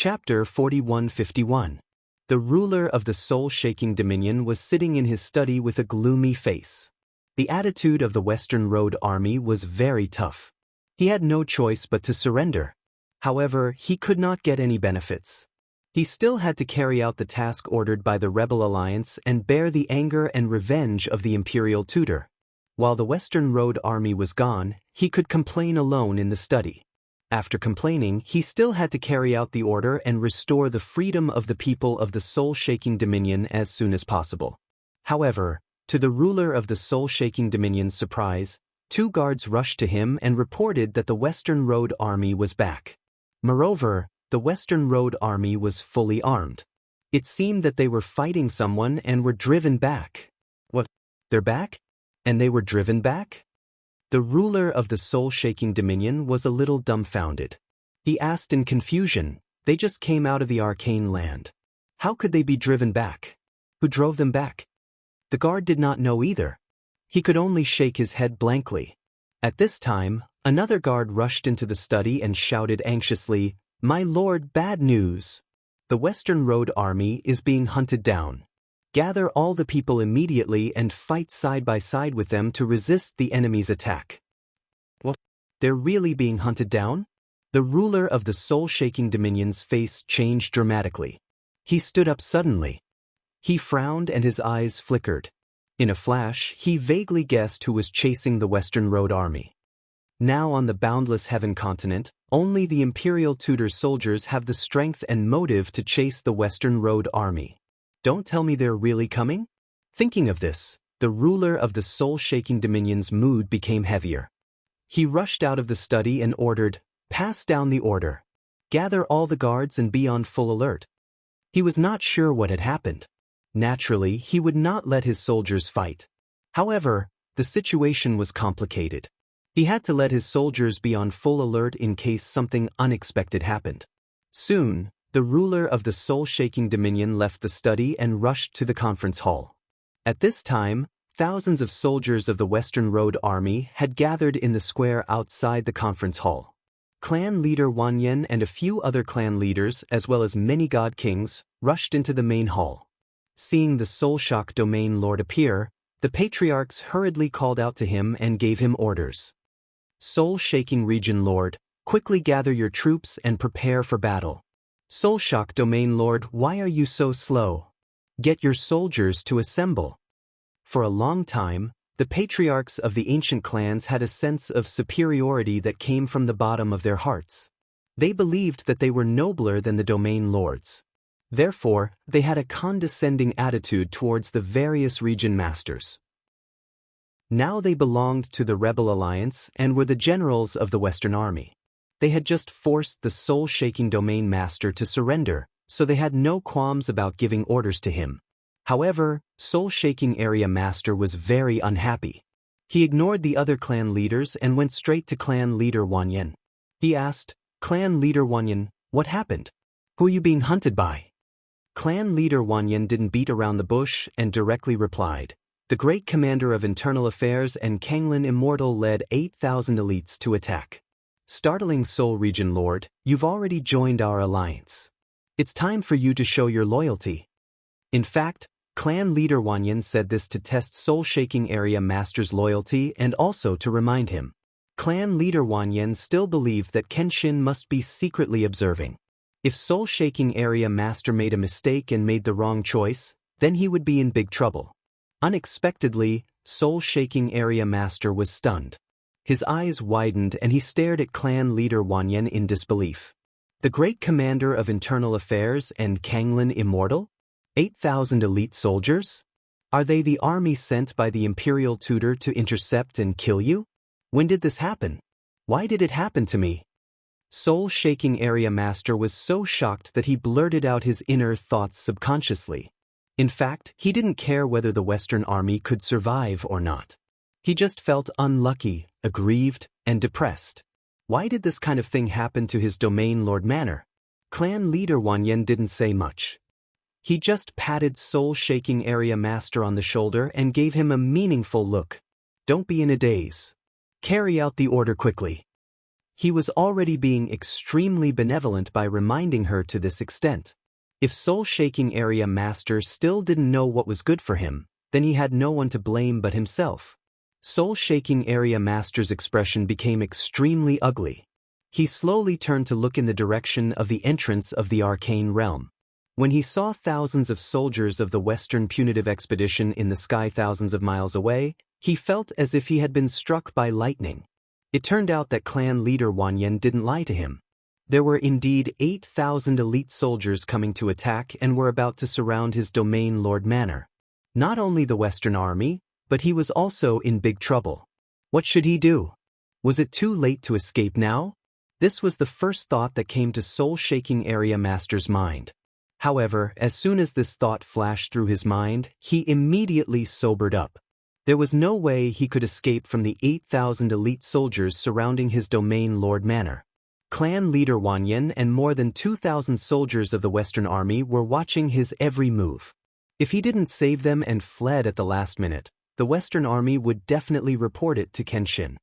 Chapter 4151. The ruler of the soul-shaking dominion was sitting in his study with a gloomy face. The attitude of the Western Road army was very tough. He had no choice but to surrender. However, he could not get any benefits. He still had to carry out the task ordered by the Rebel Alliance and bear the anger and revenge of the Imperial Tutor. While the Western Road army was gone, he could complain alone in the study. After complaining, he still had to carry out the order and restore the freedom of the people of the soul-shaking dominion as soon as possible. However, to the ruler of the soul-shaking dominion's surprise, 2 guards rushed to him and reported that the Western Road army was back. Moreover, the Western Road army was fully armed. It seemed that they were fighting someone and were driven back. What? They're back? And they were driven back? The ruler of the soul-shaking dominion was a little dumbfounded. He asked in confusion, they just came out of the arcane land. How could they be driven back? Who drove them back? The guard did not know either. He could only shake his head blankly. At this time, another guard rushed into the study and shouted anxiously, "My lord, bad news! The Western Road army is being hunted down. Gather all the people immediately and fight side by side with them to resist the enemy's attack." What? They're really being hunted down? The ruler of the soul-shaking dominion's face changed dramatically. He stood up suddenly. He frowned and his eyes flickered. In a flash, he vaguely guessed who was chasing the Western Road army. Now on the boundless heaven continent, only the Imperial Tutor's soldiers have the strength and motive to chase the Western Road army. Don't tell me they're really coming? Thinking of this, the ruler of the soul-shaking dominion's mood became heavier. He rushed out of the study and ordered, "Pass down the order. Gather all the guards and be on full alert." He was not sure what had happened. Naturally, he would not let his soldiers fight. However, the situation was complicated. He had to let his soldiers be on full alert in case something unexpected happened. Soon, the ruler of the soul-shaking dominion left the study and rushed to the conference hall. At this time, thousands of soldiers of the Western Road army had gathered in the square outside the conference hall. Clan leader Wang Lin and a few other clan leaders, as well as many god kings, rushed into the main hall. Seeing the Soul-Shock domain lord appear, the patriarchs hurriedly called out to him and gave him orders. "Soul-Shaking region lord, quickly gather your troops and prepare for battle." "Soul-Shock domain lord, why are you so slow? Get your soldiers to assemble." For a long time, the patriarchs of the ancient clans had a sense of superiority that came from the bottom of their hearts. They believed that they were nobler than the domain lords. Therefore, they had a condescending attitude towards the various region masters. Now they belonged to the Rebel Alliance and were the generals of the Western Army. They had just forced the soul-shaking domain master to surrender, so they had no qualms about giving orders to him. However, soul-shaking area master was very unhappy. He ignored the other clan leaders and went straight to clan leader Wang Lin. He asked, "Clan leader Wang Lin, what happened? Who are you being hunted by?" Clan leader Wang Lin didn't beat around the bush and directly replied, "The great commander of internal affairs and Kanglin Immortal led 8,000 elites to attack. Startling Soul Region Lord, you've already joined our alliance. It's time for you to show your loyalty." In fact, clan leader Wang Lin said this to test soul-shaking area master's loyalty and also to remind him. Clan leader Wang Lin still believed that Kenshin must be secretly observing. If soul-shaking area master made a mistake and made the wrong choice, then he would be in big trouble. Unexpectedly, soul-shaking area master was stunned. His eyes widened and he stared at clan leader Wang Lin in disbelief. The great commander of internal affairs and Kanglin Immortal? 8,000 elite soldiers? Are they the army sent by the Imperial Tutor to intercept and kill you? When did this happen? Why did it happen to me? Soul-shaking area master was so shocked that he blurted out his inner thoughts subconsciously. In fact, he didn't care whether the Western army could survive or not. He just felt unlucky, aggrieved, and depressed. Why did this kind of thing happen to his domain lord manor? Clan leader Wang Lin didn't say much. He just patted soul-shaking area master on the shoulder and gave him a meaningful look. "Don't be in a daze. Carry out the order quickly." he was already being extremely benevolent by reminding her to this extent. If Soul-Shaking Area Master still didn't know what was good for him, then he had no one to blame but himself. Soul-Shaking Area Master's expression became extremely ugly. He slowly turned to look in the direction of the entrance of the arcane realm. When he saw thousands of soldiers of the Western Punitive Expedition in the sky thousands of miles away, he felt as if he had been struck by lightning. It turned out that clan leader Wang Lin didn't lie to him. There were indeed 8,000 elite soldiers coming to attack and were about to surround his domain Lord Manor. Not only the Western army, but he was also in big trouble. What should he do? Was it too late to escape now? This was the first thought that came to Soul-Shaking Area Master's mind. However, as soon as this thought flashed through his mind, he immediately sobered up. There was no way he could escape from the 8,000 elite soldiers surrounding his domain Lord Manor. Clan leader Wang Lin and more than 2,000 soldiers of the Western Army were watching his every move. If he didn't save them and fled at the last minute, the Western Army would definitely report it to Kenshin.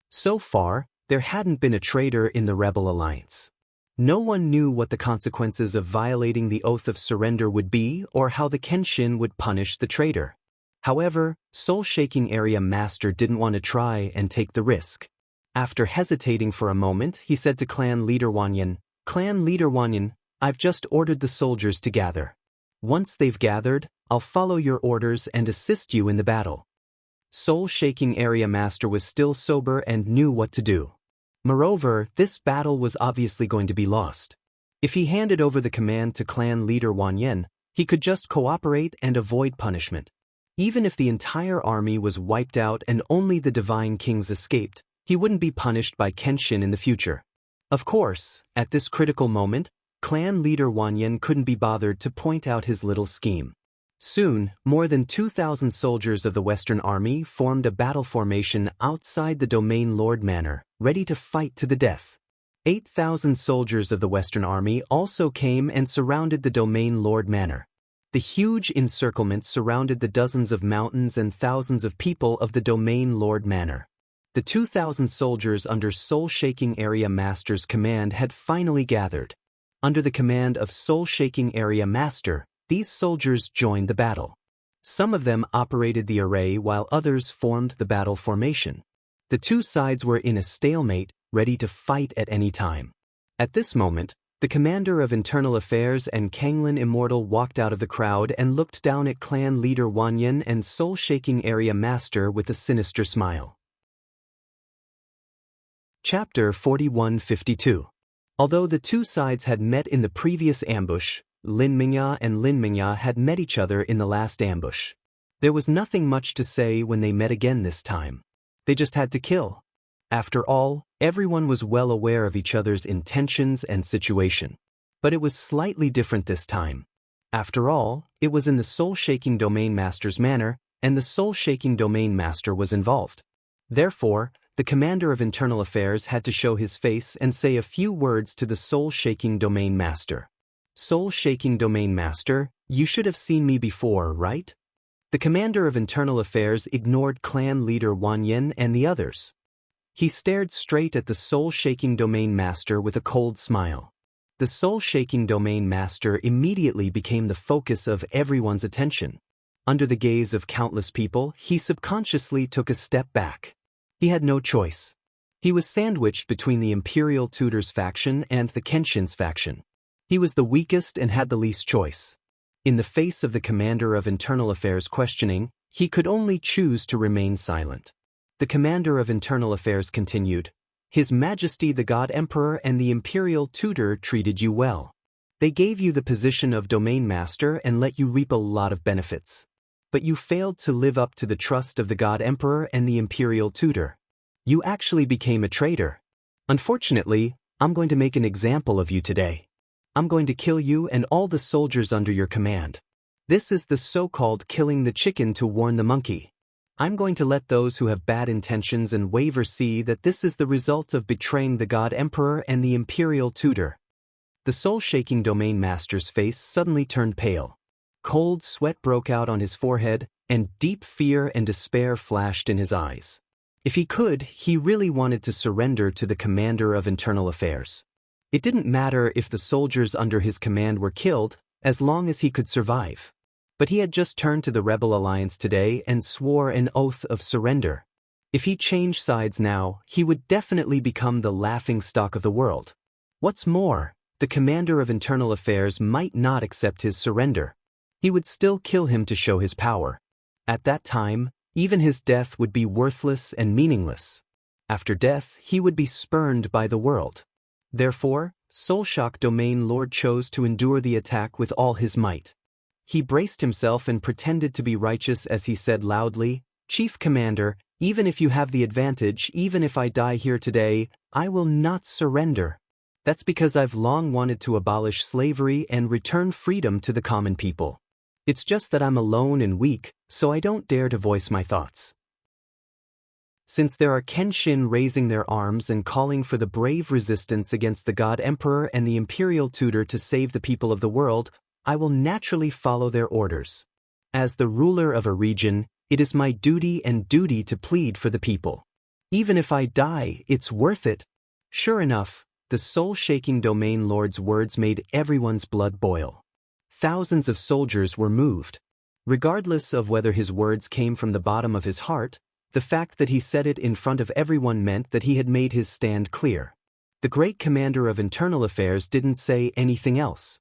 So far, there hadn't been a traitor in the Rebel Alliance. No one knew what the consequences of violating the oath of surrender would be or how the Kenshin would punish the traitor. However, Soul-Shaking Area Master didn't want to try and take the risk. After hesitating for a moment, he said to Clan Leader Wang Lin, "Clan Leader Wang Lin, I've just ordered the soldiers to gather. Once they've gathered, I'll follow your orders and assist you in the battle." Soul-Shaking Area Master was still sober and knew what to do. Moreover, this battle was obviously going to be lost. If he handed over the command to Clan Leader Wang Lin, he could just cooperate and avoid punishment. Even if the entire army was wiped out and only the Divine Kings escaped, he wouldn't be punished by Kenshin in the future. Of course, at this critical moment, Clan Leader Wang Lin couldn't be bothered to point out his little scheme. Soon, more than 2,000 soldiers of the Western Army formed a battle formation outside the domain Lord Manor, ready to fight to the death. 8,000 soldiers of the Western Army also came and surrounded the domain Lord Manor. The huge encirclement surrounded the dozens of mountains and thousands of people of the domain Lord Manor. The 2,000 soldiers under Soul-Shaking Area Master's command had finally gathered. Under the command of Soul-Shaking Area Master, these soldiers joined the battle. Some of them operated the array while others formed the battle formation. The two sides were in a stalemate, ready to fight at any time. At this moment, the commander of internal affairs and Kanglin Immortal walked out of the crowd and looked down at clan leader Wang Lin and Soul-Shaking Area Master with a sinister smile. Chapter 4152. Although the two sides had met in the previous ambush, Lin Mingya and Lin Mingya had met each other in the last ambush. There was nothing much to say when they met again this time. They just had to kill. After all, everyone was well aware of each other's intentions and situation. But it was slightly different this time. After all, it was in the Soul-Shaking Domain Master's manor, and the Soul-Shaking Domain Master was involved. Therefore, the commander of internal affairs had to show his face and say a few words to the Soul-Shaking Domain Master. "Soul-Shaking Domain Master, you should have seen me before, right?" The commander of internal affairs ignored clan leader Wang Lin and the others. He stared straight at the Soul-Shaking Domain Master with a cold smile. The Soul-Shaking Domain Master immediately became the focus of everyone's attention. Under the gaze of countless people, he subconsciously took a step back. He had no choice. He was sandwiched between the Imperial Tutor's faction and the Kenshin's faction. He was the weakest and had the least choice. In the face of the commander of internal affairs questioning, he could only choose to remain silent. The commander of internal affairs continued, "His Majesty the God Emperor and the Imperial Tutor treated you well. They gave you the position of Domain Master and let you reap a lot of benefits. But you failed to live up to the trust of the God Emperor and the Imperial Tutor. You actually became a traitor. Unfortunately, I'm going to make an example of you today. I'm going to kill you and all the soldiers under your command. This is the so-called killing the chicken to warn the monkey. I'm going to let those who have bad intentions and waver see that this is the result of betraying the God Emperor and the Imperial Tutor." The Soul-Shaking Domain Master's face suddenly turned pale. Cold sweat broke out on his forehead, and deep fear and despair flashed in his eyes. If he could, he really wanted to surrender to the commander of internal affairs. It didn't matter if the soldiers under his command were killed, as long as he could survive. But he had just turned to the rebel alliance today and swore an oath of surrender. If he changed sides now, he would definitely become the laughingstock of the world. What's more, the commander of internal affairs might not accept his surrender. He would still kill him to show his power. At that time, even his death would be worthless and meaningless. After death, he would be spurned by the world. Therefore, Soulshock Domain Lord chose to endure the attack with all his might. He braced himself and pretended to be righteous as he said loudly, "Chief Commander, even if you have the advantage, even if I die here today, I will not surrender. That's because I've long wanted to abolish slavery and return freedom to the common people. It's just that I'm alone and weak, so I don't dare to voice my thoughts." Since there are Kenshin raising their arms and calling for the brave resistance against the God Emperor and the Imperial Tutor to save the people of the world, I will naturally follow their orders. As the ruler of a region, it is my duty to plead for the people. Even if I die, it's worth it. Sure enough, the soul-shaking Domain Lord's words made everyone's blood boil. Thousands of soldiers were moved. Regardless of whether his words came from the bottom of his heart, the fact that he said it in front of everyone meant that he had made his stand clear. The great commander of internal affairs didn't say anything else.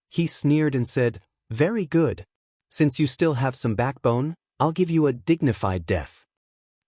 He sneered and said, "Very good. Since you still have some backbone, I'll give you a dignified death."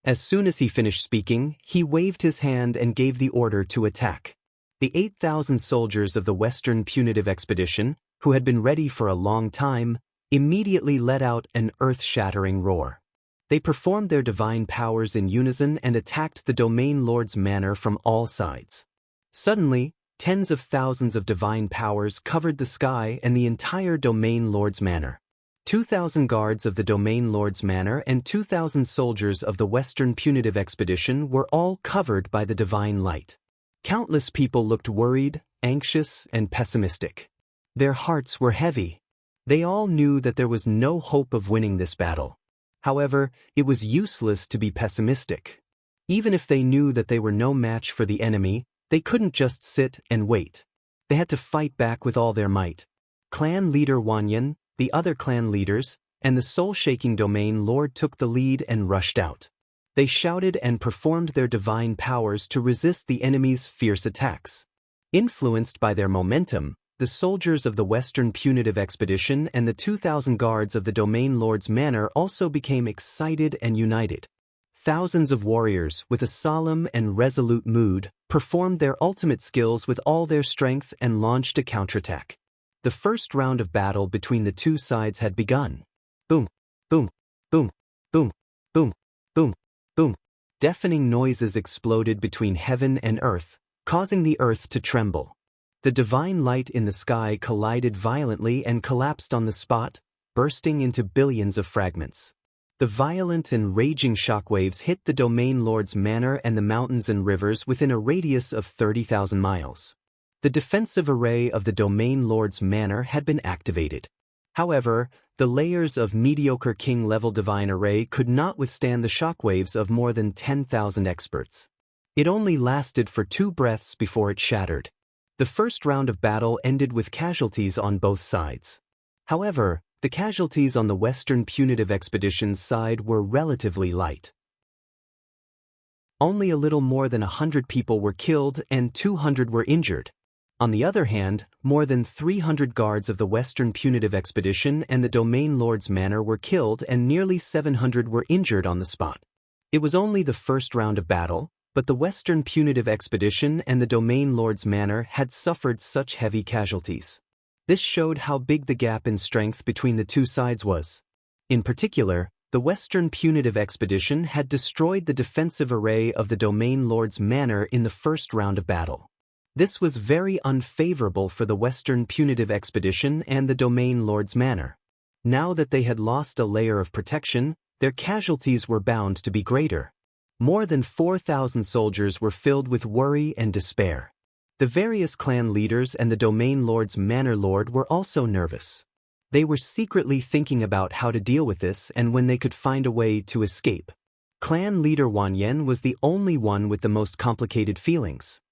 As soon as he finished speaking, he waved his hand and gave the order to attack. The 8,000 soldiers of the Western Punitive Expedition, who had been ready for a long time, immediately let out an earth-shattering roar. They performed their divine powers in unison and attacked the Domain Lord's manor from all sides. Suddenly, tens of thousands of divine powers covered the sky and the entire Domain Lord's manor. 2,000 guards of the Domain Lord's manor and 2,000 soldiers of the Western Punitive Expedition were all covered by the divine light. Countless people looked worried, anxious, and pessimistic. Their hearts were heavy. They all knew that there was no hope of winning this battle. However, it was useless to be pessimistic. Even if they knew that they were no match for the enemy, they couldn't just sit and wait. They had to fight back with all their might. Clan leader Wang Lin, the other clan leaders, and the soul-shaking Domain Lord took the lead and rushed out. They shouted and performed their divine powers to resist the enemy's fierce attacks. Influenced by their momentum, the soldiers of the Western Punitive Expedition and the 2,000 guards of the Domain Lord's manor also became excited and united. Thousands of warriors, with a solemn and resolute mood, performed their ultimate skills with all their strength and launched a counterattack. The first round of battle between the two sides had begun. Boom, boom, boom, boom, boom, boom, boom. Deafening noises exploded between heaven and earth, causing the earth to tremble. The divine light in the sky collided violently and collapsed on the spot, bursting into billions of fragments. The violent and raging shockwaves hit the Domain Lord's manor and the mountains and rivers within a radius of 30,000 miles. The defensive array of the Domain Lord's manor had been activated. However, the layers of mediocre king-level divine array could not withstand the shockwaves of more than 10,000 experts. It only lasted for 2 breaths before it shattered. The first round of battle ended with casualties on both sides. However, the casualties on the Western Punitive Expedition's side were relatively light. Only a little more than 100 people were killed and 200 were injured. On the other hand, more than 300 guards of the Western Punitive Expedition and the Domain Lord's manor were killed and nearly 700 were injured on the spot. It was only the first round of battle, but the Western Punitive Expedition and the Domain Lord's manor had suffered such heavy casualties. This showed how big the gap in strength between the two sides was. In particular, the Western Punitive Expedition had destroyed the defensive array of the Domain Lord's manor in the first round of battle. This was very unfavorable for the Western Punitive Expedition and the Domain Lord's manor. Now that they had lost a layer of protection, their casualties were bound to be greater. More than 4,000 soldiers were filled with worry and despair. The various clan leaders and the Domain Lord's manor lord were also nervous. They were secretly thinking about how to deal with this and when they could find a way to escape. Clan leader Wang Lin was the only one with the most complicated feelings.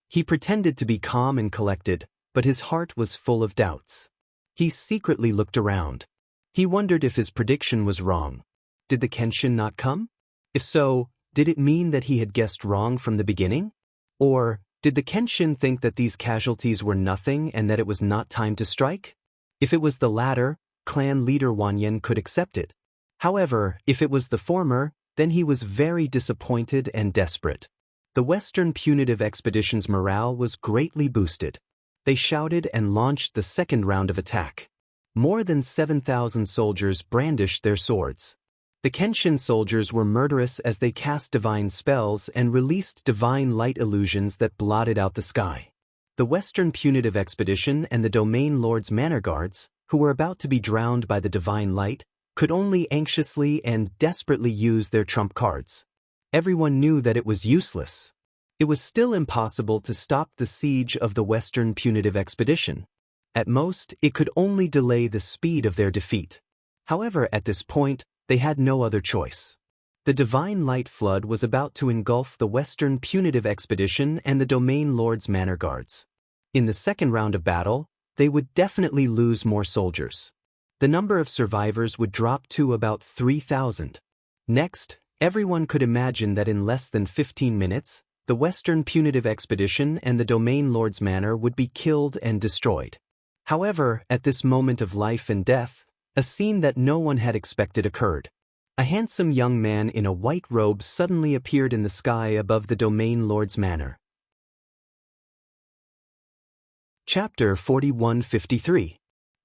He pretended to be calm and collected, but his heart was full of doubts. He secretly looked around. He wondered if his prediction was wrong. Did the Kenshin not come? If so, did it mean that he had guessed wrong from the beginning? Or did the Kenshin think that these casualties were nothing and that it was not time to strike? If it was the latter, clan leader Wang Lin could accept it. However, if it was the former, then he was very disappointed and desperate. The Western punitive expedition's morale was greatly boosted. They shouted and launched the second round of attack. More than 7,000 soldiers brandished their swords. The Kenshin soldiers were murderous as they cast divine spells and released divine light illusions that blotted out the sky. The Western punitive expedition and the Domain Lord's manor guards, who were about to be drowned by the divine light, could only anxiously and desperately use their trump cards. Everyone knew that it was useless. It was still impossible to stop the siege of the Western punitive expedition. At most, it could only delay the speed of their defeat. However, at this point, they had no other choice. The divine light flood was about to engulf the Western punitive expedition and the Domain Lord's manor guards. In the second round of battle, they would definitely lose more soldiers. The number of survivors would drop to about 3,000. Next, everyone could imagine that in less than 15 minutes, the Western punitive expedition and the Domain Lord's manor would be killed and destroyed. However, at this moment of life and death, a scene that no one had expected occurred. A handsome young man in a white robe suddenly appeared in the sky above the Domain Lord's manor. Chapter 4153.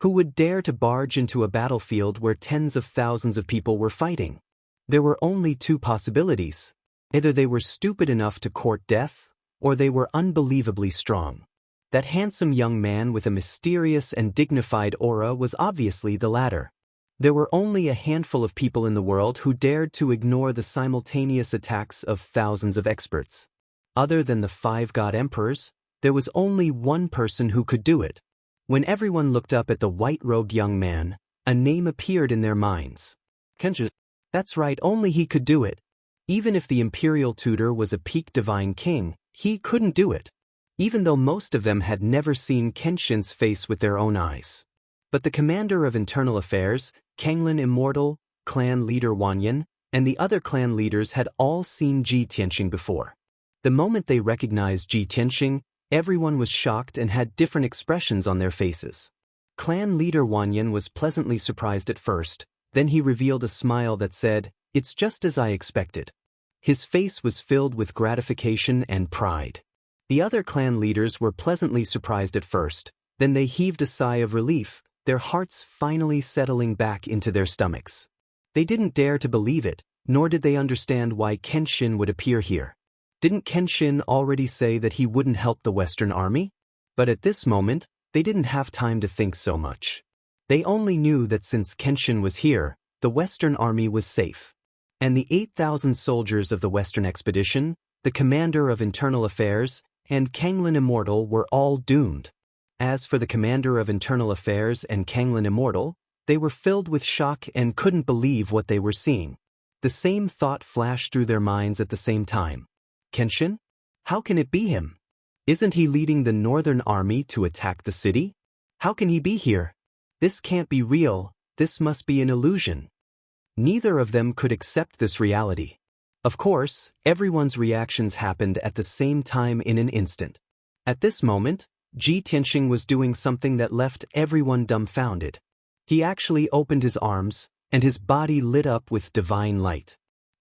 Who would dare to barge into a battlefield where tens of thousands of people were fighting? There were only two possibilities. Either they were stupid enough to court death, or they were unbelievably strong. That handsome young man with a mysterious and dignified aura was obviously the latter. There were only a handful of people in the world who dared to ignore the simultaneous attacks of thousands of experts. Other than the 5 god emperors, there was only one person who could do it. When everyone looked up at the white-robed young man, a name appeared in their minds. Kenshin. That's right, only he could do it. Even if the imperial tutor was a peak divine king, he couldn't do it. Even though most of them had never seen Kenshin's face with their own eyes. But the commander of internal affairs, Wang Lin Immortal, clan leader Wang Lin, and the other clan leaders had all seen Ji Tianxing before. The moment they recognized Ji Tianxing, everyone was shocked and had different expressions on their faces. Clan leader Wang Lin was pleasantly surprised at first, then he revealed a smile that said, "It's just as I expected." His face was filled with gratification and pride. The other clan leaders were pleasantly surprised at first, then they heaved a sigh of relief, their hearts finally settling back into their stomachs. They didn't dare to believe it, nor did they understand why Kenshin would appear here. Didn't Kenshin already say that he wouldn't help the Western army? But at this moment, they didn't have time to think so much. They only knew that since Kenshin was here, the Western army was safe. And the 8,000 soldiers of the Western expedition, the commander of internal affairs, and Wang Lin Immortal were all doomed. As for the commander of internal affairs and Wang Lin Immortal, they were filled with shock and couldn't believe what they were seeing. The same thought flashed through their minds at the same time. Kenshin? How can it be him? Isn't he leading the northern army to attack the city? How can he be here? This can't be real, this must be an illusion. Neither of them could accept this reality. Of course, everyone's reactions happened at the same time in an instant. At this moment, Ji Tianxing was doing something that left everyone dumbfounded. He actually opened his arms, and his body lit up with divine light.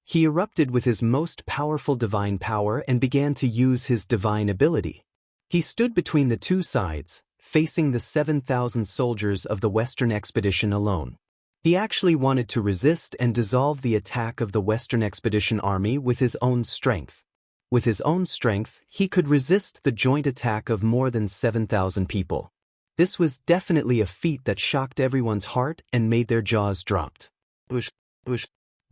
He erupted with his most powerful divine power and began to use his divine ability. He stood between the two sides, facing the 7,000 soldiers of the Western expedition alone. He actually wanted to resist and dissolve the attack of the Western expedition army with his own strength. With his own strength, he could resist the joint attack of more than 7,000 people. This was definitely a feat that shocked everyone's heart and made their jaws dropped.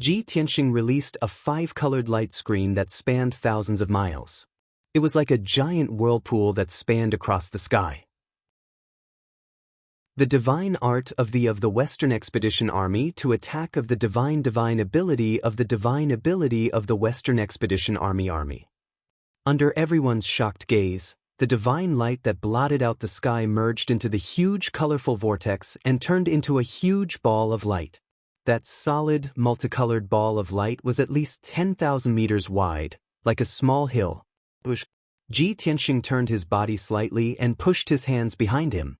Ji Tianxing released a 5-colored light screen that spanned thousands of miles. It was like a giant whirlpool that spanned across the sky. The divine art of the Western Expedition Army to attack of the divine ability of the Western Expedition Army. Under everyone's shocked gaze, the divine light that blotted out the sky merged into the huge colorful vortex and turned into a huge ball of light. That solid, multicolored ball of light was at least 10,000 meters wide, like a small hill. Ji Tianxing turned his body slightly and pushed his hands behind him.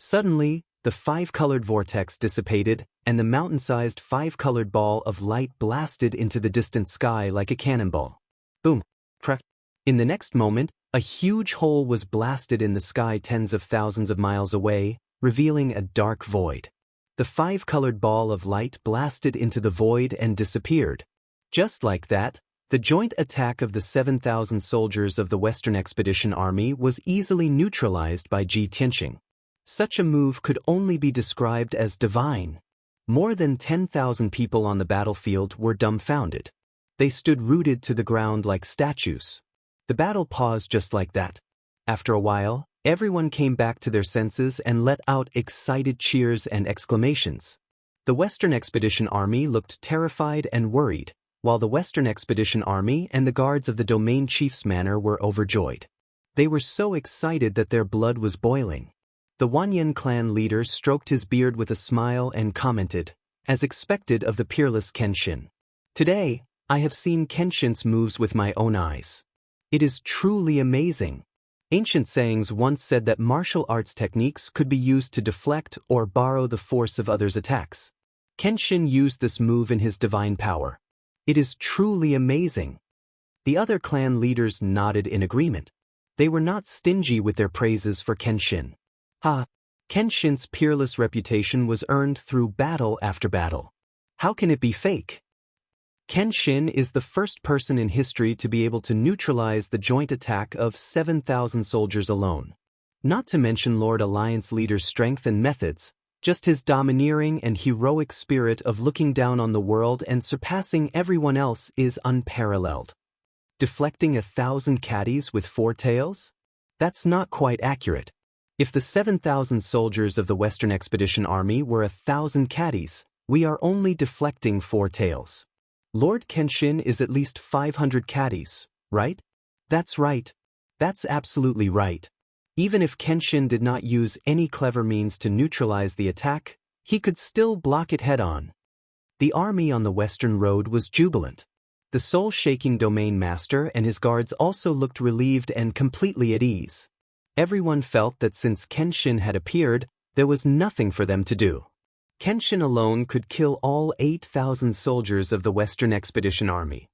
Suddenly, the five-colored vortex dissipated, and the mountain-sized five-colored ball of light blasted into the distant sky like a cannonball. Boom! Crack! In the next moment, a huge hole was blasted in the sky tens of thousands of miles away, revealing a dark void. The five-colored ball of light blasted into the void and disappeared. Just like that, the joint attack of the 7,000 soldiers of the Western Expedition Army was easily neutralized by Ji Tianxing. Such a move could only be described as divine. More than 10,000 people on the battlefield were dumbfounded. They stood rooted to the ground like statues. The battle paused just like that. After a while, everyone came back to their senses and let out excited cheers and exclamations. The Western Expedition Army looked terrified and worried, while the Western Expedition Army and the guards of the domain chief's manor were overjoyed. They were so excited that their blood was boiling. The Wanyan clan leader stroked his beard with a smile and commented, as expected of the peerless Kenshin. Today, I have seen Kenshin's moves with my own eyes. It is truly amazing. Ancient sayings once said that martial arts techniques could be used to deflect or borrow the force of others' attacks. Kenshin used this move in his divine power. It is truly amazing. The other clan leaders nodded in agreement. They were not stingy with their praises for Kenshin. Kenshin's peerless reputation was earned through battle after battle. How can it be fake? Kenshin is the first person in history to be able to neutralize the joint attack of 7,000 soldiers alone. Not to mention Lord Alliance leader's strength and methods, just his domineering and heroic spirit of looking down on the world and surpassing everyone else is unparalleled. Deflecting 1,000 caddies with 4 tails? That's not quite accurate. If the 7,000 soldiers of the Western Expedition Army were 1,000 caddies, we are only deflecting 4 tails. Lord Kenshin is at least 500 caddies, right? That's right. That's absolutely right. Even if Kenshin did not use any clever means to neutralize the attack, he could still block it head-on. The army on the Western Road was jubilant. The soul-shaking domain master and his guards also looked relieved and completely at ease. Everyone felt that since Kenshin had appeared, there was nothing for them to do. Kenshin alone could kill all 8,000 soldiers of the Western Expedition Army.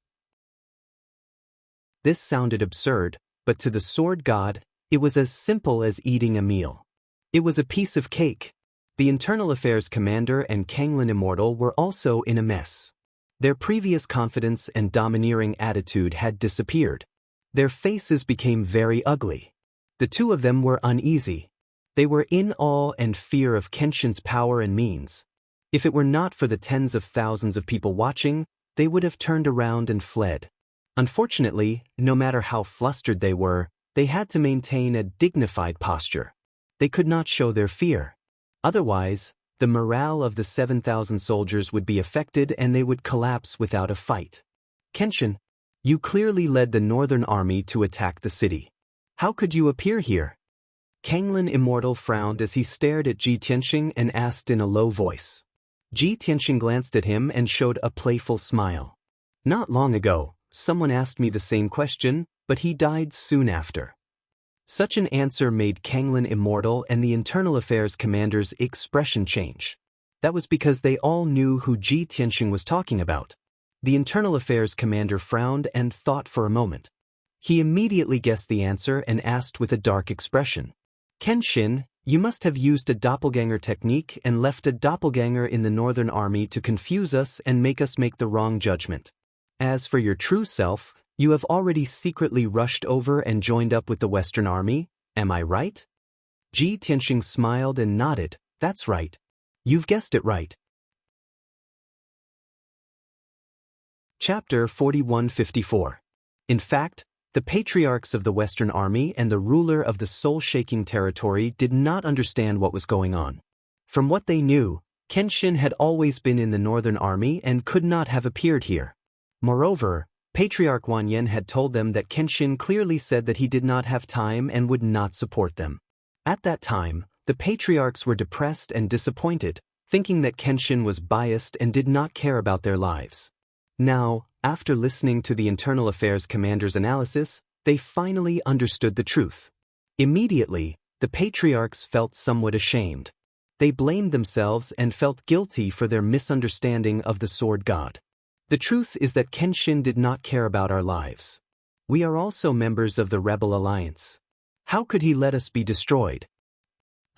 This sounded absurd, but to the sword god, it was as simple as eating a meal. It was a piece of cake. The Internal Affairs Commander and Wang Lin Immortal were also in a mess. Their previous confidence and domineering attitude had disappeared. Their faces became very ugly. The two of them were uneasy. They were in awe and fear of Kenshin's power and means. If it were not for the tens of thousands of people watching, they would have turned around and fled. Unfortunately, no matter how flustered they were, they had to maintain a dignified posture. They could not show their fear. Otherwise, the morale of the 7,000 soldiers would be affected and they would collapse without a fight. Kenshin, you clearly led the Northern Army to attack the city. How could you appear here? Wang Lin Immortal frowned as he stared at Ji Tianxing and asked in a low voice. Ji Tianxing glanced at him and showed a playful smile. Not long ago, someone asked me the same question, but he died soon after. Such an answer made Wang Lin Immortal and the Internal Affairs Commander's expression change. That was because they all knew who Ji Tianxing was talking about. The Internal Affairs Commander frowned and thought for a moment. He immediately guessed the answer and asked with a dark expression. Kenshin, you must have used a doppelganger technique and left a doppelganger in the Northern Army to confuse us and make us make the wrong judgment. As for your true self, you have already secretly rushed over and joined up with the Western Army, am I right? Ji Tianxing smiled and nodded, that's right. You've guessed it right. Chapter 4154. In fact, the patriarchs of the Western Army and the ruler of the soul-shaking territory did not understand what was going on. From what they knew, Kenshin had always been in the Northern Army and could not have appeared here. Moreover, Patriarch Wang Lin had told them that Kenshin clearly said that he did not have time and would not support them. At that time, the patriarchs were depressed and disappointed, thinking that Kenshin was biased and did not care about their lives. Now, after listening to the Internal Affairs Commander's analysis, they finally understood the truth. Immediately, the patriarchs felt somewhat ashamed. They blamed themselves and felt guilty for their misunderstanding of the Sword God. The truth is that Kenshin did not care about our lives. We are also members of the Rebel Alliance. How could he let us be destroyed?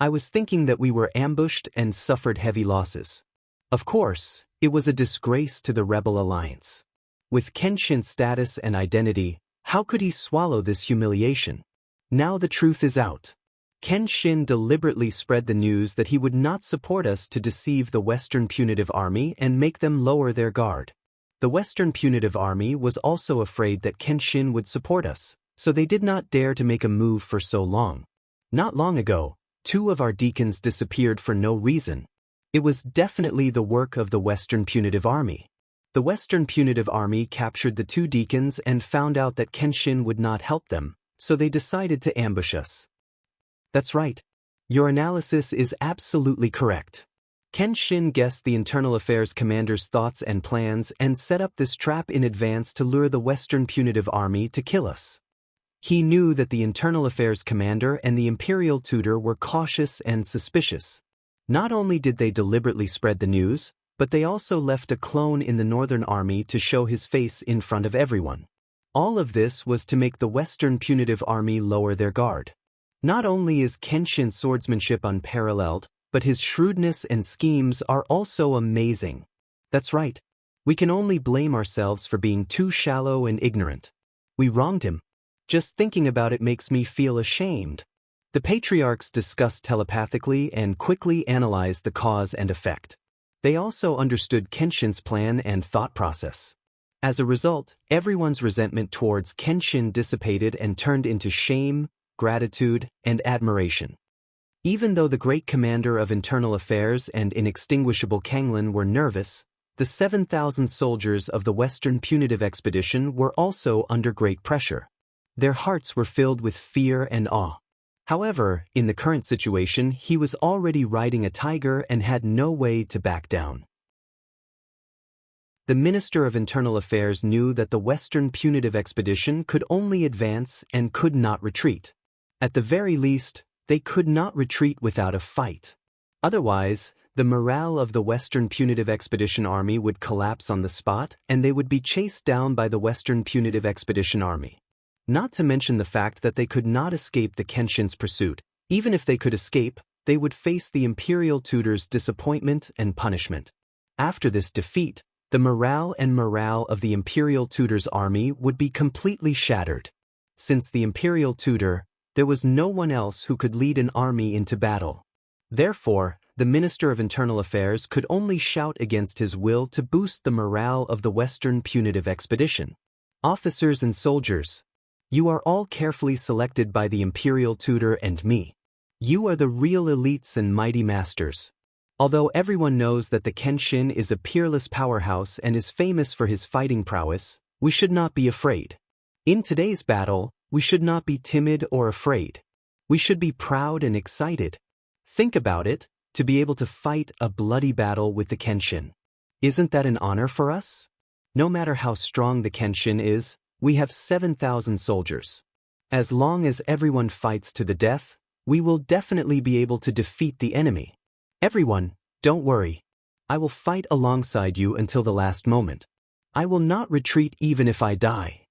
I was thinking that we were ambushed and suffered heavy losses. Of course, it was a disgrace to the Rebel Alliance. With Kenshin's status and identity, how could he swallow this humiliation? Now the truth is out. Kenshin deliberately spread the news that he would not support us to deceive the Western Punitive Army and make them lower their guard. The Western Punitive Army was also afraid that Kenshin would support us, so they did not dare to make a move for so long. Not long ago, 2 of our deacons disappeared for no reason. It was definitely the work of the Western Punitive Army. The Western Punitive Army captured the 2 deacons and found out that Kenshin would not help them, so they decided to ambush us. That's right. Your analysis is absolutely correct. Kenshin guessed the Internal Affairs Commander's thoughts and plans and set up this trap in advance to lure the Western Punitive Army to kill us. He knew that the Internal Affairs Commander and the Imperial Tutor were cautious and suspicious. Not only did they deliberately spread the news, but they also left a clone in the Northern Army to show his face in front of everyone. All of this was to make the Western Punitive Army lower their guard. Not only is Kenshin's swordsmanship unparalleled, but his shrewdness and schemes are also amazing. That's right. We can only blame ourselves for being too shallow and ignorant. We wronged him. Just thinking about it makes me feel ashamed. The patriarchs discussed telepathically and quickly analyzed the cause and effect. They also understood Kenshin's plan and thought process. As a result, everyone's resentment towards Kenshin dissipated and turned into shame, gratitude, and admiration. Even though the great commander of internal affairs and inextinguishable Kanglin were nervous, the 7,000 soldiers of the Western Punitive Expedition were also under great pressure. Their hearts were filled with fear and awe. However, in the current situation, he was already riding a tiger and had no way to back down. The Minister of Internal Affairs knew that the Western Punitive Expedition could only advance and could not retreat. At the very least, they could not retreat without a fight. Otherwise, the morale of the Western Punitive Expedition Army would collapse on the spot and they would be chased down by the Western Punitive Expedition Army. Not to mention the fact that they could not escape the Kenshin's pursuit. Even if they could escape, they would face the Imperial Tutor's disappointment and punishment. After this defeat, the morale of the Imperial Tutor's army would be completely shattered. Since the Imperial Tutor, there was no one else who could lead an army into battle. Therefore, the Minister of Internal Affairs could only shout against his will to boost the morale of the Western Punitive Expedition. Officers and soldiers, you are all carefully selected by the Imperial Tutor and me. You are the real elites and mighty masters. Although everyone knows that the Kenshin is a peerless powerhouse and is famous for his fighting prowess, we should not be afraid. In today's battle, we should not be timid or afraid. We should be proud and excited. Think about it, to be able to fight a bloody battle with the Kenshin. Isn't that an honor for us? No matter how strong the Kenshin is, we have 7,000 soldiers. As long as everyone fights to the death, we will definitely be able to defeat the enemy. Everyone, don't worry. I will fight alongside you until the last moment. I will not retreat even if I die.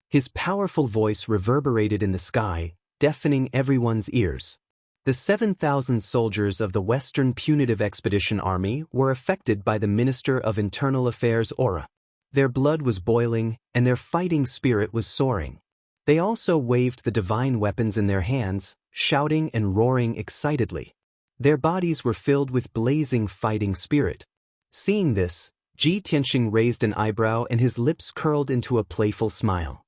His powerful voice reverberated in the sky, deafening everyone's ears. The 7,000 soldiers of the Western Punitive Expedition Army were affected by the Minister of Internal Affairs' aura. Their blood was boiling, and their fighting spirit was soaring. They also waved the divine weapons in their hands, shouting and roaring excitedly. Their bodies were filled with blazing fighting spirit. Seeing this, Ji Tianxing raised an eyebrow and his lips curled into a playful smile.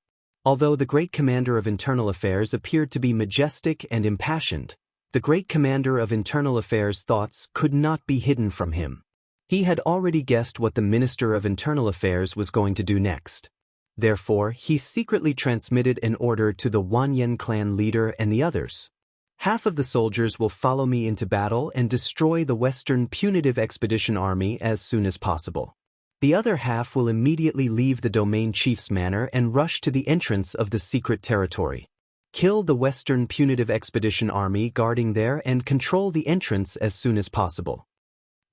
Although the great commander of internal affairs appeared to be majestic and impassioned, The great commander of internal affairs' thoughts could not be hidden from him. He had already guessed what the Minister of Internal Affairs was going to do next. Therefore, he secretly transmitted an order to the Wanyan clan leader and the others. Half of the soldiers will follow me into battle and destroy the Western Punitive Expedition Army as soon as possible. The other half will immediately leave the domain chief's manor and rush to the entrance of the secret territory. Kill the Western Punitive Expedition Army guarding there and control the entrance as soon as possible.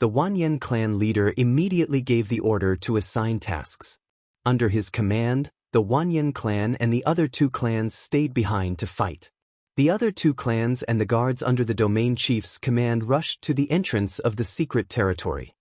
The Wanyan clan leader immediately gave the order to assign tasks. Under his command, the Wanyan clan and the other two clans stayed behind to fight. The other two clans and the guards under the domain chief's command rushed to the entrance of the secret territory.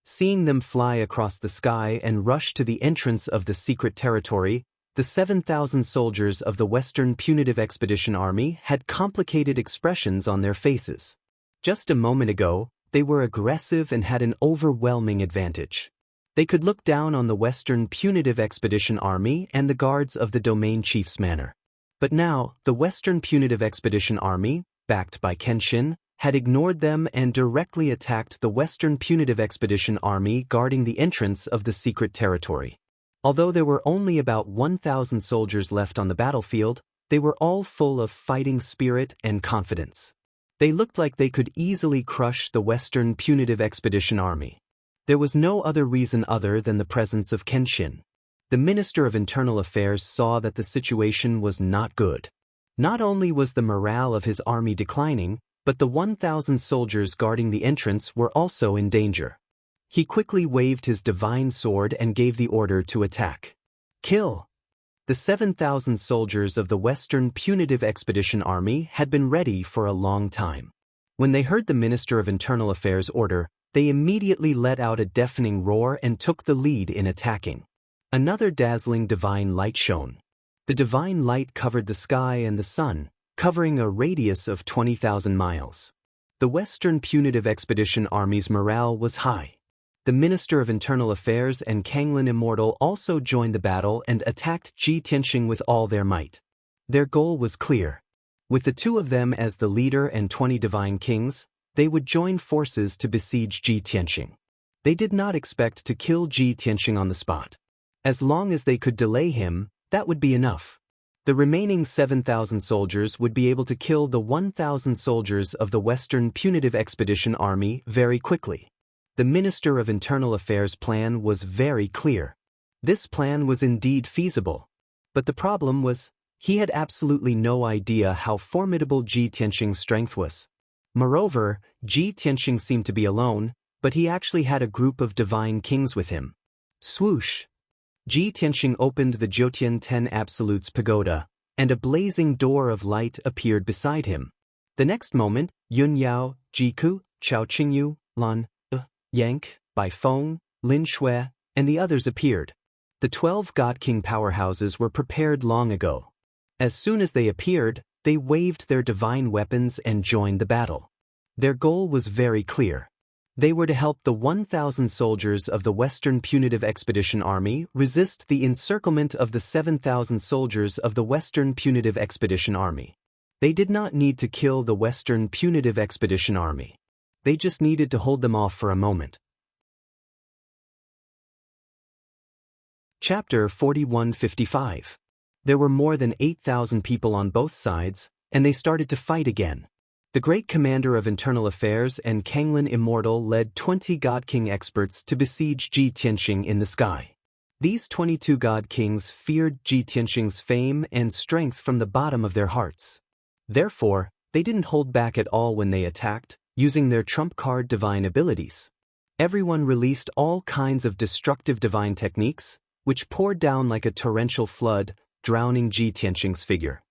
Seeing them fly across the sky and rush to the entrance of the secret territory, the 7,000 soldiers of the Western Punitive Expedition Army had complicated expressions on their faces. Just a moment ago, they were aggressive and had an overwhelming advantage. They could look down on the Western Punitive Expedition Army and the guards of the domain chief's manor. But now, the Western Punitive Expedition Army, backed by Kenshin, had ignored them and directly attacked the Western Punitive Expedition Army guarding the entrance of the secret territory. Although there were only about 1,000 soldiers left on the battlefield, they were all full of fighting spirit and confidence. They looked like they could easily crush the Western Punitive Expedition Army. There was no other reason other than the presence of Kenshin. The Minister of Internal Affairs saw that the situation was not good. Not only was the morale of his army declining, but the 1,000 soldiers guarding the entrance were also in danger. He quickly waved his divine sword and gave the order to attack. Kill! The 7,000 soldiers of the Western Punitive Expedition Army had been ready for a long time. When they heard the Minister of Internal Affairs' order, they immediately let out a deafening roar and took the lead in attacking. Another dazzling divine light shone. The divine light covered the sky and the sun, covering a radius of 20,000 miles. The Western Punitive Expedition Army's morale was high. The Minister of Internal Affairs and Wang Lin Immortal also joined the battle and attacked Ji Tianxing with all their might. Their goal was clear. With the two of them as the leader and 20 divine kings, they would join forces to besiege Ji Tianxing. They did not expect to kill Ji Tianxing on the spot. As long as they could delay him, that would be enough. The remaining 7,000 soldiers would be able to kill the 1,000 soldiers of the Western Punitive Expedition Army very quickly. The Minister of Internal Affairs' plan was very clear. This plan was indeed feasible. But the problem was, he had absolutely no idea how formidable Ji Tianxing's strength was. Moreover, Ji Tianxing seemed to be alone, but he actually had a group of divine kings with him. Swoosh! Ji Tianxing opened the Jiutian 10 Absolutes pagoda, and a blazing door of light appeared beside him. The next moment, Yun Yao, Jiku, Chao Qingyu, Lan, Yank, Bai Feng, Lin Shui, and the others appeared. The 12 God King powerhouses were prepared long ago. As soon as they appeared, they waved their divine weapons and joined the battle. Their goal was very clear. They were to help the 1,000 soldiers of the Western Punitive Expedition Army resist the encirclement of the 7,000 soldiers of the Western Punitive Expedition Army. They did not need to kill the Western Punitive Expedition Army. They just needed to hold them off for a moment. Chapter 4155. There were more than 8,000 people on both sides, and they started to fight again. The great commander of internal affairs and Wang Lin Immortal led 20 God King experts to besiege Ji Tianxing in the sky. These 22 God Kings feared Ji Tianxing's fame and strength from the bottom of their hearts. Therefore, they didn't hold back at all when they attacked, using their trump card divine abilities. Everyone released all kinds of destructive divine techniques, which poured down like a torrential flood, drowning Ji Tianxing's figure.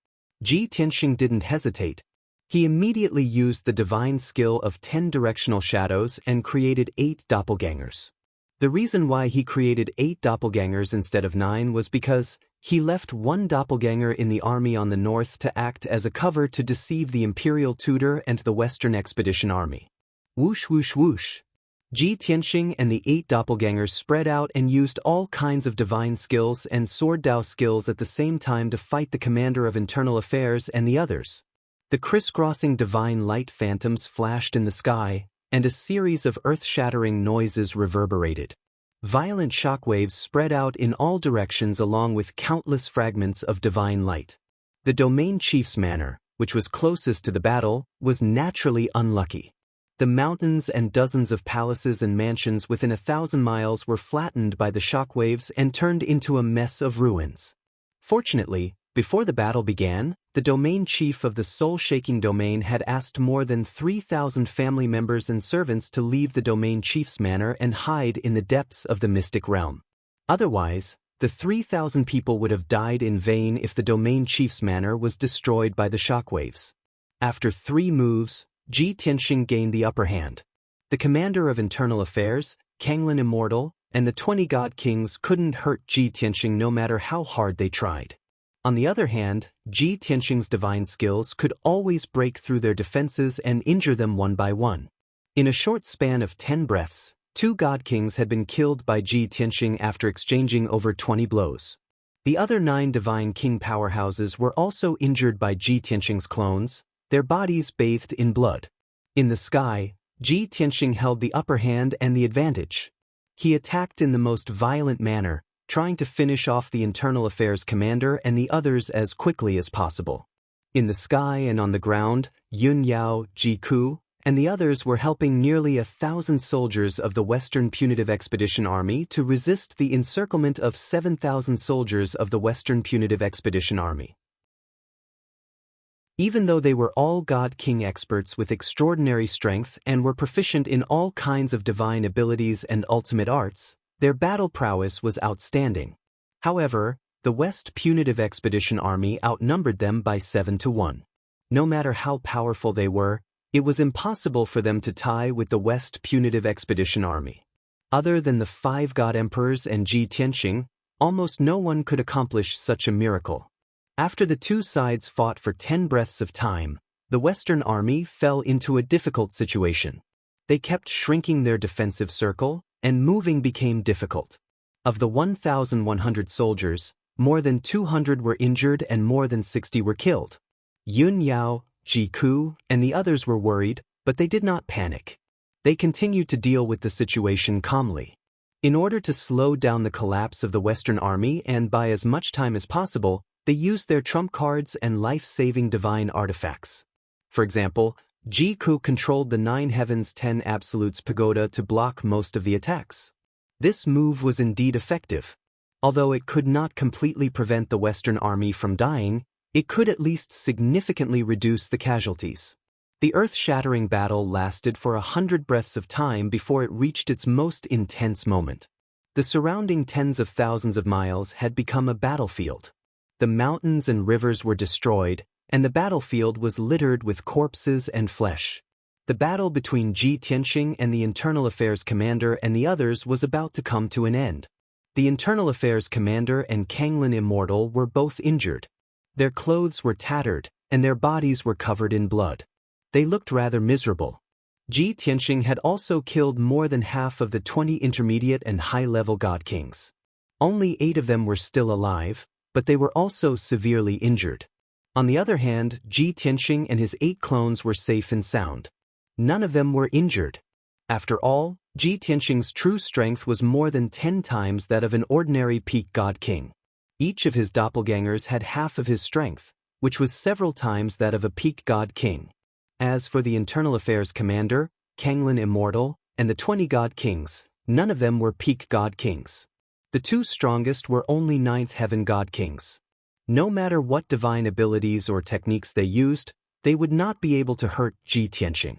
Ji Tianxing didn't hesitate. He immediately used the divine skill of 10 directional shadows and created 8 doppelgangers. The reason why he created 8 doppelgangers instead of 9 was because he left one doppelganger in the army on the north to act as a cover to deceive the Imperial Tutor and the Western Expedition Army. Whoosh whoosh whoosh. Ji Tianxing and the 8 doppelgangers spread out and used all kinds of divine skills and sword Dao skills at the same time to fight the commander of internal affairs and the others. The crisscrossing divine light phantoms flashed in the sky, and a series of earth-shattering noises reverberated. Violent shockwaves spread out in all directions along with countless fragments of divine light. The domain chief's manor, which was closest to the battle, was naturally unlucky. The mountains and dozens of palaces and mansions within 1,000 miles were flattened by the shockwaves and turned into a mess of ruins. Fortunately, before the battle began, the domain chief of the soul-shaking domain had asked more than 3,000 family members and servants to leave the domain chief's manor and hide in the depths of the mystic realm. Otherwise, the 3,000 people would have died in vain if the domain chief's manor was destroyed by the shockwaves. After 3 moves, Ji Tianxing gained the upper hand. The commander of internal affairs, Wang Lin Immortal, and the 20 god kings couldn't hurt Ji Tianxing no matter how hard they tried. On the other hand, Ji Tianxing's divine skills could always break through their defenses and injure them one by one. In a short span of 10 breaths, 2 god kings had been killed by Ji Tianxing after exchanging over 20 blows. The other 9 divine king powerhouses were also injured by Ji Tianxing's clones, their bodies bathed in blood. In the sky, Ji Tianxing held the upper hand and the advantage. He attacked in the most violent manner, trying to finish off the internal affairs commander and the others as quickly as possible. In the sky and on the ground, Yun Yao, Ji Ku, and the others were helping nearly 1,000 soldiers of the Western Punitive Expedition Army to resist the encirclement of 7,000 soldiers of the Western Punitive Expedition Army. Even though they were all God King experts with extraordinary strength and were proficient in all kinds of divine abilities and ultimate arts, their battle prowess was outstanding. However, the West Punitive Expedition Army outnumbered them by 7 to 1. No matter how powerful they were, it was impossible for them to tie with the West Punitive Expedition Army. Other than the 5 god emperors and Ji Tianxing, almost no one could accomplish such a miracle. After the 2 sides fought for 10 breaths of time, the Western Army fell into a difficult situation. They kept shrinking their defensive circle, and moving became difficult. Of the 1,100 soldiers, more than 200 were injured and more than 60 were killed. Yun Yao, Ji Ku, and the others were worried, but they did not panic. They continued to deal with the situation calmly. In order to slow down the collapse of the Western Army and buy as much time as possible, they used their trump cards and life-saving divine artifacts. For example, Ji Ku controlled the 9 Heavens 10 Absolutes pagoda to block most of the attacks. This move was indeed effective. Although it could not completely prevent the Western Army from dying, it could at least significantly reduce the casualties. The earth-shattering battle lasted for 100 breaths of time before it reached its most intense moment. The surrounding tens of thousands of miles had become a battlefield. The mountains and rivers were destroyed, and the battlefield was littered with corpses and flesh. The battle between Ji Tianxing and the Internal Affairs Commander and the others was about to come to an end. The Internal Affairs Commander and Wang Lin Immortal were both injured. Their clothes were tattered, and their bodies were covered in blood. They looked rather miserable. Ji Tianxing had also killed more than half of the 20 intermediate and high-level god kings. Only 8 of them were still alive, but they were also severely injured. On the other hand, Ji Tianxing and his 8 clones were safe and sound. None of them were injured. After all, Ji Tianxing's true strength was more than 10 times that of an ordinary peak god king. Each of his doppelgangers had half of his strength, which was several times that of a peak god king. As for the Internal Affairs Commander, Wang Lin Immortal, and the 20 god kings, none of them were peak god kings. The 2 strongest were only 9th heaven god kings. No matter what divine abilities or techniques they used, they would not be able to hurt Ji Tianxing.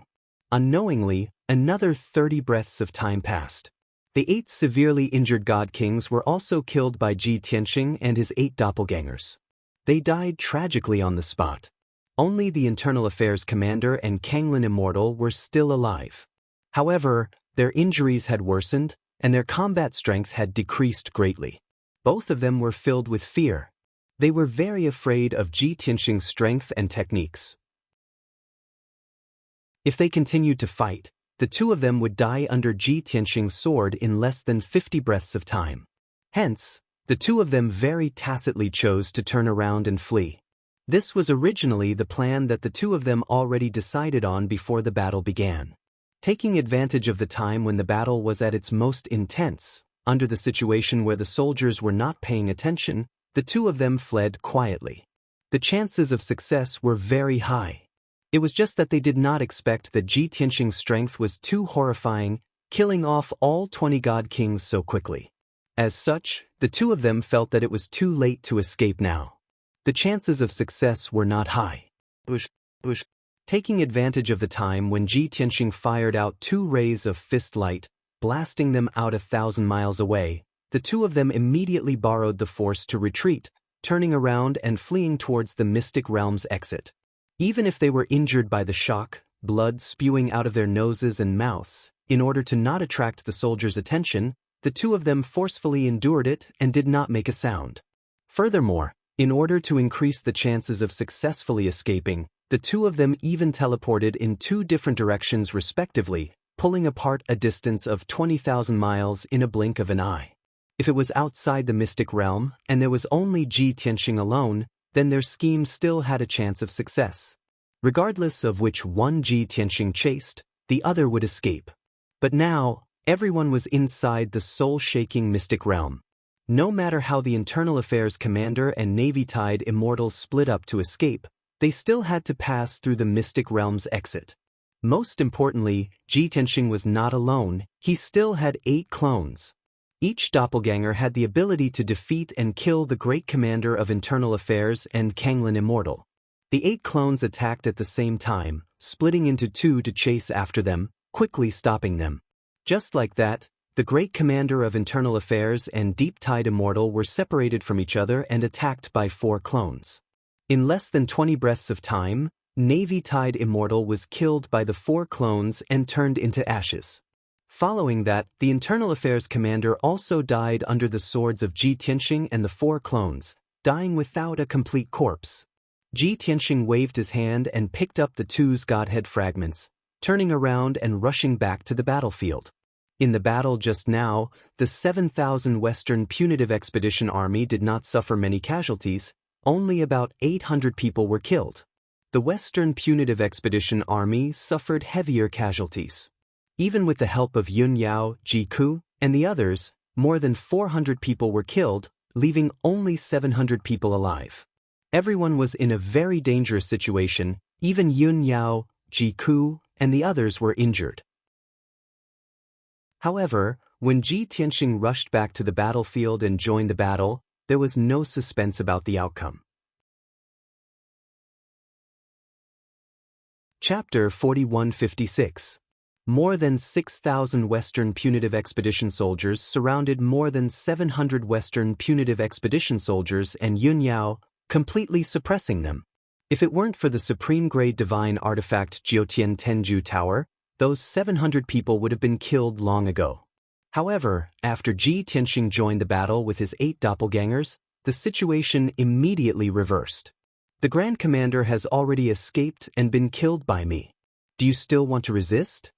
Unknowingly, another 30 breaths of time passed. The 8 severely injured god kings were also killed by Ji Tianxing and his 8 doppelgangers. They died tragically on the spot. Only the Internal Affairs Commander and Wang Lin Immortal were still alive. However, their injuries had worsened, and their combat strength had decreased greatly. Both of them were filled with fear. They were very afraid of Ji Tianxing's strength and techniques. If they continued to fight, the 2 of them would die under Ji Tianxing's sword in less than 50 breaths of time. Hence, the 2 of them very tacitly chose to turn around and flee. This was originally the plan that the two of them already decided on before the battle began. Taking advantage of the time when the battle was at its most intense, under the situation where the soldiers were not paying attention, the two of them fled quietly. The chances of success were very high. It was just that they did not expect that Ji Tianxing's strength was too horrifying, killing off all 20 god kings so quickly. As such, the two of them felt that it was too late to escape now. The chances of success were not high. Taking advantage of the time when Ji Tianxing fired out 2 rays of fist light, blasting them out 1,000 miles away, the two of them immediately borrowed the force to retreat, turning around and fleeing towards the Mystic Realm's exit. Even if they were injured by the shock, blood spewing out of their noses and mouths, in order to not attract the soldiers' attention, the two of them forcefully endured it and did not make a sound. Furthermore, in order to increase the chances of successfully escaping, the two of them even teleported in 2 different directions respectively, pulling apart a distance of 20,000 miles in a blink of an eye. If it was outside the Mystic Realm, and there was only Ji Tianxing alone, then their scheme still had a chance of success. Regardless of which one Ji Tianxing chased, the other would escape. But now, everyone was inside the soul-shaking Mystic Realm. No matter how the Internal Affairs Commander and Navy-tied Immortal split up to escape, they still had to pass through the Mystic Realm's exit. Most importantly, Ji Tianxing was not alone, he still had 8 clones. Each doppelganger had the ability to defeat and kill the Great Commander of Internal Affairs and Wang Immortal. The 8 clones attacked at the same time, splitting into 2 to chase after them, quickly stopping them. Just like that, the Great Commander of Internal Affairs and Deep-Tide Immortal were separated from each other and attacked by 4 clones. In less than 20 breaths of time, Navy-Tide Immortal was killed by the 4 clones and turned into ashes. Following that, the Internal Affairs Commander also died under the swords of Ji Tianxing and the 4 clones, dying without a complete corpse. Ji Tianxing waved his hand and picked up the 2's godhead fragments, turning around and rushing back to the battlefield. In the battle just now, the 7,000 Western Punitive Expedition Army did not suffer many casualties, only about 800 people were killed. The Western Punitive Expedition Army suffered heavier casualties. Even with the help of Yun Yao, Ji Ku, and the others, more than 400 people were killed, leaving only 700 people alive. Everyone was in a very dangerous situation, even Yun Yao, Ji Ku, and the others were injured. However, when Ji Tianxing rushed back to the battlefield and joined the battle, there was no suspense about the outcome. Chapter 4156. More than 6,000 Western Punitive Expedition soldiers surrounded more than 700 Western Punitive Expedition soldiers and Yun Yao, completely suppressing them. If it weren't for the supreme-grade divine artifact Jiutian Tenju Tower, those 700 people would have been killed long ago. However, after Ji Tianxing joined the battle with his 8 doppelgangers, the situation immediately reversed. The Grand Commander has already escaped and been killed by me. Do you still want to resist?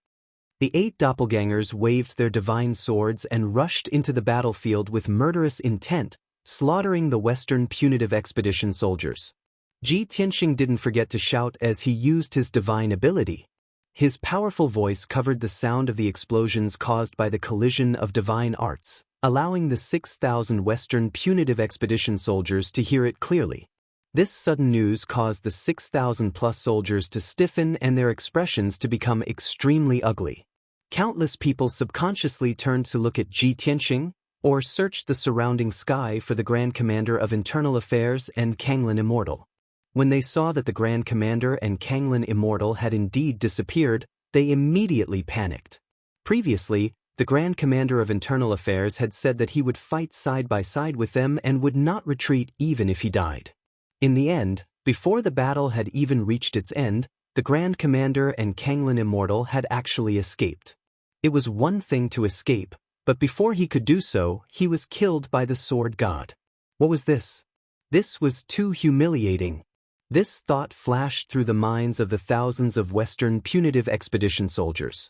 The 8 doppelgangers waved their divine swords and rushed into the battlefield with murderous intent, slaughtering the Western Punitive Expedition soldiers. Ji Tianxing didn't forget to shout as he used his divine ability. His powerful voice covered the sound of the explosions caused by the collision of divine arts, allowing the 6,000 Western Punitive Expedition soldiers to hear it clearly. This sudden news caused the 6,000-plus soldiers to stiffen and their expressions to become extremely ugly. Countless people subconsciously turned to look at Ji Tianxing, or searched the surrounding sky for the Grand Commander of Internal Affairs and Wang Immortal. When they saw that the Grand Commander and Wang Immortal had indeed disappeared, they immediately panicked. Previously, the Grand Commander of Internal Affairs had said that he would fight side by side with them and would not retreat even if he died. In the end, before the battle had even reached its end, the Grand Commander and Wang Immortal had actually escaped. It was one thing to escape, but before he could do so, he was killed by the Sword God. What was this? This was too humiliating. This thought flashed through the minds of the thousands of Western Punitive Expedition soldiers.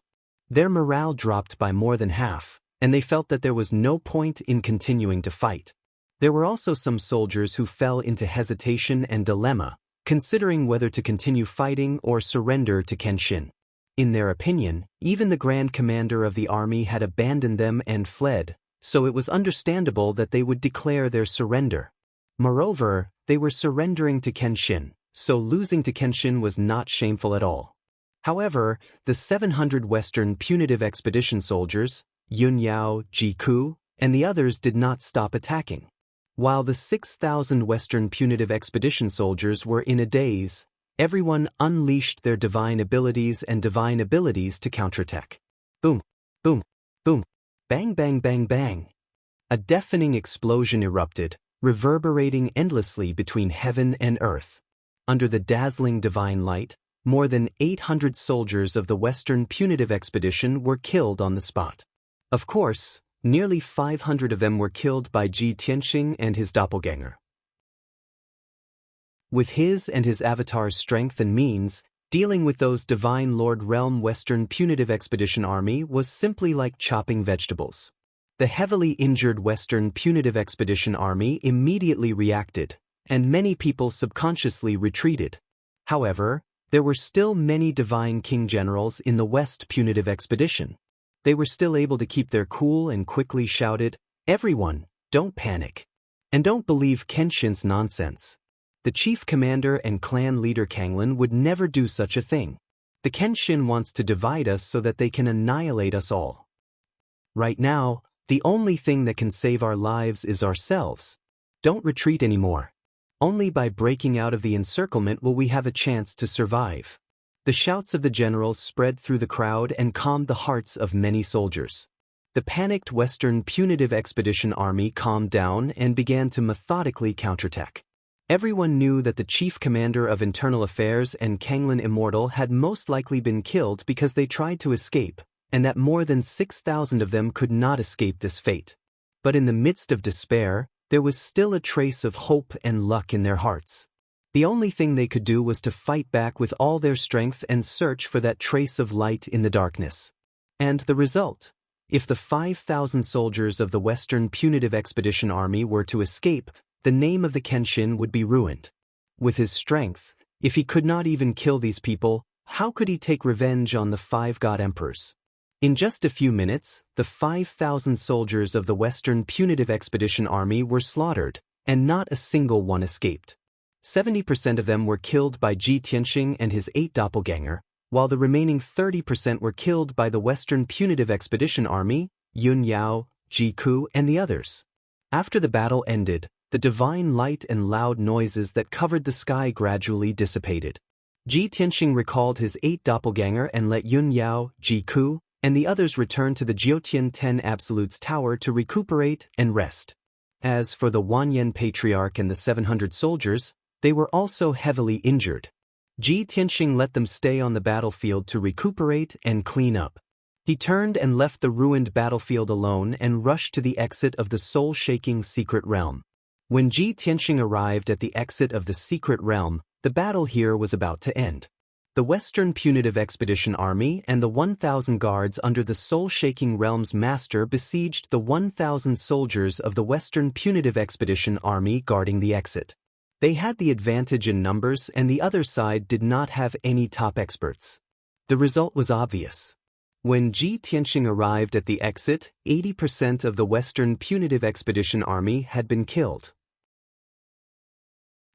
Their morale dropped by more than half, and they felt that there was no point in continuing to fight. There were also some soldiers who fell into hesitation and dilemma, considering whether to continue fighting or surrender to Kenshin. In their opinion, even the Grand Commander of the army had abandoned them and fled, so it was understandable that they would declare their surrender. Moreover, they were surrendering to Kenshin, so losing to Kenshin was not shameful at all. However, the 700 Western punitive expedition soldiers, Yunyao, Jiku, and the others did not stop attacking. While the 6,000 Western punitive expedition soldiers were in a daze, everyone unleashed their divine abilities to counterattack. Boom, boom, boom, bang bang bang bang. A deafening explosion erupted, reverberating endlessly between heaven and earth. Under the dazzling divine light, more than 800 soldiers of the Western punitive expedition were killed on the spot. Of course, nearly 500 of them were killed by Ji Tianxing and his doppelganger. With his and his avatar's strength and means, dealing with those Divine Lord Realm Western punitive expedition army was simply like chopping vegetables. The heavily injured Western punitive expedition army immediately reacted, and many people subconsciously retreated. However, there were still many Divine King generals in the West punitive expedition. They were still able to keep their cool and quickly shouted, "Everyone, don't panic. And don't believe Kenshin's nonsense. The chief commander and clan leader Kanglin would never do such a thing. The Kenshin wants to divide us so that they can annihilate us all. Right now, the only thing that can save our lives is ourselves. Don't retreat anymore. Only by breaking out of the encirclement will we have a chance to survive." The shouts of the generals spread through the crowd and calmed the hearts of many soldiers. The panicked Western punitive expedition army calmed down and began to methodically counterattack. Everyone knew that the chief commander of internal affairs and Kanglin Immortal had most likely been killed because they tried to escape, and that more than 6,000 of them could not escape this fate. But in the midst of despair, there was still a trace of hope and luck in their hearts. The only thing they could do was to fight back with all their strength and search for that trace of light in the darkness. And the result? If the 5,000 soldiers of the Western punitive expedition army were to escape, the name of the Kenshin would be ruined. With his strength, if he could not even kill these people, how could he take revenge on the 5 god emperors? In just a few minutes, the 5,000 soldiers of the Western punitive expedition army were slaughtered, and not a single one escaped. 70% of them were killed by Ji Tianxing and his 8 doppelganger, while the remaining 30% were killed by the Western punitive expedition army, Yunyao, Jiku, and the others. After the battle ended, the divine light and loud noises that covered the sky gradually dissipated. Ji Tianxing recalled his 8 doppelganger and let Yunyao, Jiku, and the others return to the Jiutian 10 Absolutes Tower to recuperate and rest. As for the Wanyan Patriarch and the 700 soldiers, they were also heavily injured. Ji Tianxing let them stay on the battlefield to recuperate and clean up. He turned and left the ruined battlefield alone and rushed to the exit of the soul-shaking secret realm. When Ji Tianxing arrived at the exit of the secret realm, the battle here was about to end. The Western punitive expedition army and the 1,000 guards under the soul-shaking realm's master besieged the 1,000 soldiers of the Western punitive expedition army guarding the exit. They had the advantage in numbers and the other side did not have any top experts. The result was obvious. When Ji Tianxing arrived at the exit, 80% of the Western punitive expedition army had been killed.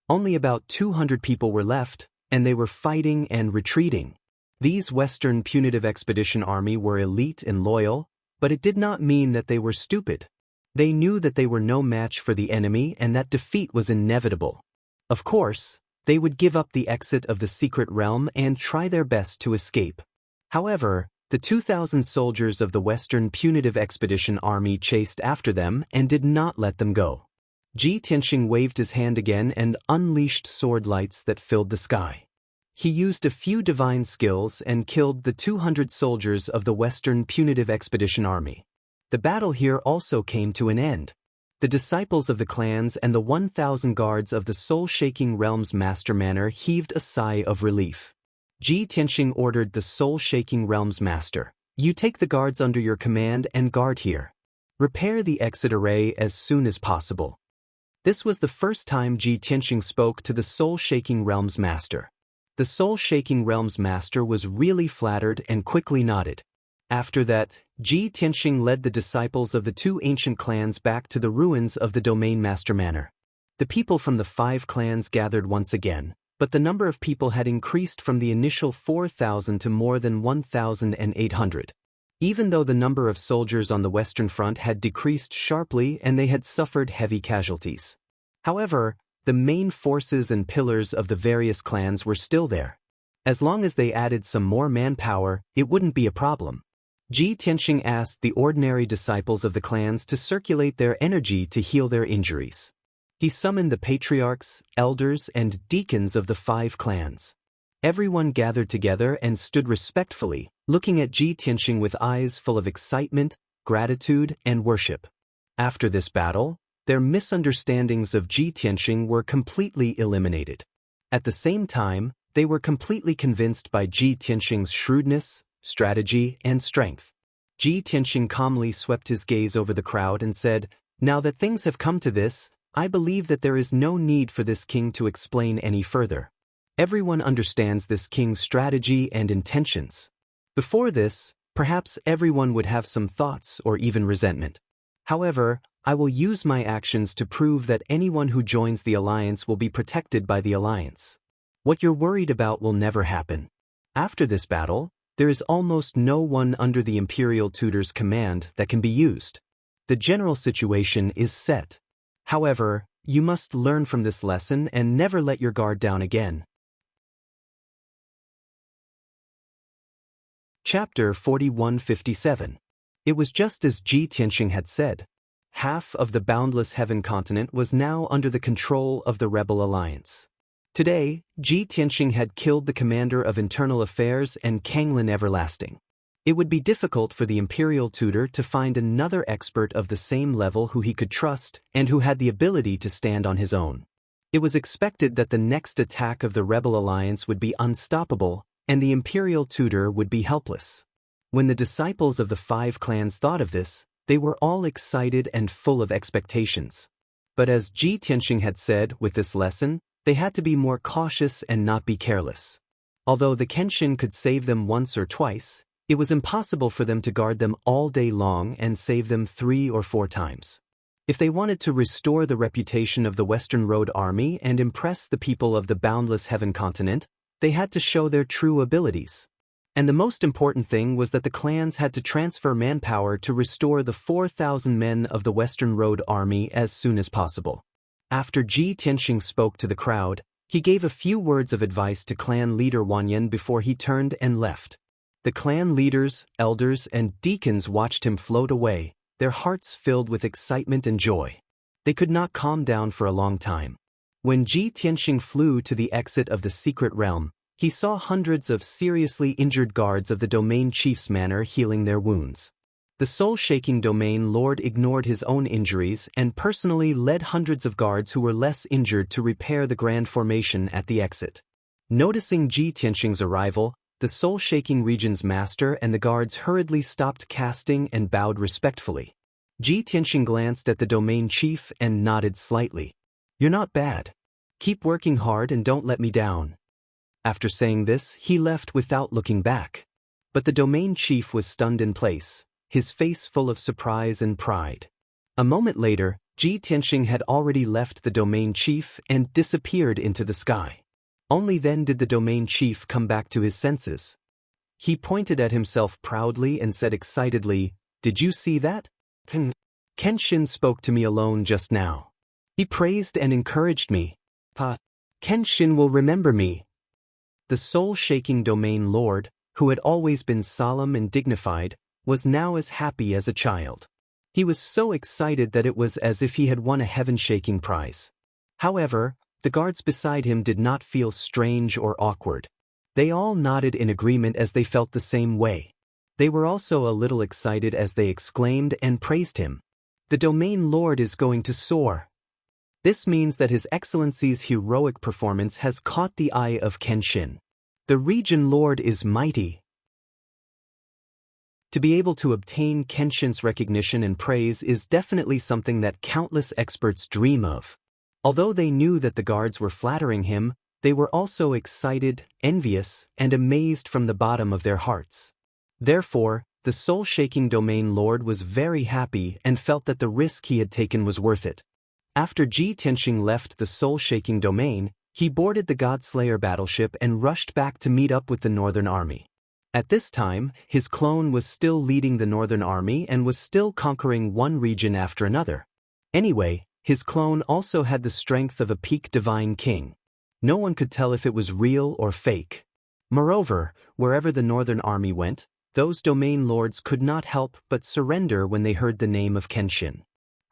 Only about 200 people were left, and they were fighting and retreating. These Western punitive expedition army were elite and loyal, but it did not mean that they were stupid. They knew that they were no match for the enemy and that defeat was inevitable. Of course, they would give up the exit of the secret realm and try their best to escape. However, the 2,000 soldiers of the Western punitive expedition army chased after them and did not let them go. Ji Tianxing waved his hand again and unleashed sword lights that filled the sky. He used a few divine skills and killed the 200 soldiers of the Western punitive expedition army. The battle here also came to an end. The disciples of the clans and the 1,000 guards of the soul-shaking realm's master manor heaved a sigh of relief. Ji Tianxing ordered the soul-shaking realm's master, "You take the guards under your command and guard here. Repair the exit array as soon as possible." This was the first time Ji Tianxing spoke to the Soul-Shaking Realm's master. The Soul-Shaking Realm's master was really flattered and quickly nodded. After that, Ji Tianxing led the disciples of the two ancient clans back to the ruins of the Domain Master Manor. The people from the 5 clans gathered once again, but the number of people had increased from the initial 4,000 to more than 1,800. Even though the number of soldiers on the Western Front had decreased sharply and they had suffered heavy casualties. However, the main forces and pillars of the various clans were still there. As long as they added some more manpower, it wouldn't be a problem. Ji Tianxing asked the ordinary disciples of the clans to circulate their energy to heal their injuries. He summoned the patriarchs, elders, and deacons of the 5 clans. Everyone gathered together and stood respectfully, looking at Ji Tianxing with eyes full of excitement, gratitude, and worship. After this battle, their misunderstandings of Ji Tianxing were completely eliminated. At the same time, they were completely convinced by Ji Tianxing's shrewdness, strategy, and strength. Ji Tianxing calmly swept his gaze over the crowd and said, "Now that things have come to this, I believe that there is no need for this king to explain any further. Everyone understands this king's strategy and intentions. Before this, perhaps everyone would have some thoughts or even resentment. However, I will use my actions to prove that anyone who joins the alliance will be protected by the alliance. What you're worried about will never happen. After this battle, there is almost no one under the imperial tutor's command that can be used. The general situation is set. However, you must learn from this lesson and never let your guard down again." Chapter 4157. It was just as Ji Tianxing had said. Half of the boundless heaven continent was now under the control of the rebel alliance. Today, Ji Tianxing had killed the commander of internal affairs and Wang Lin everlasting. It would be difficult for the imperial tutor to find another expert of the same level who he could trust and who had the ability to stand on his own. It was expected that the next attack of the rebel alliance would be unstoppable, and the imperial tutor would be helpless. When the disciples of the 5 clans thought of this, they were all excited and full of expectations. But as Ji Tianxing had said with this lesson, they had to be more cautious and not be careless. Although the Kenshin could save them once or twice, it was impossible for them to guard them all day long and save them 3 or 4 times. If they wanted to restore the reputation of the Western Road Army and impress the people of the boundless heaven continent, they had to show their true abilities. And the most important thing was that the clans had to transfer manpower to restore the 4,000 men of the Western Road Army as soon as possible. After Ji Tianxing spoke to the crowd, he gave a few words of advice to clan leader Wang Lin before he turned and left. The clan leaders, elders, and deacons watched him float away, their hearts filled with excitement and joy. They could not calm down for a long time. When Ji Tianxing flew to the exit of the secret realm, he saw hundreds of seriously injured guards of the domain chief's manor healing their wounds. The soul-shaking domain lord ignored his own injuries and personally led hundreds of guards who were less injured to repair the grand formation at the exit. Noticing Ji Tianxing's arrival, the soul-shaking region's master and the guards hurriedly stopped casting and bowed respectfully. Ji Tianxing glanced at the domain chief and nodded slightly. "You're not bad. Keep working hard and don't let me down." After saying this, he left without looking back. But the domain chief was stunned in place, his face full of surprise and pride. A moment later, Ji Tianxing had already left the domain chief and disappeared into the sky. Only then did the domain chief come back to his senses. He pointed at himself proudly and said excitedly, "Did you see that? Kenshin spoke to me alone just now. He praised and encouraged me. Kenshin will remember me." The soul-shaking domain lord, who had always been solemn and dignified, was now as happy as a child. He was so excited that it was as if he had won a heaven-shaking prize. However, the guards beside him did not feel strange or awkward. They all nodded in agreement as they felt the same way. They were also a little excited as they exclaimed and praised him. "The domain lord is going to soar." This means that His Excellency's heroic performance has caught the eye of Kenshin. The region lord is mighty. To be able to obtain Kenshin's recognition and praise is definitely something that countless experts dream of. Although they knew that the guards were flattering him, they were also excited, envious, and amazed from the bottom of their hearts. Therefore, the soul-shaking domain lord was very happy and felt that the risk he had taken was worth it. After Ji Tianxing left the soul-shaking domain, he boarded the Godslayer battleship and rushed back to meet up with the Northern Army. At this time, his clone was still leading the Northern Army and was still conquering one region after another. Anyway, his clone also had the strength of a peak divine king. No one could tell if it was real or fake. Moreover, wherever the Northern Army went, those domain lords could not help but surrender when they heard the name of Kenshin.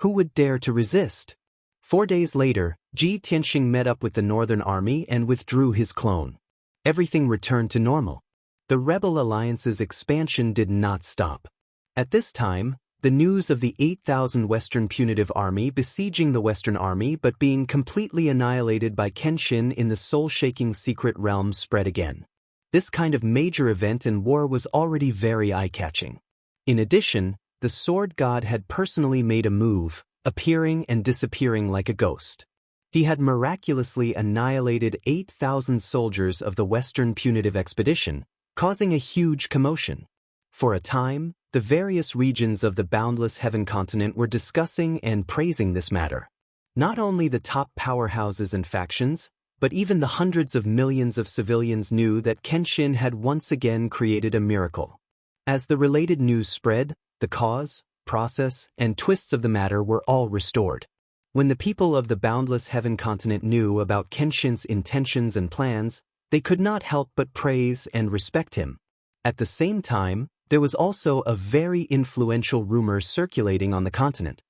Who would dare to resist? 4 days later, Ji Tianxing met up with the Northern Army and withdrew his clone. Everything returned to normal. The Rebel Alliance's expansion did not stop. At this time, the news of the 8,000 Western Punitive Army besieging the Western Army but being completely annihilated by Kenshin in the soul-shaking secret realm spread again. This kind of major event in war was already very eye-catching. In addition, the Sword God had personally made a move, appearing and disappearing like a ghost. He had miraculously annihilated 8,000 soldiers of the Western Punitive Expedition, causing a huge commotion. For a time, the various regions of the Boundless Heaven continent were discussing and praising this matter. Not only the top powerhouses and factions, but even the hundreds of millions of civilians knew that Kenshin had once again created a miracle. As the related news spread, the cause, process, and twists of the matter were all restored. When the people of the Boundless Heaven continent knew about Kenshin's intentions and plans, they could not help but praise and respect him. At the same time, there was also a very influential rumor circulating on the continent.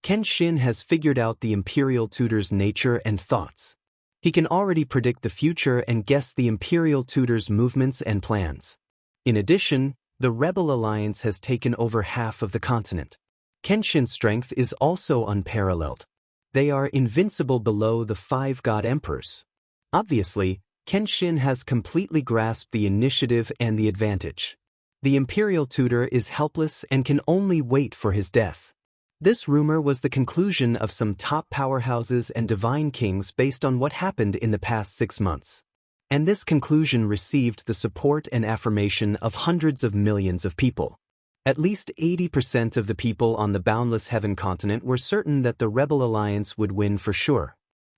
Kenshin has figured out the Imperial Tutor's nature and thoughts. He can already predict the future and guess the Imperial Tutor's movements and plans. In addition, the Rebel Alliance has taken over half of the continent. Kenshin's strength is also unparalleled. They are invincible below the 5 God Emperors. Obviously, Kenshin has completely grasped the initiative and the advantage. The Imperial Tutor is helpless and can only wait for his death. This rumor was the conclusion of some top powerhouses and divine kings based on what happened in the past 6 months. And this conclusion received the support and affirmation of hundreds of millions of people. At least 80% of the people on the Boundless Heaven continent were certain that the Rebel Alliance would win for sure.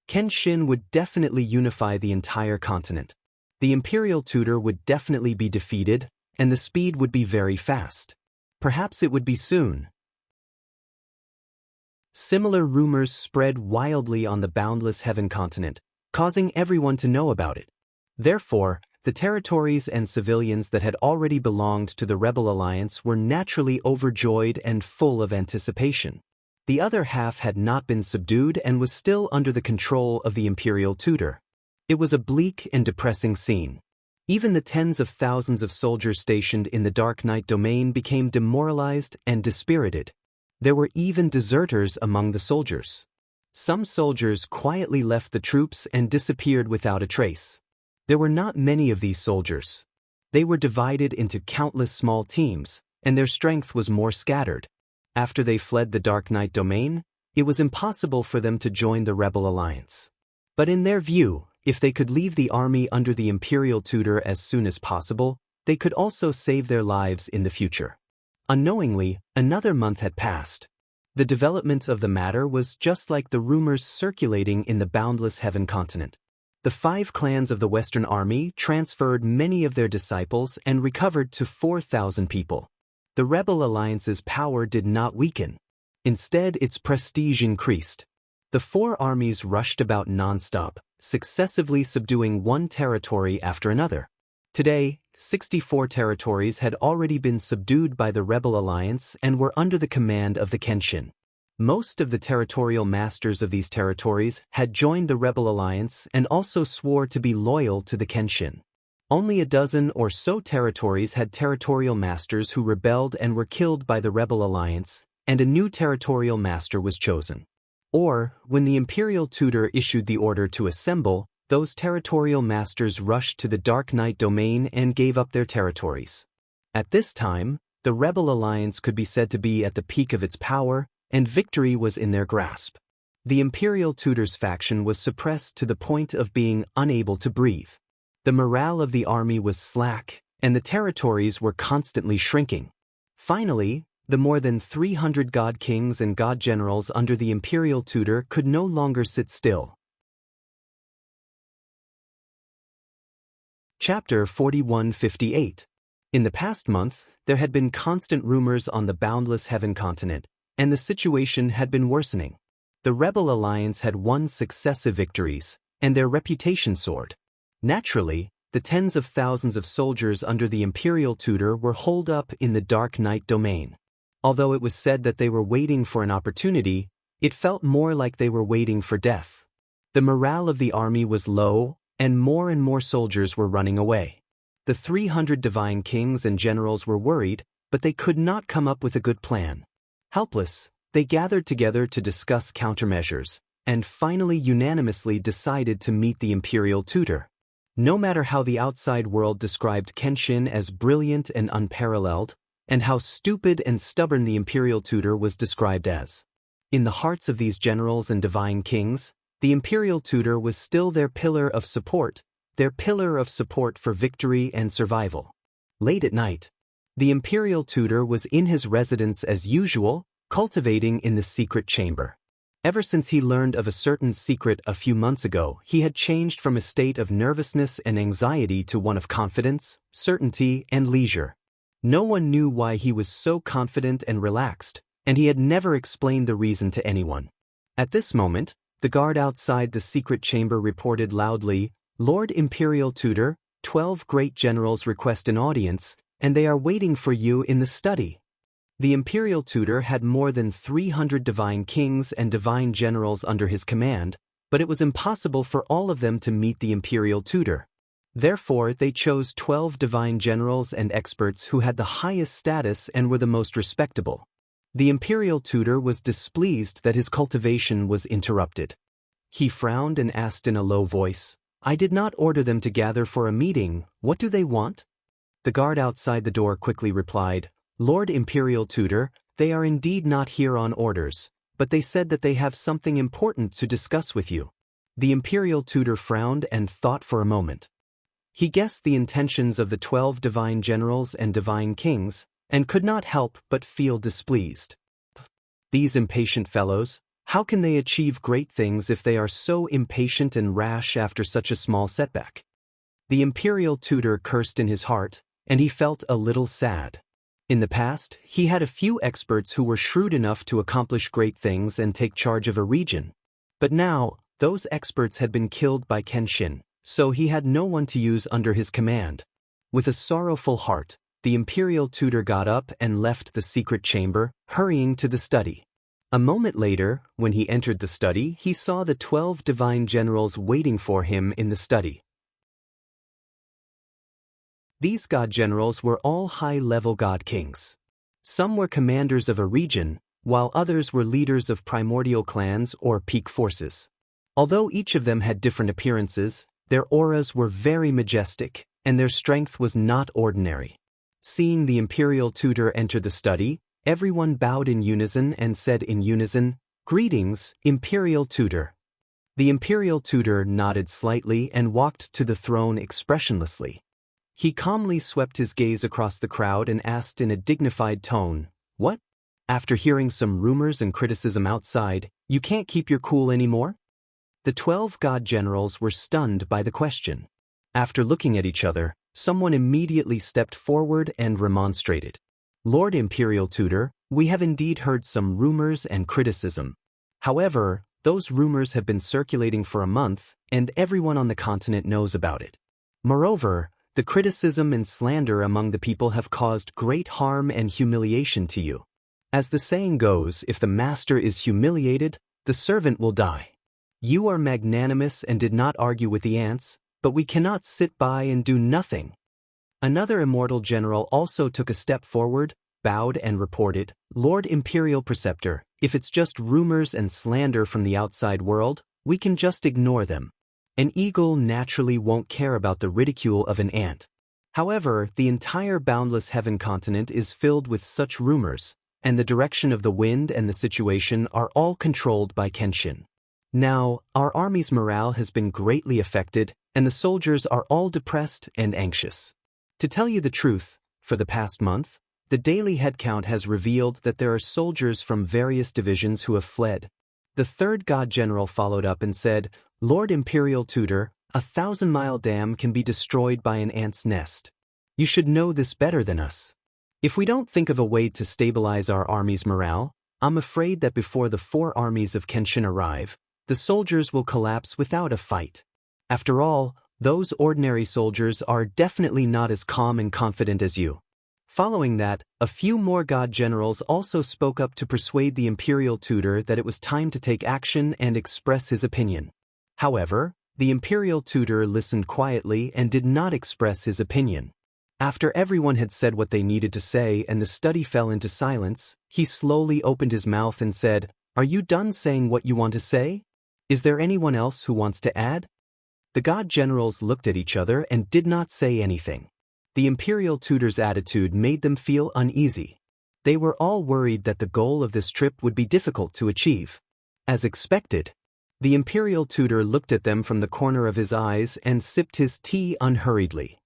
Kenshin would definitely unify the entire continent. The Imperial Tutor would definitely be defeated, and the speed would be very fast. Perhaps it would be soon. Similar rumors spread wildly on the Boundless Heaven continent, causing everyone to know about it. Therefore, the territories and civilians that had already belonged to the Rebel Alliance were naturally overjoyed and full of anticipation. The other half had not been subdued and was still under the control of the Imperial Tutor. It was a bleak and depressing scene. Even the tens of thousands of soldiers stationed in the Dark Knight domain became demoralized and dispirited. There were even deserters among the soldiers. Some soldiers quietly left the troops and disappeared without a trace. There were not many of these soldiers. They were divided into countless small teams, and their strength was more scattered. After they fled the Dark Knight domain, it was impossible for them to join the Rebel Alliance. But in their view, if they could leave the army under the Imperial Tutor as soon as possible, they could also save their lives in the future. Unknowingly, another month had passed. The development of the matter was just like the rumors circulating in the Boundless Heaven continent. The 5 clans of the Western Army transferred many of their disciples and recovered to 4,000 people. The Rebel Alliance's power did not weaken. Instead, its prestige increased. The 4 armies rushed about non-stop, successively subduing one territory after another. Today, 64 territories had already been subdued by the Rebel Alliance and were under the command of the Kenshin. Most of the territorial masters of these territories had joined the Rebel Alliance and also swore to be loyal to the Kenshin. Only a dozen or so territories had territorial masters who rebelled and were killed by the Rebel Alliance, and a new territorial master was chosen. Or, when the Imperial Tutor issued the order to assemble, those territorial masters rushed to the Dark Knight domain and gave up their territories. At this time, the Rebel Alliance could be said to be at the peak of its power, and victory was in their grasp. The imperial tutors faction was suppressed to the point of being unable to breathe. The morale of the army was slack, and the territories were constantly shrinking. Finally, the more than 300 god kings and god generals under the imperial tutor could no longer sit still. Chapter 4158. In the past month, there had been constant rumors on the boundless heaven continent, and the situation had been worsening. The rebel alliance had won successive victories, and their reputation soared. Naturally, the tens of thousands of soldiers under the imperial tutor were holed up in the Dark Night domain. Although it was said that they were waiting for an opportunity, it felt more like they were waiting for death. The morale of the army was low, and more soldiers were running away. The 300 divine kings and generals were worried, but they could not come up with a good plan. Helpless, they gathered together to discuss countermeasures, and finally unanimously decided to meet the imperial tutor. No matter how the outside world described Kenshin as brilliant and unparalleled, and how stupid and stubborn the imperial tutor was described as, in the hearts of these generals and divine kings, the imperial tutor was still their pillar of support for victory and survival. Late at night, the imperial tutor was in his residence as usual, cultivating in the secret chamber. Ever since he learned of a certain secret a few months ago, he had changed from a state of nervousness and anxiety to one of confidence, certainty, and leisure. No one knew why he was so confident and relaxed, and he had never explained the reason to anyone. At this moment, the guard outside the secret chamber reported loudly, "Lord Imperial Tutor, 12 great generals request an audience, and they are waiting for you in the study." The imperial tutor had more than 300 divine kings and divine generals under his command, but it was impossible for all of them to meet the imperial tutor. Therefore, they chose 12 divine generals and experts who had the highest status and were the most respectable. The imperial tutor was displeased that his cultivation was interrupted. He frowned and asked in a low voice, "I did not order them to gather for a meeting. What do they want?" The guard outside the door quickly replied, "Lord Imperial Tutor, they are indeed not here on orders, but they said that they have something important to discuss with you." The Imperial Tutor frowned and thought for a moment. He guessed the intentions of the 12 divine generals and divine kings, and could not help but feel displeased. These impatient fellows, how can they achieve great things if they are so impatient and rash after such a small setback? The Imperial Tutor cursed in his heart, and he felt a little sad. In the past, he had a few experts who were shrewd enough to accomplish great things and take charge of a region. But now, those experts had been killed by Kenshin, so he had no one to use under his command. With a sorrowful heart, the Imperial Tutor got up and left the secret chamber, hurrying to the study. A moment later, when he entered the study, he saw the 12 divine generals waiting for him in the study. These god generals were all high-level god kings. Some were commanders of a region, while others were leaders of primordial clans or peak forces. Although each of them had different appearances, their auras were very majestic, and their strength was not ordinary. Seeing the Imperial Tutor enter the study, everyone bowed in unison and said in unison, "Greetings, Imperial Tutor." The Imperial Tutor nodded slightly and walked to the throne expressionlessly. He calmly swept his gaze across the crowd and asked in a dignified tone, "What? After hearing some rumors and criticism outside, you can't keep your cool anymore?" The 12 god generals were stunned by the question. After looking at each other, someone immediately stepped forward and remonstrated. "Lord Imperial Tutor, we have indeed heard some rumors and criticism. However, those rumors have been circulating for a month, and everyone on the continent knows about it. Moreover, the criticism and slander among the people have caused great harm and humiliation to you. As the saying goes, if the master is humiliated, the servant will die. You are magnanimous and did not argue with the ants, but we cannot sit by and do nothing." Another immortal general also took a step forward, bowed and reported, "Lord Imperial Preceptor, if it's just rumors and slander from the outside world, we can just ignore them. An eagle naturally won't care about the ridicule of an ant. However, the entire boundless heaven continent is filled with such rumors, and the direction of the wind and the situation are all controlled by Kenshin. Now, our army's morale has been greatly affected, and the soldiers are all depressed and anxious. To tell you the truth, for the past month, the daily headcount has revealed that there are soldiers from various divisions who have fled. The third god general followed up and said, Lord Imperial Tutor, a 1,000-mile dam can be destroyed by an ant's nest. You should know this better than us. If we don't think of a way to stabilize our army's morale, I'm afraid that before the 4 armies of Kenshin arrive, the soldiers will collapse without a fight. After all, those ordinary soldiers are definitely not as calm and confident as you. Following that, a few more god generals also spoke up to persuade the Imperial Tutor that it was time to take action and express his opinion. However, the Imperial Tutor listened quietly and did not express his opinion. After everyone had said what they needed to say and the study fell into silence, he slowly opened his mouth and said, Are you done saying what you want to say? Is there anyone else who wants to add? The god generals looked at each other and did not say anything. The Imperial Tutor's attitude made them feel uneasy. They were all worried that the goal of this trip would be difficult to achieve. As expected, the Imperial Tutor looked at them from the corner of his eyes and sipped his tea unhurriedly.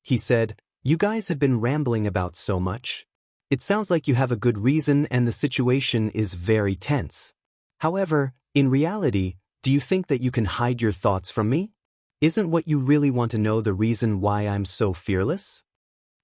He said, You guys have been rambling about so much. It sounds like you have a good reason and the situation is very tense. However, in reality, do you think that you can hide your thoughts from me? Isn't what you really want to know the reason why I'm so fearless?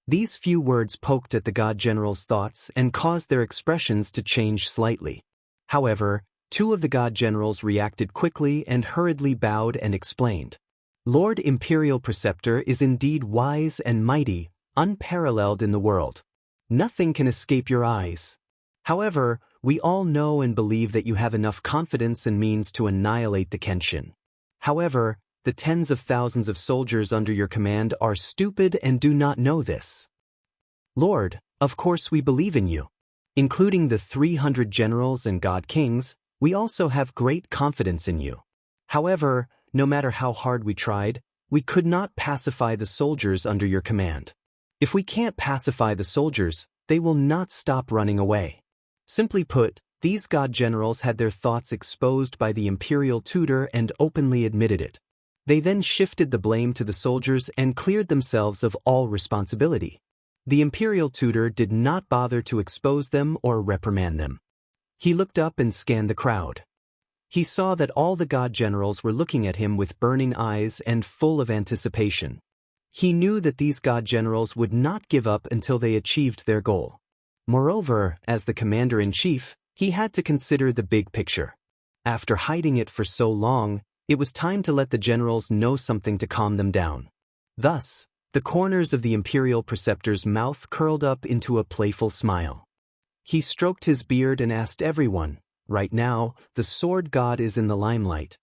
These few words poked at the god general's thoughts and caused their expressions to change slightly. However, 2 of the god generals reacted quickly and hurriedly bowed and explained. Lord Imperial Preceptor is indeed wise and mighty, unparalleled in the world. Nothing can escape your eyes. However, we all know and believe that you have enough confidence and means to annihilate the Kenshin. However, the tens of thousands of soldiers under your command are stupid and do not know this. Lord, of course we believe in you. Including the 300 generals and god kings, we also have great confidence in you. However, no matter how hard we tried, we could not pacify the soldiers under your command. If we can't pacify the soldiers, they will not stop running away. Simply put, these god generals had their thoughts exposed by the Imperial Tutor and openly admitted it. They then shifted the blame to the soldiers and cleared themselves of all responsibility. The Imperial Tutor did not bother to expose them or reprimand them. He looked up and scanned the crowd. He saw that all the god generals were looking at him with burning eyes and full of anticipation. He knew that these god generals would not give up until they achieved their goal. Moreover, as the commander-in-chief, he had to consider the big picture. After hiding it for so long, it was time to let the generals know something to calm them down. Thus, the corners of the Imperial Preceptor's mouth curled up into a playful smile. He stroked his beard and asked everyone, Right now, the sword god is in the limelight.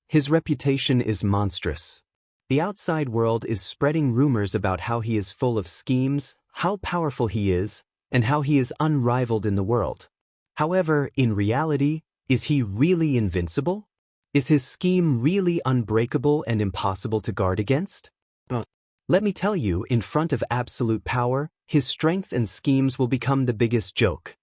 His reputation is monstrous. The outside world is spreading rumors about how he is full of schemes, how powerful he is, and how he is unrivaled in the world. However, in reality, is he really invincible? Is his scheme really unbreakable and impossible to guard against? Let me tell you, in front of absolute power, his strength and schemes will become the biggest joke.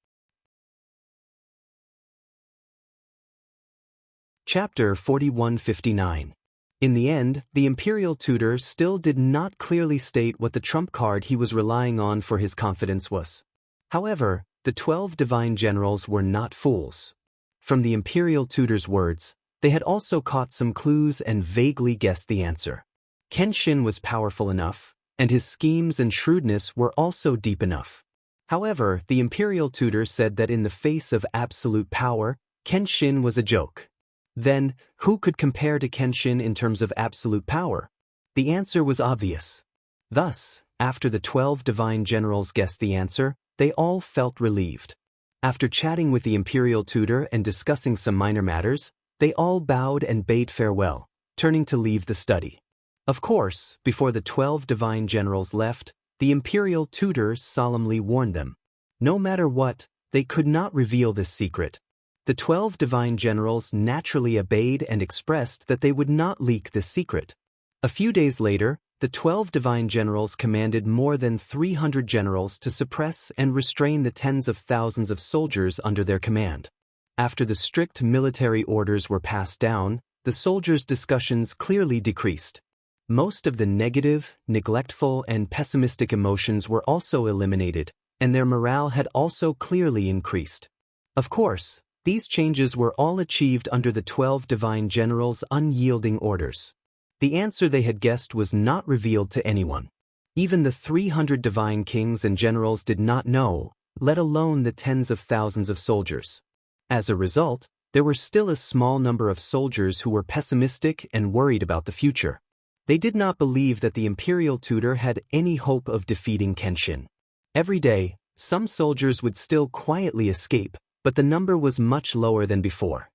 Chapter 4159. In the end, the Imperial Tutor still did not clearly state what the trump card he was relying on for his confidence was. However, the 12 divine generals were not fools. From the Imperial Tutor's words, they had also caught some clues and vaguely guessed the answer. Kenshin was powerful enough, and his schemes and shrewdness were also deep enough. However, the Imperial Tutor said that in the face of absolute power, Kenshin was a joke. Then, who could compare to Kenshin in terms of absolute power? The answer was obvious. Thus, after the 12 divine generals guessed the answer, they all felt relieved. After chatting with the Imperial Tutor and discussing some minor matters, they all bowed and bade farewell, turning to leave the study. Of course, before the 12 divine generals left, the Imperial Tutor solemnly warned them. No matter what, they could not reveal this secret. The 12 divine generals naturally obeyed and expressed that they would not leak this secret. A few days later, the 12 divine generals commanded more than 300 generals to suppress and restrain the tens of thousands of soldiers under their command. After the strict military orders were passed down, the soldiers' discussions clearly decreased. Most of the negative, neglectful, and pessimistic emotions were also eliminated, and their morale had also clearly increased. Of course, these changes were all achieved under the 12 divine generals' unyielding orders. The answer they had guessed was not revealed to anyone. Even the 300 divine kings and generals did not know, let alone the tens of thousands of soldiers. As a result, there were still a small number of soldiers who were pessimistic and worried about the future. They did not believe that the imperial tutor had any hope of defeating Kenshin. Every day, some soldiers would still quietly escape, but the number was much lower than before.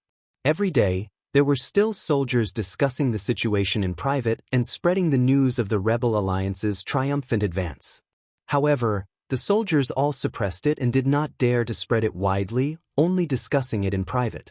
Every day, there were still soldiers discussing the situation in private and spreading the news of the rebel alliance's triumphant advance. However, the soldiers all suppressed it and did not dare to spread it widely, only discussing it in private.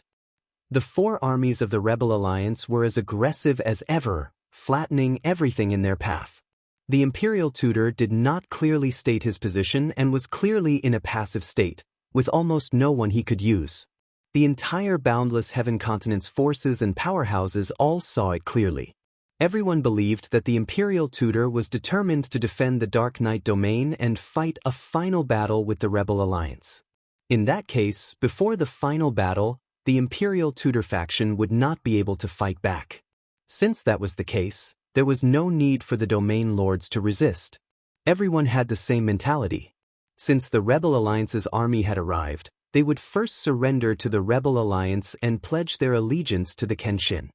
The four armies of the rebel alliance were as aggressive as ever, flattening everything in their path. The imperial tutor did not clearly state his position and was clearly in a passive state, with almost no one he could use. The entire boundless heaven continent's forces and powerhouses all saw it clearly. Everyone believed that the imperial tutor was determined to defend the Dark Knight domain and fight a final battle with the rebel alliance. In that case, before the final battle, the imperial tutor faction would not be able to fight back. Since that was the case, there was no need for the domain lords to resist. Everyone had the same mentality. Since the rebel alliance's army had arrived, they would first surrender to the rebel alliance and pledge their allegiance to the Kenshin.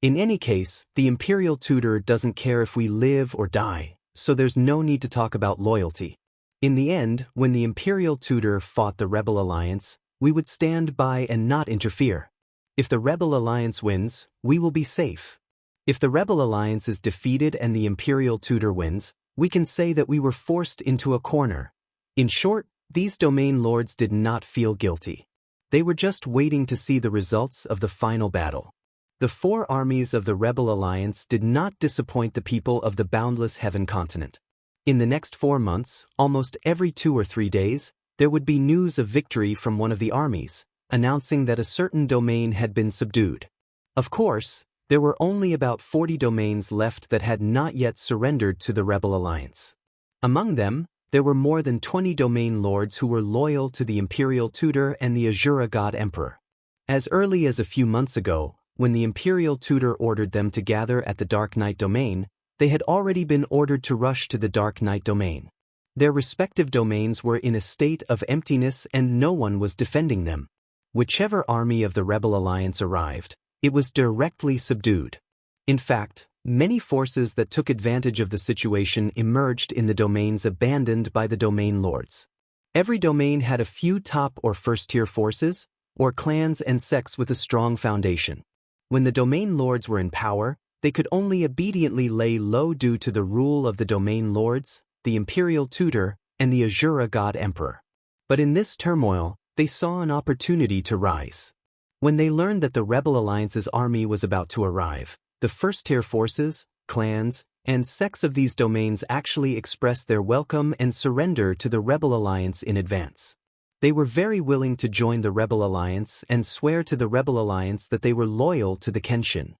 In any case, the imperial tutor doesn't care if we live or die, so there's no need to talk about loyalty. In the end, when the imperial tutor fought the rebel alliance, we would stand by and not interfere. If the rebel alliance wins, we will be safe. If the rebel alliance is defeated and the imperial tutor wins, we can say that we were forced into a corner. In short, these domain lords did not feel guilty. They were just waiting to see the results of the final battle. The four armies of the rebel alliance did not disappoint the people of the boundless heaven continent. In the next 4 months, almost every 2 or 3 days, there would be news of victory from one of the armies, announcing that a certain domain had been subdued. Of course, there were only about 40 domains left that had not yet surrendered to the rebel alliance. Among them, there were more than 20 domain lords who were loyal to the imperial tutor and the Azura god emperor. As early as a few months ago, when the imperial tutor ordered them to gather at the Dark Knight domain, they had already been ordered to rush to the Dark Knight domain. Their respective domains were in a state of emptiness and no one was defending them. Whichever army of the rebel alliance arrived, it was directly subdued. In fact, many forces that took advantage of the situation emerged in the domains abandoned by the domain lords. Every domain had a few top or first-tier forces, or clans and sects with a strong foundation. When the domain lords were in power, they could only obediently lay low due to the rule of the domain lords, the imperial tutor, and the Azura god emperor. But in this turmoil, they saw an opportunity to rise. When they learned that the rebel alliance's army was about to arrive, the first-tier forces, clans, and sects of these domains actually expressed their welcome and surrender to the rebel alliance in advance. They were very willing to join the rebel alliance and swear to the rebel alliance that they were loyal to the Kenshin.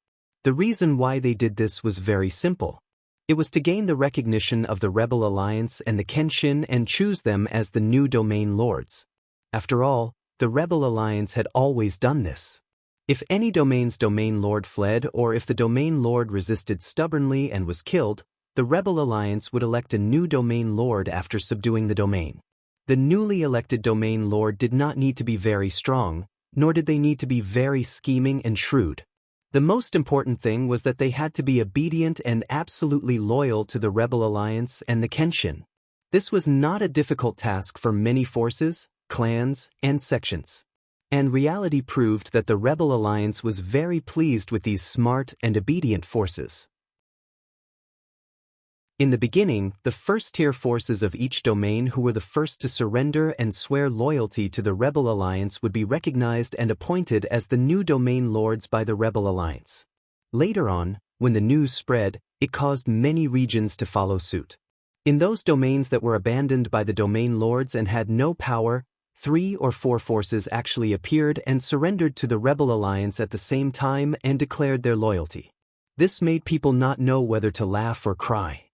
The reason why they did this was very simple. It was to gain the recognition of the rebel alliance and the Kenshin and choose them as the new domain lords. After all, the rebel alliance had always done this. If any domain's domain lord fled or if the domain lord resisted stubbornly and was killed, the rebel alliance would elect a new domain lord after subduing the domain. The newly elected domain lord did not need to be very strong, nor did they need to be very scheming and shrewd. The most important thing was that they had to be obedient and absolutely loyal to the rebel alliance and the Kenshin. This was not a difficult task for many forces, clans, and sections. And reality proved that the rebel alliance was very pleased with these smart and obedient forces. In the beginning, the first-tier forces of each domain who were the first to surrender and swear loyalty to the rebel alliance would be recognized and appointed as the new domain lords by the rebel alliance. Later on, when the news spread, it caused many regions to follow suit. In those domains that were abandoned by the domain lords and had no power, 3 or 4 forces actually appeared and surrendered to the rebel alliance at the same time and declared their loyalty. This made people not know whether to laugh or cry.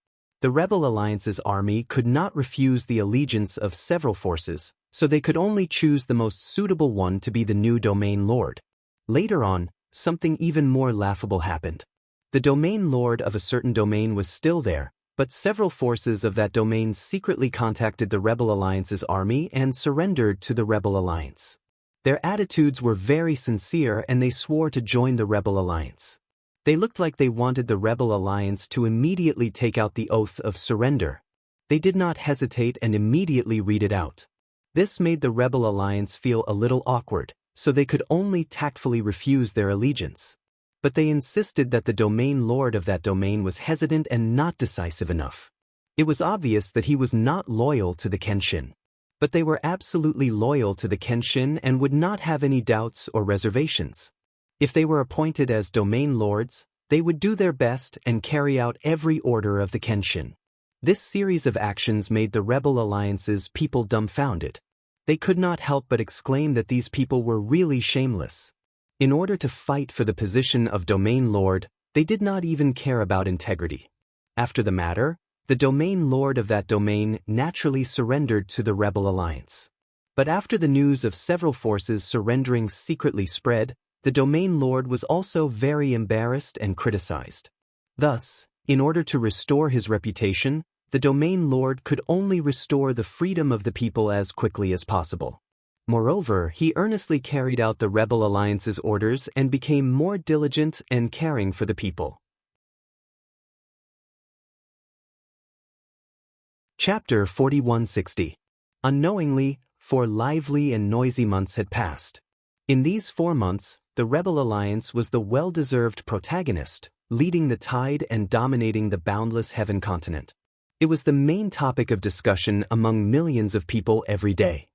The rebel alliance's army could not refuse the allegiance of several forces, so they could only choose the most suitable one to be the new domain lord. Later on, something even more laughable happened. The domain lord of a certain domain was still there, but several forces of that domain secretly contacted the Rebel Alliance's army and surrendered to the Rebel Alliance. Their attitudes were very sincere and they swore to join the Rebel Alliance. They looked like they wanted the Rebel Alliance to immediately take out the oath of surrender. They did not hesitate and immediately read it out. This made the Rebel Alliance feel a little awkward, so they could only tactfully refuse their allegiance. But they insisted that the domain lord of that domain was hesitant and not decisive enough. It was obvious that he was not loyal to the Kenshin. But they were absolutely loyal to the Kenshin and would not have any doubts or reservations. If they were appointed as domain lords, they would do their best and carry out every order of the Kenshin. This series of actions made the Rebel Alliance's people dumbfounded. They could not help but exclaim that these people were really shameless. In order to fight for the position of domain lord, they did not even care about integrity. After the matter, the domain lord of that domain naturally surrendered to the Rebel Alliance. But after the news of several forces surrendering secretly spread, the domain lord was also very embarrassed and criticized. Thus, in order to restore his reputation, the domain lord could only restore the freedom of the people as quickly as possible. Moreover, he earnestly carried out the Rebel Alliance's orders and became more diligent and caring for the people. Chapter 4160. Unknowingly, 4 lively and noisy months had passed. In these 4 months, the Rebel Alliance was the well-deserved protagonist, leading the tide and dominating the boundless heaven continent. It was the main topic of discussion among millions of people every day.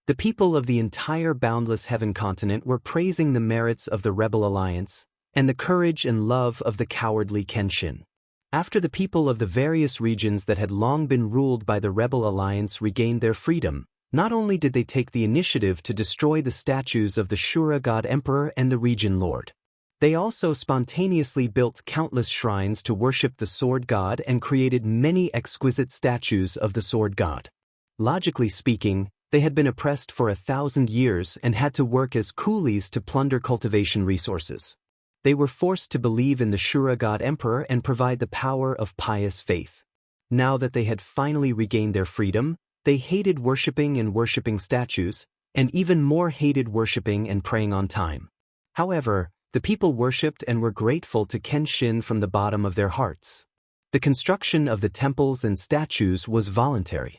The people of the entire boundless heaven continent were praising the merits of the Rebel Alliance and the courage and love of the cowardly Kenshin. After the people of the various regions that had long been ruled by the Rebel Alliance regained their freedom, not only did they take the initiative to destroy the statues of the Shura God Emperor and the Region Lord, they also spontaneously built countless shrines to worship the Sword God and created many exquisite statues of the Sword God. Logically speaking, they had been oppressed for 1,000 years and had to work as coolies to plunder cultivation resources. They were forced to believe in the Shura God Emperor and provide the power of pious faith. Now that they had finally regained their freedom, they hated worshipping statues, and even more hated worshipping and praying on time. However, the people worshipped and were grateful to Kenshin from the bottom of their hearts. The construction of the temples and statues was voluntary.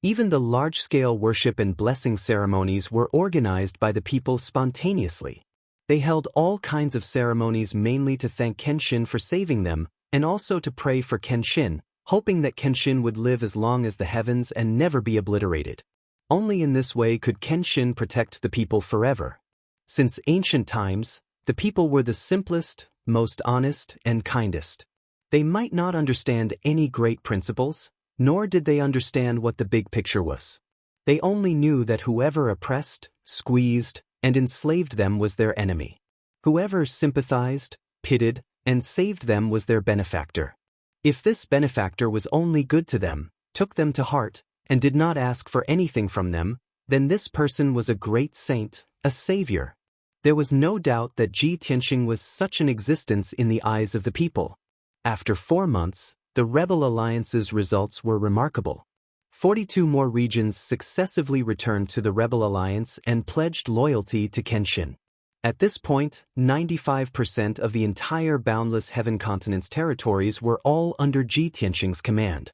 Even the large-scale worship and blessing ceremonies were organized by the people spontaneously. They held all kinds of ceremonies mainly to thank Kenshin for saving them, and also to pray for Kenshin, hoping that Kenshin would live as long as the heavens and never be obliterated. Only in this way could Kenshin protect the people forever. Since ancient times, the people were the simplest, most honest, and kindest. They might not understand any great principles, nor did they understand what the big picture was. They only knew that whoever oppressed, squeezed, and enslaved them was their enemy. Whoever sympathized, pitied, and saved them was their benefactor. If this benefactor was only good to them, took them to heart, and did not ask for anything from them, then this person was a great saint, a savior. There was no doubt that Ji Tianxing was such an existence in the eyes of the people. After 4 months, the Rebel Alliance's results were remarkable. 42 more regions successively returned to the Rebel Alliance and pledged loyalty to Kenshin. At this point, 95% of the entire boundless heaven continent's territories were all under Ji Tianxing's command.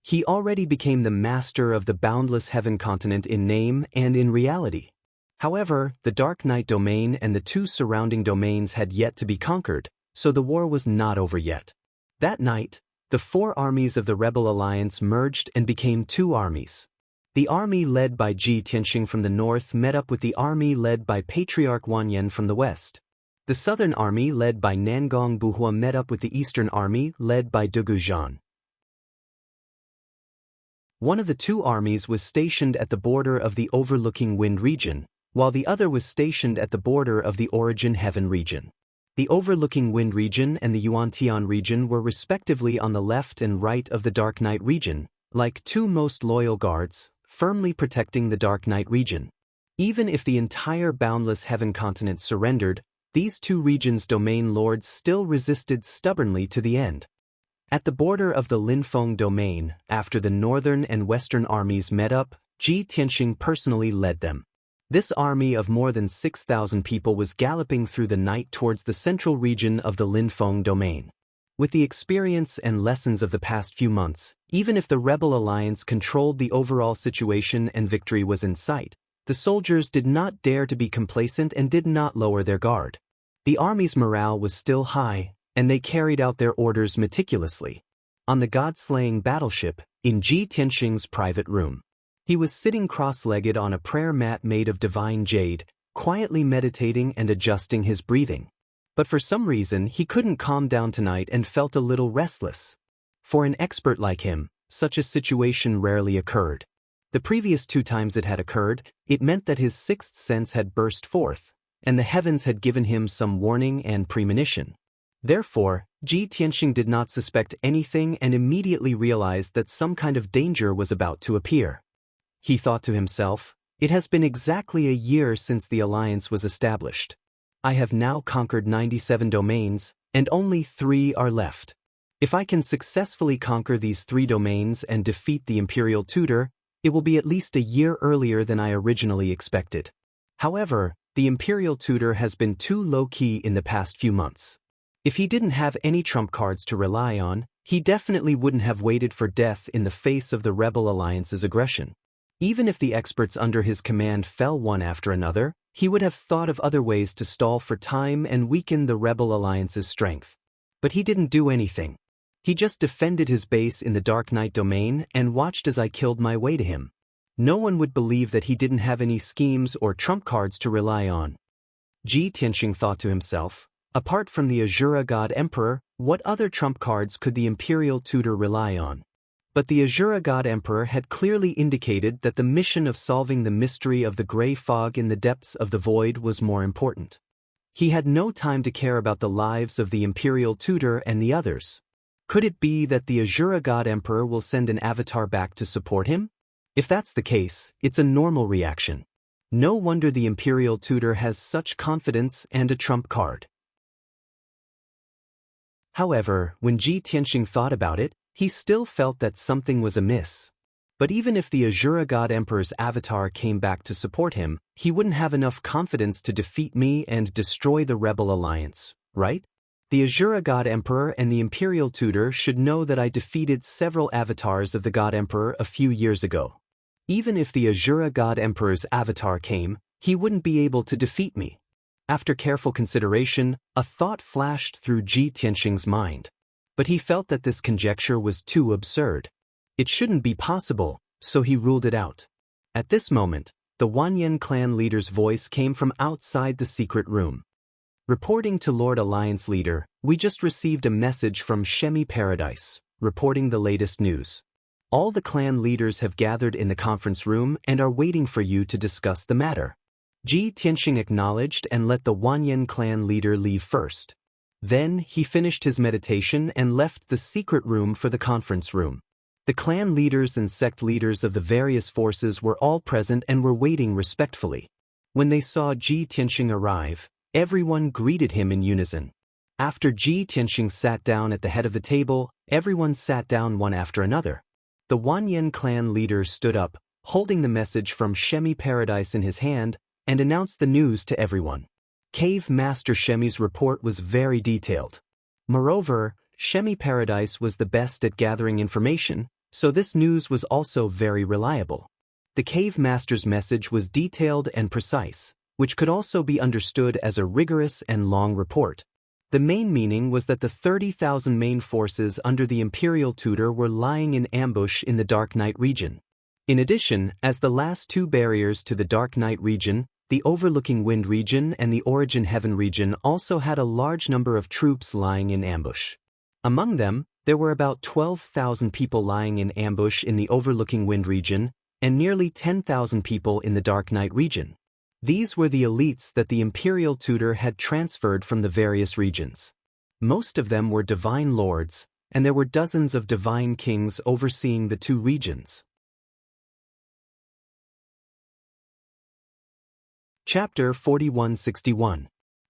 He already became the master of the boundless heaven continent in name and in reality. However, the Dark Night domain and the 2 surrounding domains had yet to be conquered, so the war was not over yet. That night, the 4 armies of the Rebel Alliance merged and became 2 armies. The army led by Ji Tianxing from the north met up with the army led by Patriarch Wang Lin from the west. The southern army led by Nangong Buhua met up with the eastern army led by Dugu Zhan. One of the two armies was stationed at the border of the overlooking wind region, while the other was stationed at the border of the origin heaven region. The overlooking wind region and the Yuantian region were respectively on the left and right of the dark night region, like two most loyal guards, firmly protecting the dark night region. Even if the entire boundless heaven continent surrendered, these two regions' domain lords still resisted stubbornly to the end. At the border of the Linfeng domain, after the northern and western armies met up, Ji Tianxing personally led them. This army of more than 6,000 people was galloping through the night towards the central region of the Linfeng domain. With the experience and lessons of the past few months, even if the rebel alliance controlled the overall situation and victory was in sight, the soldiers did not dare to be complacent and did not lower their guard. The army's morale was still high, and they carried out their orders meticulously. On the god-slaying battleship, in Ji Tianxing's private room, he was sitting cross-legged on a prayer mat made of divine jade, quietly meditating and adjusting his breathing. But for some reason he couldn't calm down tonight and felt a little restless. For an expert like him, such a situation rarely occurred. The previous 2 times it had occurred, it meant that his sixth sense had burst forth, and the heavens had given him some warning and premonition. Therefore, Ji Tianxing did not suspect anything and immediately realized that some kind of danger was about to appear. He thought to himself, "It has been exactly a year since the alliance was established. I have now conquered 97 domains, and only 3 are left. If I can successfully conquer these 3 domains and defeat the imperial tutor, it will be at least a year earlier than I originally expected." However, the imperial tutor has been too low-key in the past few months. If he didn't have any trump cards to rely on, he definitely wouldn't have waited for death in the face of the rebel alliance's aggression. Even if the experts under his command fell one after another, he would have thought of other ways to stall for time and weaken the rebel alliance's strength. But he didn't do anything. He just defended his base in the Dark Knight domain and watched as I killed my way to him. No one would believe that he didn't have any schemes or trump cards to rely on. Ji Tianxing thought to himself, apart from the Azura God Emperor, what other trump cards could the imperial tutor rely on? But the Azura God Emperor had clearly indicated that the mission of solving the mystery of the gray fog in the depths of the void was more important. He had no time to care about the lives of the imperial tutor and the others. Could it be that the Azura God Emperor will send an avatar back to support him? If that's the case, it's a normal reaction. No wonder the imperial tutor has such confidence and a trump card. However, when Ji Tianxing thought about it, he still felt that something was amiss. But even if the Azura God Emperor's avatar came back to support him, he wouldn't have enough confidence to defeat me and destroy the rebel alliance, right? The Azura God Emperor and the imperial tutor should know that I defeated several avatars of the God Emperor a few years ago. Even if the Azura God Emperor's avatar came, he wouldn't be able to defeat me. After careful consideration, a thought flashed through Ji Tianxing's mind. But he felt that this conjecture was too absurd. It shouldn't be possible, so he ruled it out. At this moment, the Wanyan clan leader's voice came from outside the secret room. Reporting to Lord Alliance Leader, we just received a message from Shemi Paradise, reporting the latest news. All the clan leaders have gathered in the conference room and are waiting for you to discuss the matter. Ji Tianxing acknowledged and let the Wanyan clan leader leave first. Then he finished his meditation and left the secret room for the conference room. The clan leaders and sect leaders of the various forces were all present and were waiting respectfully. When they saw Ji Tianxing arrive, everyone greeted him in unison. After Ji Tianxing sat down at the head of the table, everyone sat down one after another. The Wanyan clan leader stood up, holding the message from Shemi Paradise in his hand, and announced the news to everyone. Cave Master Shemi's report was very detailed. Moreover, Shemi Paradise was the best at gathering information, so this news was also very reliable. The Cave Master's message was detailed and precise, which could also be understood as a rigorous and long report. The main meaning was that the 30,000 main forces under the Imperial Tutor were lying in ambush in the Dark Night region. In addition, as the last 2 barriers to the Dark Night region, the Overlooking Wind region and the Origin Heaven region also had a large number of troops lying in ambush. Among them, There were about 12,000 people lying in ambush in the overlooking wind region, and nearly 10,000 people in the dark night region. These were the elites that the imperial tutor had transferred from the various regions. Most of them were divine lords, and there were dozens of divine kings overseeing the two regions. Chapter 4161.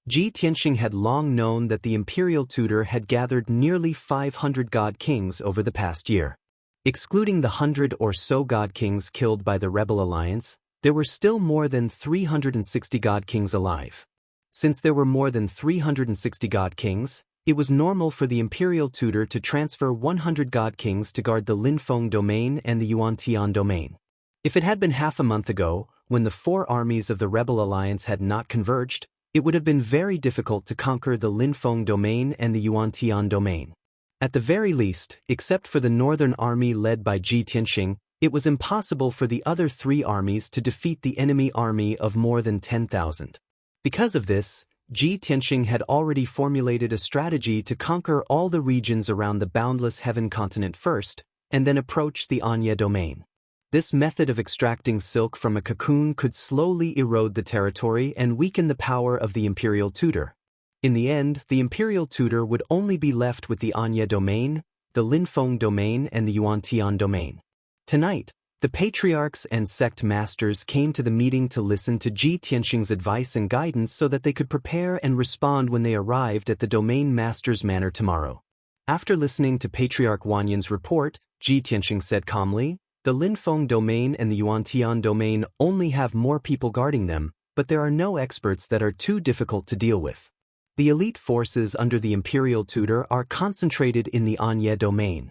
Ji Tianxing had long known that the imperial tutor had gathered nearly 500 god kings over the past year. Excluding the 100 or so god kings killed by the rebel alliance, there were still more than 360 god kings alive. Since there were more than 360 god kings, it was normal for the imperial tutor to transfer 100 god kings to guard the Linfeng domain and the Yuantian domain. If it had been half a month ago, when the four armies of the rebel alliance had not converged, it would have been very difficult to conquer the Linfeng domain and the Yuantian domain. At the very least, except for the northern army led by Ji Tianxing, it was impossible for the other three armies to defeat the enemy army of more than 10,000. Because of this, Ji Tianxing had already formulated a strategy to conquer all the regions around the boundless heaven continent first, and then approach the Anya domain. This method of extracting silk from a cocoon could slowly erode the territory and weaken the power of the imperial tutor. In the end, the imperial tutor would only be left with the Anya domain, the Linfeng domain and the Yuantian domain. Tonight, the patriarchs and sect masters came to the meeting to listen to Ji Tianxing's advice and guidance so that they could prepare and respond when they arrived at the domain master's manor tomorrow. After listening to Patriarch Wang Lin's report, Ji Tianxing said calmly, "The Linfeng domain and the Yuantian domain only have more people guarding them, but there are no experts that are too difficult to deal with. The elite forces under the imperial tutor are concentrated in the Anya domain.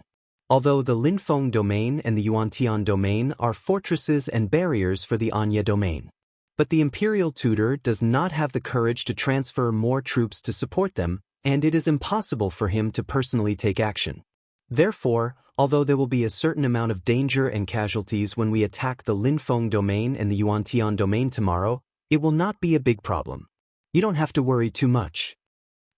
Although the Linfeng domain and the Yuantian domain are fortresses and barriers for the Anya domain. But the imperial tutor does not have the courage to transfer more troops to support them, and it is impossible for him to personally take action. Therefore, although there will be a certain amount of danger and casualties when we attack the Linfeng domain and the Yuantian domain tomorrow, it will not be a big problem. You don't have to worry too much."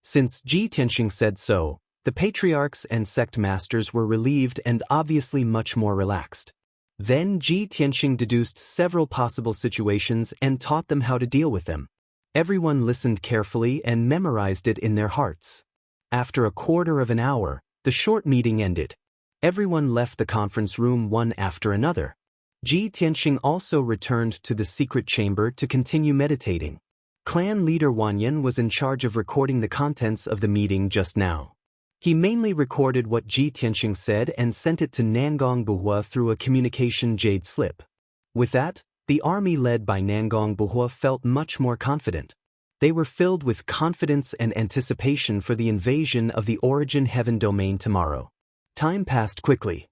Since Ji Tianxing said so, the patriarchs and sect masters were relieved and obviously much more relaxed. Then Ji Tianxing deduced several possible situations and taught them how to deal with them. Everyone listened carefully and memorized it in their hearts. After a quarter of an hour, the short meeting ended. Everyone left the conference room one after another. Ji Tianxing also returned to the secret chamber to continue meditating. Clan leader Wang Lin was in charge of recording the contents of the meeting just now. He mainly recorded what Ji Tianxing said and sent it to Nangong Buhua through a communication jade slip. With that, the army led by Nangong Buhua felt much more confident. They were filled with confidence and anticipation for the invasion of the Origin Heaven domain tomorrow. Time passed quickly.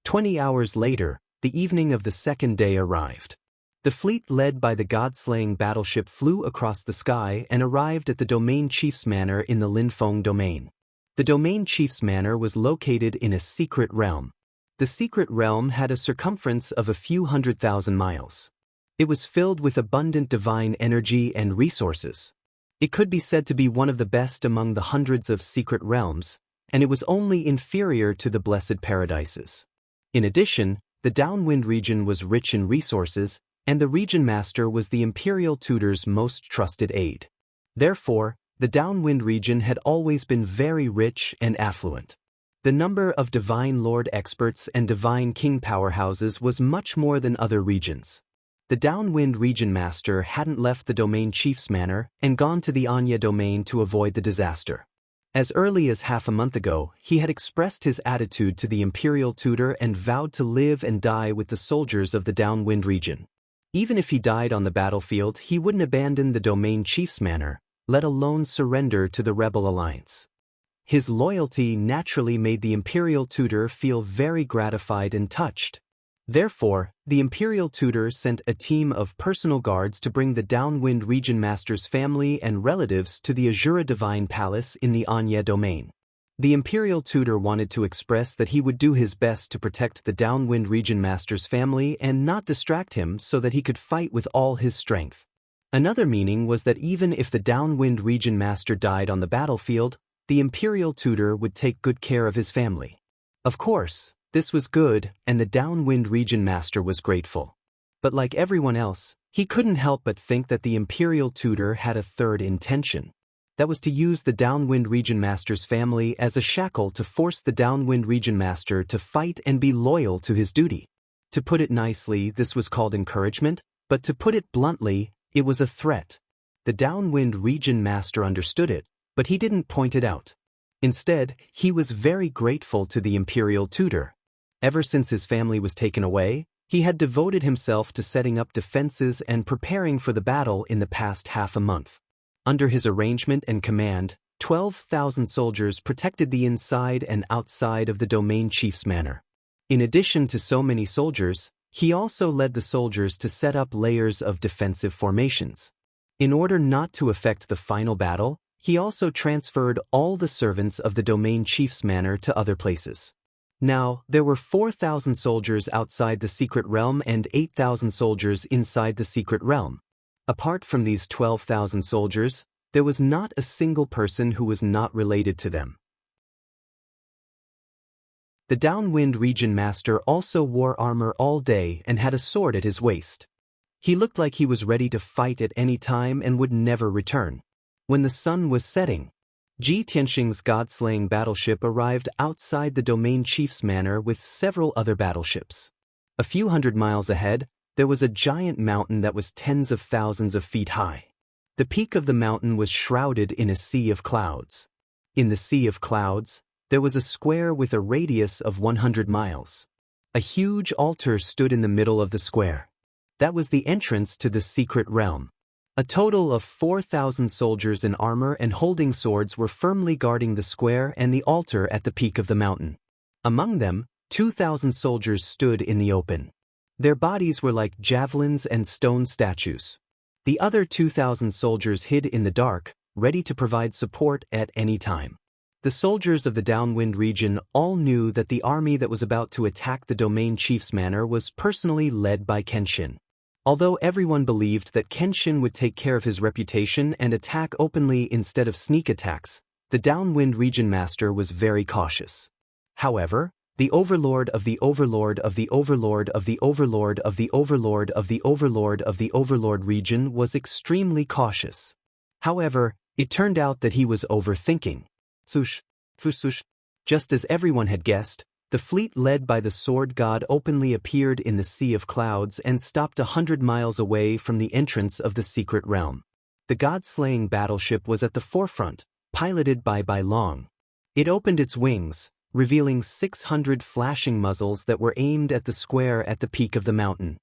20 hours later, the evening of the second day arrived. The fleet led by the god-slaying battleship flew across the sky and arrived at the domain chief's manor in the Linfeng domain. The domain chief's manor was located in a secret realm. The secret realm had a circumference of a few 100,000 miles. It was filled with abundant divine energy and resources. It could be said to be one of the best among the hundreds of secret realms, and it was only inferior to the blessed paradises. In addition, the downwind region was rich in resources, and the region master was the imperial tutor's most trusted aide. Therefore, the downwind region had always been very rich and affluent. The number of divine lord experts and divine king powerhouses was much more than other regions. The downwind region master hadn't left the domain chief's manor and gone to the Anya domain to avoid the disaster. As early as half a month ago, he had expressed his attitude to the imperial tutor and vowed to live and die with the soldiers of the downwind region. Even if he died on the battlefield, he wouldn't abandon the domain chief's manor, let alone surrender to the rebel alliance. His loyalty naturally made the imperial tutor feel very gratified and touched. Therefore, the imperial tutor sent a team of personal guards to bring the downwind region master's family and relatives to the Azura Divine Palace in the Anya domain. The imperial tutor wanted to express that he would do his best to protect the downwind region master's family and not distract him so that he could fight with all his strength. Another meaning was that even if the downwind region master died on the battlefield, the imperial tutor would take good care of his family. Of course, this was good, and the Downwind Region Master was grateful. But like everyone else, he couldn't help but think that the imperial tutor had a third intention. That was to use the Downwind Region Master's family as a shackle to force the Downwind Region Master to fight and be loyal to his duty. To put it nicely, this was called encouragement, but to put it bluntly, it was a threat. The Downwind Region Master understood it, but he didn't point it out. Instead, he was very grateful to the imperial tutor. Ever since his family was taken away, he had devoted himself to setting up defenses and preparing for the battle in the past half a month. Under his arrangement and command, 12,000 soldiers protected the inside and outside of the domain chief's manor. In addition to so many soldiers, he also led the soldiers to set up layers of defensive formations. In order not to affect the final battle, he also transferred all the servants of the domain chief's manor to other places. Now, there were 4,000 soldiers outside the secret realm and 8,000 soldiers inside the secret realm. Apart from these 12,000 soldiers, there was not a single person who was not related to them. The Downwind Region Master also wore armor all day and had a sword at his waist. He looked like he was ready to fight at any time and would never return. When the sun was setting, Ji Tianxing's god-slaying battleship arrived outside the domain chief's manor with several other battleships. A few hundred miles ahead, there was a giant mountain that was tens of thousands of feet high. The peak of the mountain was shrouded in a sea of clouds. In the sea of clouds, there was a square with a radius of 100 miles. A huge altar stood in the middle of the square. That was the entrance to the secret realm. A total of 4,000 soldiers in armor and holding swords were firmly guarding the square and the altar at the peak of the mountain. Among them, 2,000 soldiers stood in the open. Their bodies were like javelins and stone statues. The other 2,000 soldiers hid in the dark, ready to provide support at any time. The soldiers of the Downwind region all knew that the army that was about to attack the domain chief's manor was personally led by Kenshin. Although everyone believed that Kenshin would take care of his reputation and attack openly instead of sneak attacks, the Downwind Region Master was very cautious. However, the overlord of the overlord of the overlord of the overlord of the overlord of the overlord of the overlord region was extremely cautious. However, it turned out that he was overthinking. Just as everyone had guessed, the fleet led by the sword god openly appeared in the sea of clouds and stopped 100 miles away from the entrance of the secret realm. The god-slaying battleship was at the forefront, piloted by Bai Long. It opened its wings, revealing 600 flashing muzzles that were aimed at the square at the peak of the mountain.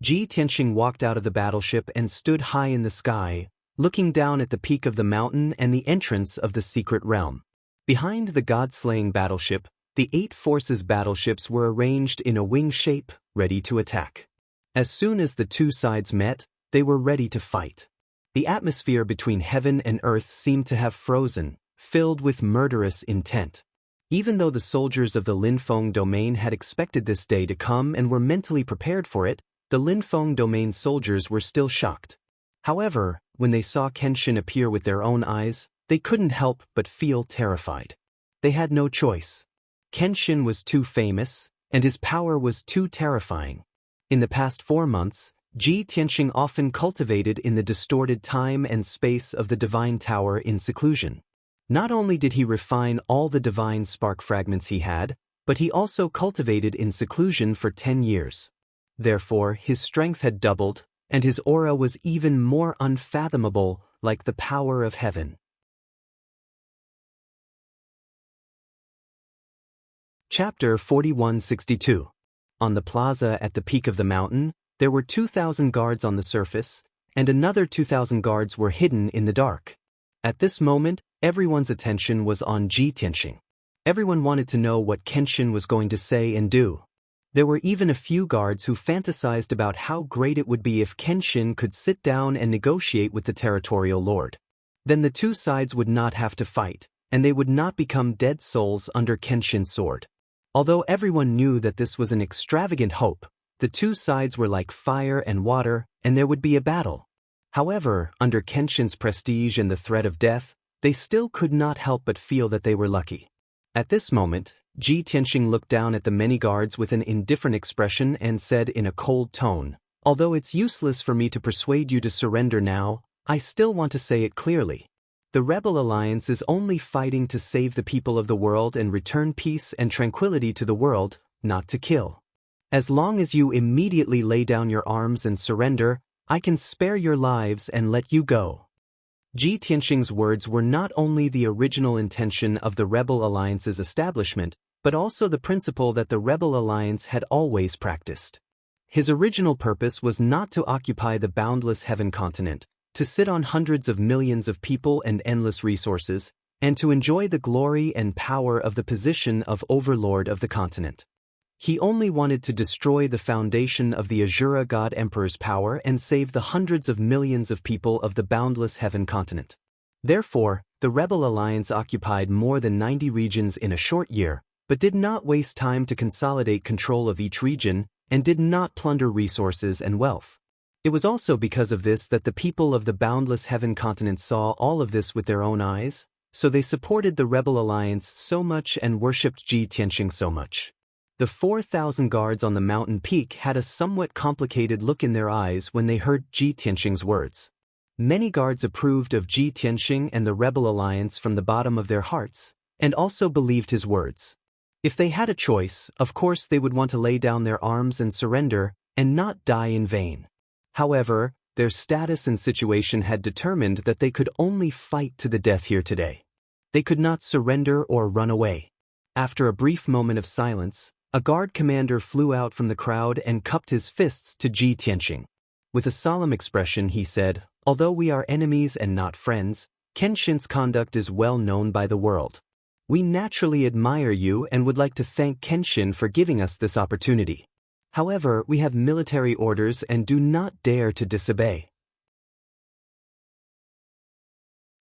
Ji Tianxing walked out of the battleship and stood high in the sky, looking down at the peak of the mountain and the entrance of the secret realm. Behind the god-slaying battleship, the 8 forces battleships were arranged in a wing shape, ready to attack. As soon as the two sides met, they were ready to fight. The atmosphere between heaven and earth seemed to have frozen, filled with murderous intent. Even though the soldiers of the Linfeng domain had expected this day to come and were mentally prepared for it, the Linfeng domain soldiers were still shocked. However, when they saw Kenshin appear with their own eyes, they couldn't help but feel terrified. They had no choice. Kenshin was too famous, and his power was too terrifying. In the past 4 months, Ji Tianxing often cultivated in the distorted time and space of the Divine Tower in seclusion. Not only did he refine all the divine spark fragments he had, but he also cultivated in seclusion for 10 years. Therefore, his strength had doubled, and his aura was even more unfathomable, like the power of heaven. Chapter 4162. On the plaza at the peak of the mountain, there were 2,000 guards on the surface, and another 2,000 guards were hidden in the dark. At this moment, everyone's attention was on Ji Tianxing. Everyone wanted to know what Kenshin was going to say and do. There were even a few guards who fantasized about how great it would be if Kenshin could sit down and negotiate with the territorial lord. Then the two sides would not have to fight, and they would not become dead souls under Kenshin's sword. Although everyone knew that this was an extravagant hope, the two sides were like fire and water, and there would be a battle. However, under Kenshin's prestige and the threat of death, they still could not help but feel that they were lucky. At this moment, Ji Tianxing looked down at the many guards with an indifferent expression and said in a cold tone, "Although it's useless for me to persuade you to surrender now, I still want to say it clearly. The Rebel Alliance is only fighting to save the people of the world and return peace and tranquility to the world, not to kill. As long as you immediately lay down your arms and surrender, I can spare your lives and let you go." Ji Tianxing's words were not only the original intention of the Rebel Alliance's establishment, but also the principle that the Rebel Alliance had always practiced. His original purpose was not to occupy the boundless heaven continent, to sit on hundreds of millions of people and endless resources, and to enjoy the glory and power of the position of overlord of the continent. He only wanted to destroy the foundation of the Azura God Emperor's power and save the hundreds of millions of people of the boundless heaven continent. Therefore, the Rebel Alliance occupied more than 90 regions in a short year, but did not waste time to consolidate control of each region, and did not plunder resources and wealth. It was also because of this that the people of the boundless heaven continent saw all of this with their own eyes, so they supported the Rebel Alliance so much and worshipped Ji Tianxing so much. The 4,000 guards on the mountain peak had a somewhat complicated look in their eyes when they heard Ji Tianxing's words. Many guards approved of Ji Tianxing and the Rebel Alliance from the bottom of their hearts, and also believed his words. If they had a choice, of course they would want to lay down their arms and surrender, and not die in vain. However, their status and situation had determined that they could only fight to the death here today. They could not surrender or run away. After a brief moment of silence, a guard commander flew out from the crowd and cupped his fists to Ji Tianxing. With a solemn expression he said, "Although we are enemies and not friends, Kenshin's conduct is well known by the world. We naturally admire you and would like to thank Kenshin for giving us this opportunity. However, we have military orders and do not dare to disobey.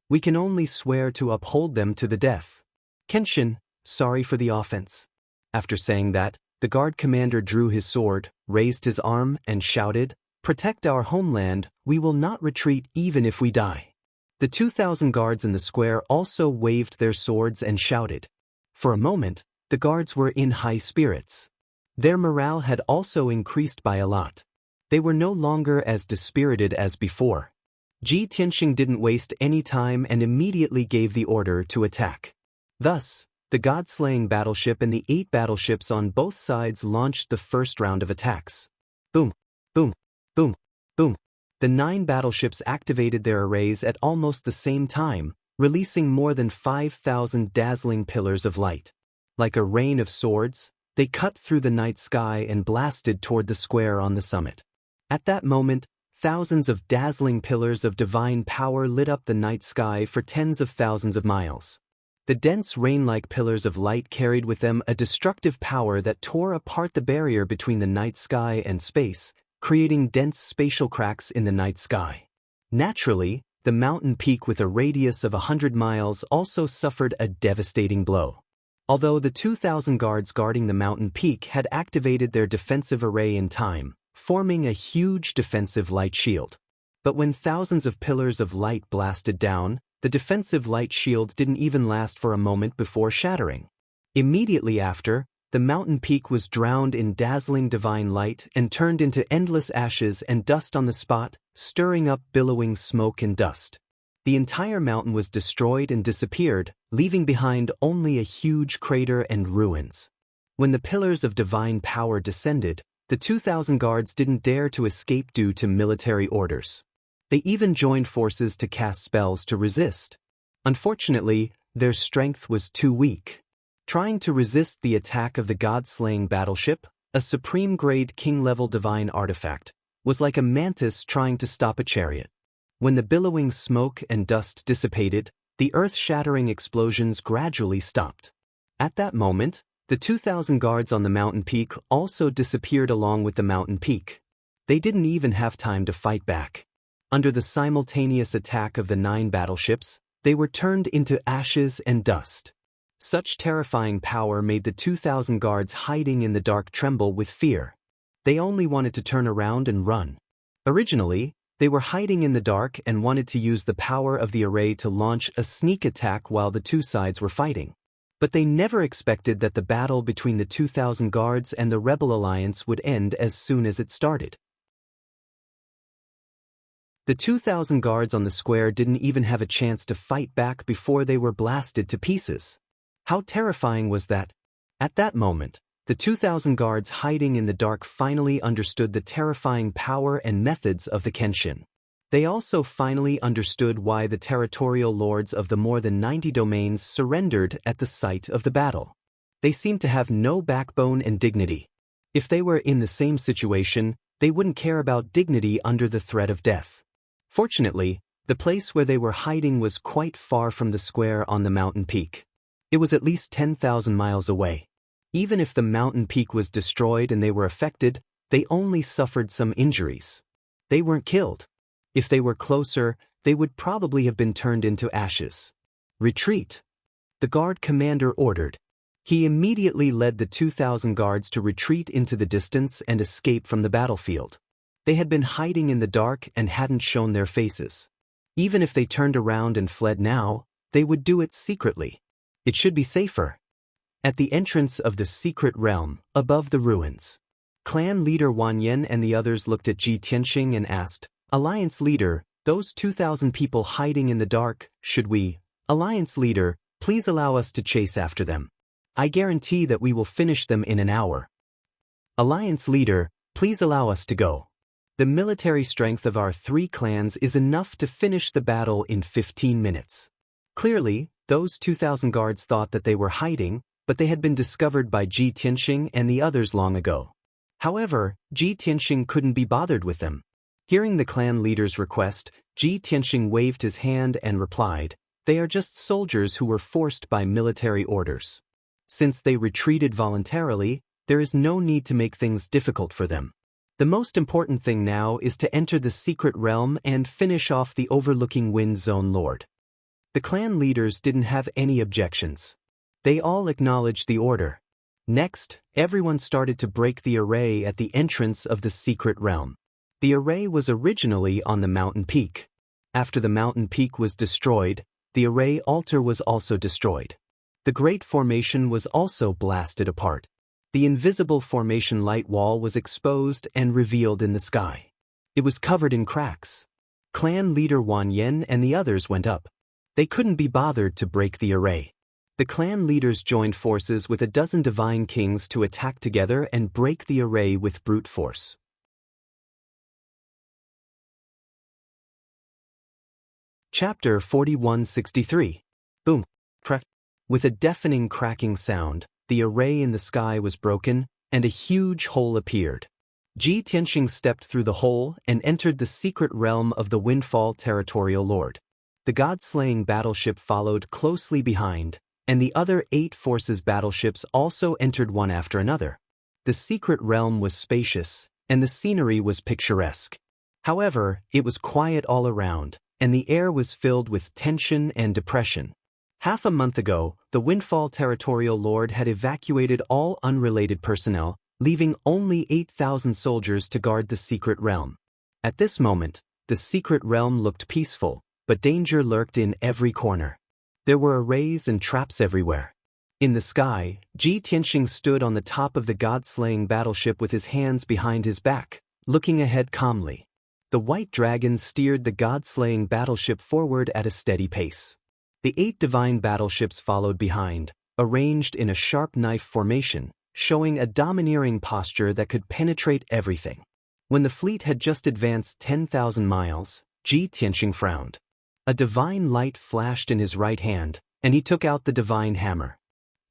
We can only swear to uphold them to the death. Kenshin, sorry for the offense." After saying that, the guard commander drew his sword, raised his arm, and shouted, "Protect our homeland, we will not retreat even if we die." The 2,000 guards in the square also waved their swords and shouted. For a moment, the guards were in high spirits. Their morale had also increased by a lot. They were no longer as dispirited as before. Ji Tianxing didn't waste any time and immediately gave the order to attack. Thus, the god-slaying battleship and the 8 battleships on both sides launched the first round of attacks. Boom, boom, boom, boom. The 9 battleships activated their arrays at almost the same time, releasing more than 5,000 dazzling pillars of light. Like a rain of swords, they cut through the night sky and blasted toward the square on the summit. At that moment, thousands of dazzling pillars of divine power lit up the night sky for tens of thousands of miles. The dense rain-like pillars of light carried with them a destructive power that tore apart the barrier between the night sky and space, creating dense spatial cracks in the night sky. Naturally, the mountain peak with a radius of 100 miles also suffered a devastating blow. Although the 2,000 guards guarding the mountain peak had activated their defensive array in time, forming a huge defensive light shield. But when thousands of pillars of light blasted down, the defensive light shield didn't even last for a moment before shattering. Immediately after, the mountain peak was drowned in dazzling divine light and turned into endless ashes and dust on the spot, stirring up billowing smoke and dust. The entire mountain was destroyed and disappeared, leaving behind only a huge crater and ruins. When the pillars of divine power descended, the 2,000 guards didn't dare to escape due to military orders. They even joined forces to cast spells to resist. Unfortunately, their strength was too weak. Trying to resist the attack of the god-slaying battleship, a supreme-grade king-level divine artifact, was like a mantis trying to stop a chariot. When the billowing smoke and dust dissipated, the earth-shattering explosions gradually stopped. At that moment, the 2,000 guards on the mountain peak also disappeared along with the mountain peak. They didn't even have time to fight back. Under the simultaneous attack of the 9 battleships, they were turned into ashes and dust. Such terrifying power made the 2,000 guards hiding in the dark tremble with fear. They only wanted to turn around and run. Originally, They were hiding in the dark and wanted to use the power of the array to launch a sneak attack while the two sides were fighting. But they never expected that the battle between the 2,000 guards and the rebel alliance would end as soon as it started. The 2,000 guards on the square didn't even have a chance to fight back before they were blasted to pieces. How terrifying was that? At that moment, the 2,000 guards hiding in the dark finally understood the terrifying power and methods of the Kenshin. They also finally understood why the territorial lords of the more than 90 domains surrendered at the sight of the battle. They seemed to have no backbone and dignity. If they were in the same situation, they wouldn't care about dignity under the threat of death. Fortunately, the place where they were hiding was quite far from the square on the mountain peak. It was at least 10,000 miles away. Even if the mountain peak was destroyed and they were affected, they only suffered some injuries. They weren't killed. If they were closer, they would probably have been turned into ashes. Retreat! The guard commander ordered. He immediately led the 2,000 guards to retreat into the distance and escape from the battlefield. They had been hiding in the dark and hadn't shown their faces. Even if they turned around and fled now, they would do it secretly. It should be safer. At the entrance of the secret realm, above the ruins, clan leader Wang Lin and the others looked at Ji Tianxing and asked, "Alliance leader, those 2,000 people hiding in the dark, should we? Alliance leader, please allow us to chase after them. I guarantee that we will finish them in an hour. Alliance leader, please allow us to go. The military strength of our 3 clans is enough to finish the battle in 15 minutes. Clearly, those 2,000 guards thought that they were hiding, but they had been discovered by Ji Tianxing and the others long ago. However, Ji Tianxing couldn't be bothered with them. Hearing the clan leader's request, Ji Tianxing waved his hand and replied, "They are just soldiers who were forced by military orders. Since they retreated voluntarily, there is no need to make things difficult for them. The most important thing now is to enter the secret realm and finish off the overlooking Wind Zone Lord." The clan leaders didn't have any objections. They all acknowledged the order. Next, everyone started to break the array at the entrance of the secret realm. The array was originally on the mountain peak. After the mountain peak was destroyed, the array altar was also destroyed. The Great Formation was also blasted apart. The invisible formation light wall was exposed and revealed in the sky. It was covered in cracks. Clan leader Wang Lin and the others went up. They couldn't be bothered to break the array. The clan leaders joined forces with a dozen divine kings to attack together and break the array with brute force. Chapter 4163. Boom. Crack. With a deafening cracking sound, the array in the sky was broken, and a huge hole appeared. Ji Tianxing stepped through the hole and entered the secret realm of the Windfall Territorial Lord. The god-slaying battleship followed closely behind, and the other 8 forces battleships also entered one after another. The secret realm was spacious, and the scenery was picturesque. However, it was quiet all around, and the air was filled with tension and depression. Half a month ago, the Windfall Territorial Lord had evacuated all unrelated personnel, leaving only 8,000 soldiers to guard the secret realm. At this moment, the secret realm looked peaceful, but danger lurked in every corner. There were arrays and traps everywhere. In the sky, Ji Tianxing stood on the top of the god-slaying battleship with his hands behind his back, looking ahead calmly. The white dragon steered the god-slaying battleship forward at a steady pace. The 8 divine battleships followed behind, arranged in a sharp knife formation, showing a domineering posture that could penetrate everything. When the fleet had just advanced 10,000 miles, Ji Tianxing frowned. A divine light flashed in his right hand, and he took out the divine hammer.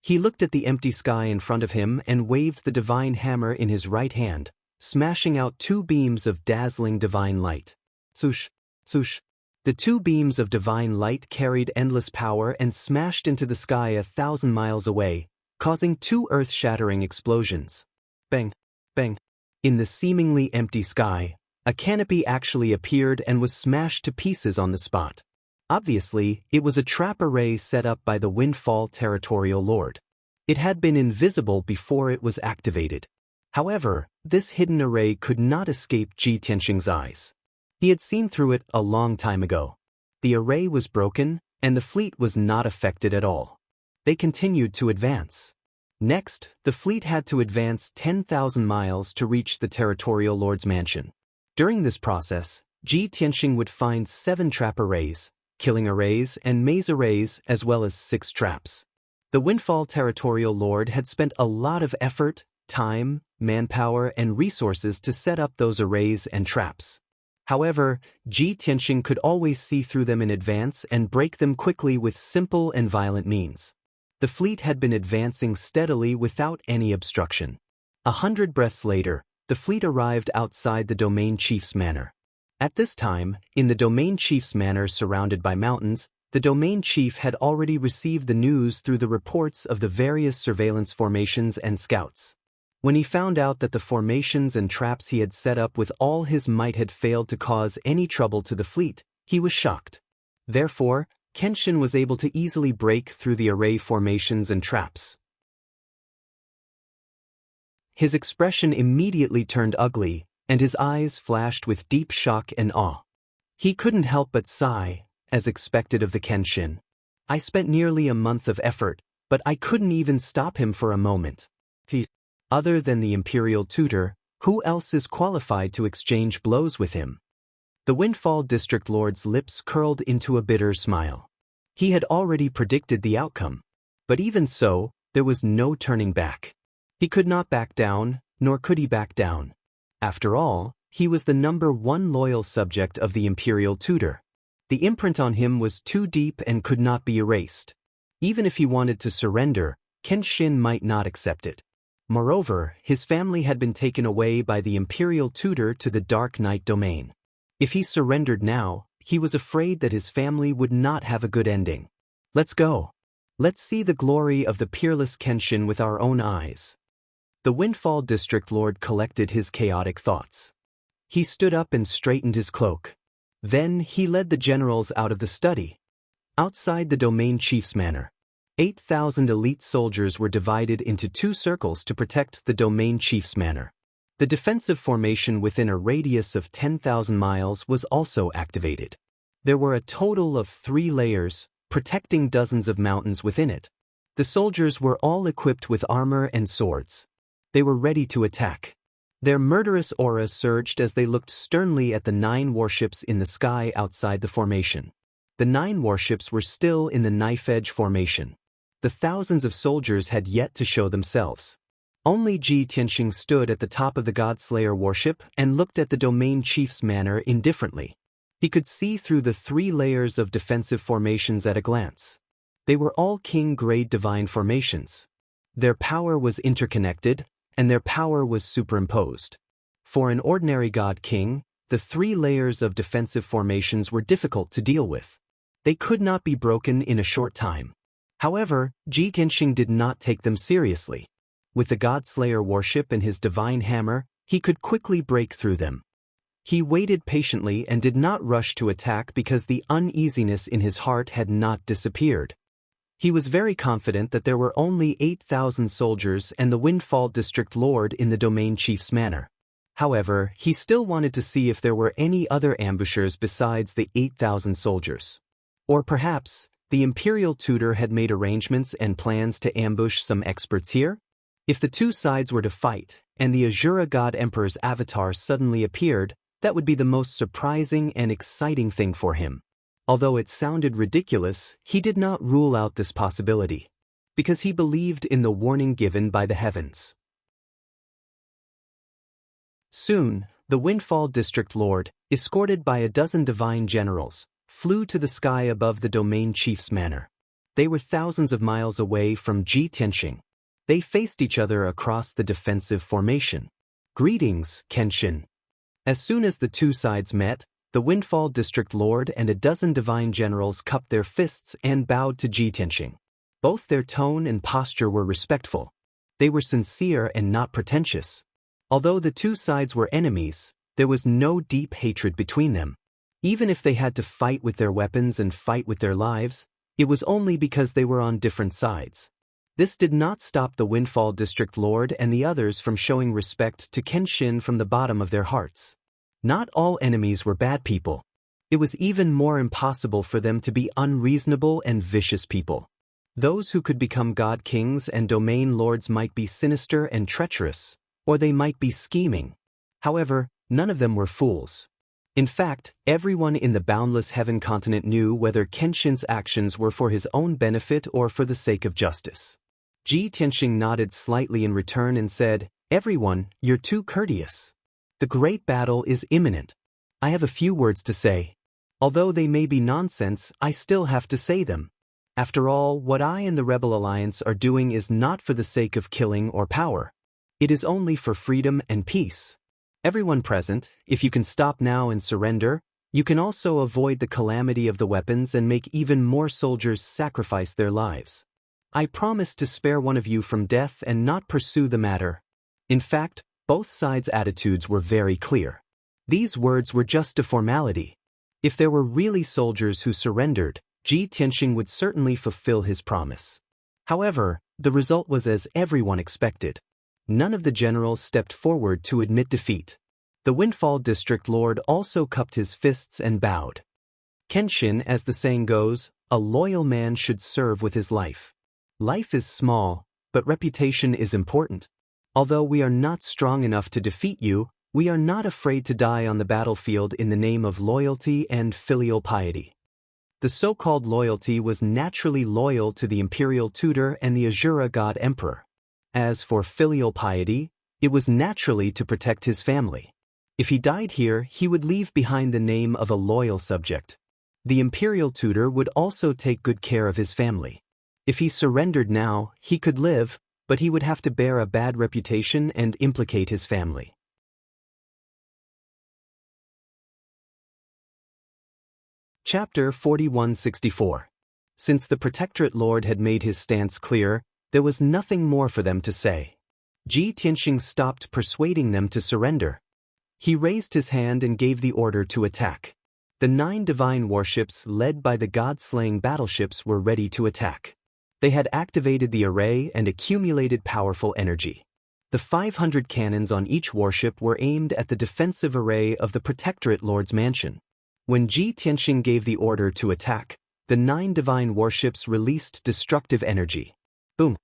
He looked at the empty sky in front of him and waved the divine hammer in his right hand, smashing out 2 beams of dazzling divine light. Swoosh, swoosh. The 2 beams of divine light carried endless power and smashed into the sky 1,000 miles away, causing 2 earth-shattering explosions. Bang, bang. In the seemingly empty sky, a canopy actually appeared and was smashed to pieces on the spot. Obviously, it was a trap array set up by the Windfall Territorial Lord. It had been invisible before it was activated. However, this hidden array could not escape Ji Tianxing's eyes. He had seen through it a long time ago. The array was broken, and the fleet was not affected at all. They continued to advance. Next, the fleet had to advance 10,000 miles to reach the territorial lord's mansion. During this process, Ji Tianxing would find 7 trap arrays, killing arrays and maze arrays, as well as 6 traps. The Windfall territorial lord had spent a lot of effort, time, manpower, and resources to set up those arrays and traps. However, Ji Tianxing could always see through them in advance and break them quickly with simple and violent means. The fleet had been advancing steadily without any obstruction. 100 breaths later, the fleet arrived outside the domain chief's manor. At this time, in the domain chief's manor surrounded by mountains, the domain chief had already received the news through the reports of the various surveillance formations and scouts. When he found out that the formations and traps he had set up with all his might had failed to cause any trouble to the fleet, he was shocked. Therefore, Kenshin was able to easily break through the array formations and traps. His expression immediately turned ugly, and his eyes flashed with deep shock and awe. He couldn't help but sigh, as expected of the Kenshin. I spent nearly a month of effort, but I couldn't even stop him for a moment. Other than the imperial tutor, who else is qualified to exchange blows with him? The Windfall District Lord's lips curled into a bitter smile. He had already predicted the outcome. But even so, there was no turning back. He could not back down, nor could he back down. After all, he was the #1 loyal subject of the imperial tutor. The imprint on him was too deep and could not be erased. Even if he wanted to surrender, Kenshin might not accept it. Moreover, his family had been taken away by the imperial tutor to the Dark Night domain. If he surrendered now, he was afraid that his family would not have a good ending. Let's go. Let's see the glory of the peerless Kenshin with our own eyes. The Windfall District Lord collected his chaotic thoughts. He stood up and straightened his cloak. Then he led the generals out of the study. Outside the domain chief's manor, 8,000 elite soldiers were divided into 2 circles to protect the domain chief's manor. The defensive formation within a radius of 10,000 miles was also activated. There were a total of 3 layers, protecting dozens of mountains within it. The soldiers were all equipped with armor and swords. They were ready to attack. Their murderous aura surged as they looked sternly at the 9 warships in the sky outside the formation. The 9 warships were still in the knife-edge formation. The thousands of soldiers had yet to show themselves. Only Ji Tianxing stood at the top of the Godslayer warship and looked at the domain chief's manor indifferently. He could see through the 3 layers of defensive formations at a glance. They were all king-grade divine formations. Their power was interconnected, and their power was superimposed. For an ordinary god king, the 3 layers of defensive formations were difficult to deal with. They could not be broken in a short time. However, Ji Tianxing did not take them seriously. With the Godslayer warship and his divine hammer, he could quickly break through them. He waited patiently and did not rush to attack because the uneasiness in his heart had not disappeared. He was very confident that there were only 8,000 soldiers and the Windfall District Lord in the domain chief's manor. However, he still wanted to see if there were any other ambushers besides the 8,000 soldiers. Or perhaps, the imperial tutor had made arrangements and plans to ambush some experts here? If the 2 sides were to fight, and the Azura God Emperor's avatar suddenly appeared, that would be the most surprising and exciting thing for him. Although it sounded ridiculous, he did not rule out this possibility, because he believed in the warning given by the heavens. Soon, the Windfall District Lord, escorted by a dozen divine generals, flew to the sky above the domain chief's manor. They were thousands of miles away from Ji Tianxing. They faced each other across the defensive formation. Greetings, Kenshin. As soon as the 2 sides met, the Windfall District Lord and a dozen divine generals cupped their fists and bowed to Ji Tianxing. Both their tone and posture were respectful. They were sincere and not pretentious. Although the 2 sides were enemies, there was no deep hatred between them. Even if they had to fight with their weapons and fight with their lives, it was only because they were on different sides. This did not stop the Windfall District Lord and the others from showing respect to Kenshin from the bottom of their hearts. Not all enemies were bad people. It was even more impossible for them to be unreasonable and vicious people. Those who could become god kings and domain lords might be sinister and treacherous, or they might be scheming. However, none of them were fools. In fact, everyone in the boundless heaven continent knew whether Kenshin's actions were for his own benefit or for the sake of justice. Ji Tianxing nodded slightly in return and said, "Everyone, you're too courteous. The great battle is imminent. I have a few words to say. Although they may be nonsense, I still have to say them. After all, what I and the Rebel Alliance are doing is not for the sake of killing or power. It is only for freedom and peace. Everyone present, if you can stop now and surrender, you can also avoid the calamity of the weapons and make even more soldiers sacrifice their lives. I promise to spare one of you from death and not pursue the matter." In fact, both sides' attitudes were very clear. These words were just a formality. If there were really soldiers who surrendered, Ji Tianxing would certainly fulfill his promise. However, the result was as everyone expected. None of the generals stepped forward to admit defeat. The Windfall District Lord also cupped his fists and bowed. Kenshin, as the saying goes, a loyal man should serve with his life. Life is small, but reputation is important. Although we are not strong enough to defeat you, we are not afraid to die on the battlefield in the name of loyalty and filial piety. The so-called loyalty was naturally loyal to the imperial tutor and the Azura god emperor. As for filial piety, it was naturally to protect his family. If he died here, he would leave behind the name of a loyal subject. The imperial tutor would also take good care of his family. If he surrendered now, he could live, but he would have to bear a bad reputation and implicate his family. Chapter 4164. Since the Protectorate Lord had made his stance clear, there was nothing more for them to say. Ji Tianxing stopped persuading them to surrender. He raised his hand and gave the order to attack. The 9 divine warships led by the god-slaying battleships were ready to attack. They had activated the array and accumulated powerful energy. The 500 cannons on each warship were aimed at the defensive array of the Protectorate Lord's mansion. When Ji Tianxing gave the order to attack, the 9 divine warships released destructive energy. Boom!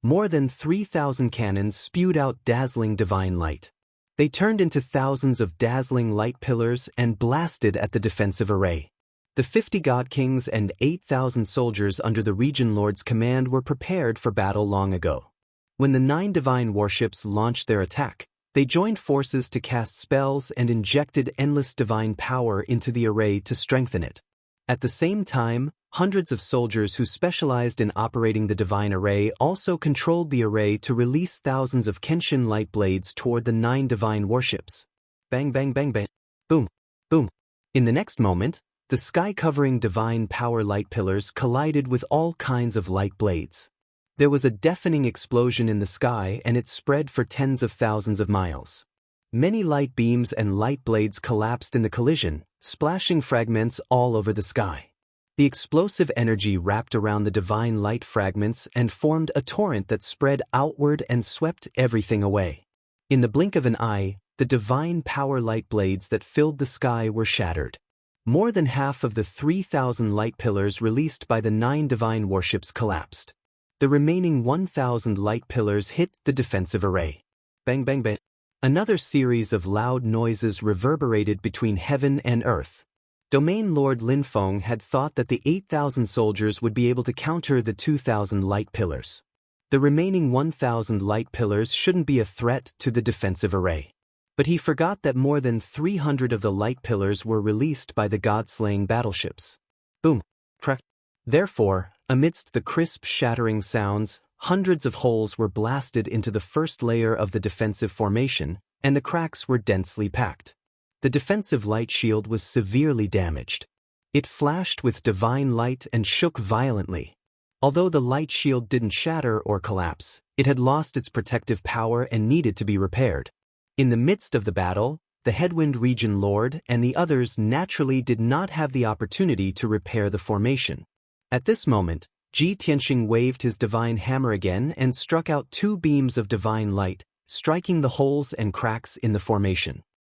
More than 3,000 cannons spewed out dazzling divine light. They turned into thousands of dazzling light pillars and blasted at the defensive array. The 50 god kings and 8,000 soldiers under the region lord's command were prepared for battle long ago. When the 9 divine warships launched their attack, they joined forces to cast spells and injected endless divine power into the array to strengthen it. At the same time, hundreds of soldiers who specialized in operating the divine array also controlled the array to release thousands of Kenshin light blades toward the 9 divine warships. Bang bang bang bang. Boom. Boom. In the next moment, the sky-covering divine power light pillars collided with all kinds of light blades. There was a deafening explosion in the sky and it spread for tens of thousands of miles. Many light beams and light blades collapsed in the collision, splashing fragments all over the sky. The explosive energy wrapped around the divine light fragments and formed a torrent that spread outward and swept everything away. In the blink of an eye, the divine power light blades that filled the sky were shattered. More than half of the 3,000 light pillars released by the 9 divine warships collapsed. The remaining 1,000 light pillars hit the defensive array. Bang bang bang. Another series of loud noises reverberated between heaven and earth. Domain Lord Lin Feng had thought that the 8,000 soldiers would be able to counter the 2,000 light pillars. The remaining 1,000 light pillars shouldn't be a threat to the defensive array. But he forgot that more than 300 of the light pillars were released by the god-slaying battleships. Boom! Crack! Therefore, amidst the crisp shattering sounds, hundreds of holes were blasted into the first layer of the defensive formation, and the cracks were densely packed. The defensive light shield was severely damaged. It flashed with divine light and shook violently. Although the light shield didn't shatter or collapse, it had lost its protective power and needed to be repaired. In the midst of the battle, the Headwind Region Lord and the others naturally did not have the opportunity to repair the formation. At this moment, Ji Tianxing waved his divine hammer again and struck out 2 beams of divine light, striking the holes and cracks in the formation.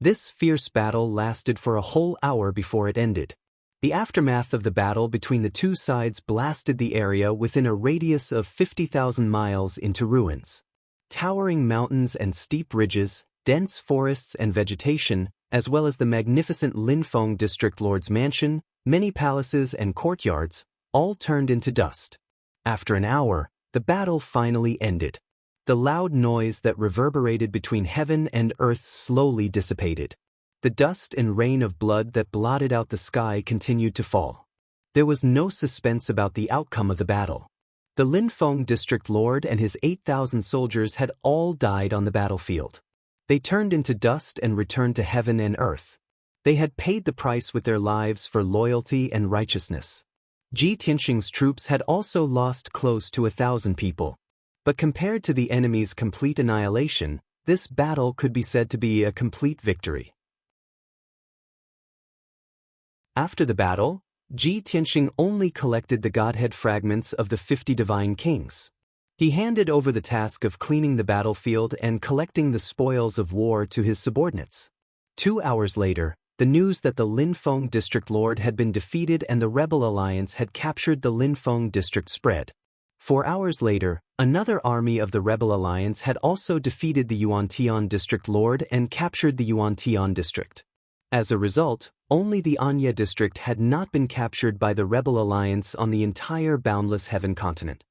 This fierce battle lasted for a whole hour before it ended. The aftermath of the battle between the two sides blasted the area within a radius of 50,000 miles into ruins. Towering mountains and steep ridges, dense forests and vegetation, as well as the magnificent Linfeng district lord's mansion, many palaces and courtyards, all turned into dust. After an hour, the battle finally ended. The loud noise that reverberated between heaven and earth slowly dissipated. The dust and rain of blood that blotted out the sky continued to fall. There was no suspense about the outcome of the battle. The Linfeng district lord and his 8,000 soldiers had all died on the battlefield. They turned into dust and returned to heaven and earth. They had paid the price with their lives for loyalty and righteousness. Ji Tianxing's troops had also lost close to 1,000 people. But compared to the enemy's complete annihilation, this battle could be said to be a complete victory. After the battle, Ji Tianxing only collected the godhead fragments of the 50 divine kings. He handed over the task of cleaning the battlefield and collecting the spoils of war to his subordinates. 2 hours later, the news that the Linfeng district lord had been defeated and the rebel alliance had captured the Linfeng district spread. 4 hours later, another army of the rebel alliance had also defeated the Yuantian district lord and captured the Yuantian district. As a result, only the Anya district had not been captured by the rebel alliance on the entire boundless heaven continent.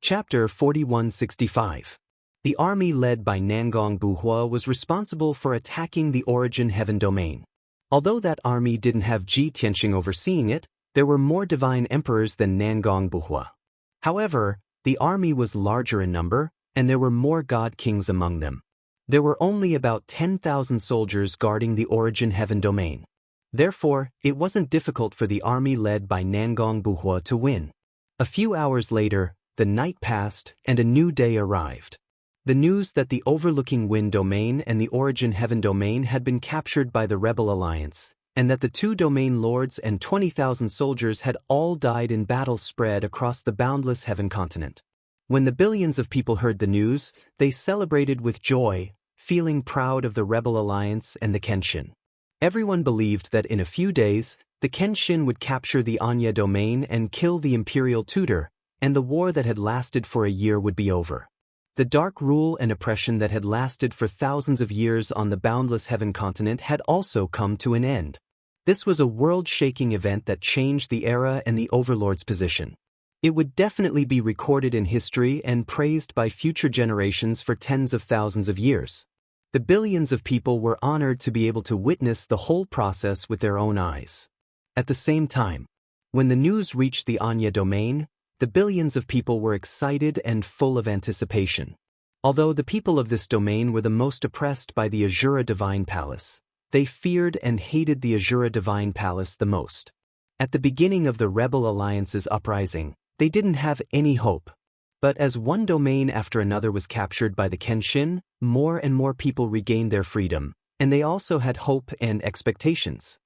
Chapter 4165. The army led by Nangong Buhua was responsible for attacking the Origin Heaven domain. Although that army didn't have Ji Tianxing overseeing it, there were more divine emperors than Nangong Buhua. However, the army was larger in number, and there were more god kings among them. There were only about 10,000 soldiers guarding the Origin Heaven domain. Therefore, it wasn't difficult for the army led by Nangong Buhua to win. A few hours later, the night passed and a new day arrived. The news that the Overlooking Wind domain and the Origin Heaven domain had been captured by the Rebel Alliance, and that the two domain lords and 20,000 soldiers had all died in battle spread across the boundless heaven continent. When the billions of people heard the news, they celebrated with joy, feeling proud of the Rebel Alliance and the Kenshin. Everyone believed that in a few days, the Kenshin would capture the Anya domain and kill the imperial tutor, and the war that had lasted for a year would be over. The dark rule and oppression that had lasted for thousands of years on the boundless heaven continent had also come to an end. This was a world-shaking event that changed the era and the overlord's position. It would definitely be recorded in history and praised by future generations for tens of thousands of years. The billions of people were honored to be able to witness the whole process with their own eyes. At the same time, when the news reached the Anya domain, the billions of people were excited and full of anticipation. Although the people of this domain were the most oppressed by the Azura Divine Palace, they feared and hated the Azura Divine Palace the most. At the beginning of the Rebel Alliance's uprising, they didn't have any hope. But as one domain after another was captured by the Kenshin, more and more people regained their freedom, and they also had hope and expectations.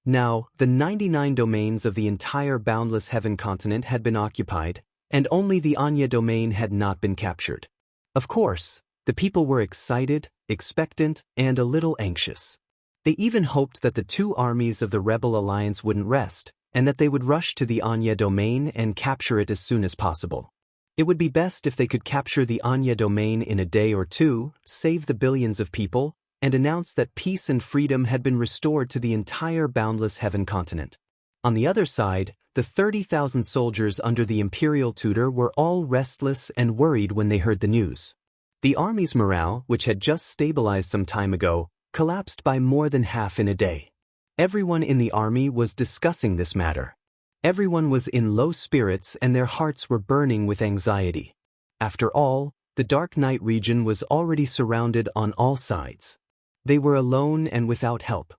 Now, the 99 domains of the entire boundless heaven continent had been occupied, and only the Anya domain had not been captured. Of course, the people were excited, expectant, and a little anxious. They even hoped that the two armies of the Rebel Alliance wouldn't rest, and that they would rush to the Anya domain and capture it as soon as possible. It would be best if they could capture the Anya domain in a day or two, save the billions of people, and announce that peace and freedom had been restored to the entire boundless heaven continent. On the other side, the 30,000 soldiers under the imperial tutor were all restless and worried when they heard the news. The army's morale, which had just stabilized some time ago, collapsed by more than half in a day. Everyone in the army was discussing this matter. Everyone was in low spirits and their hearts were burning with anxiety. After all, the Dark Night region was already surrounded on all sides. They were alone and without help.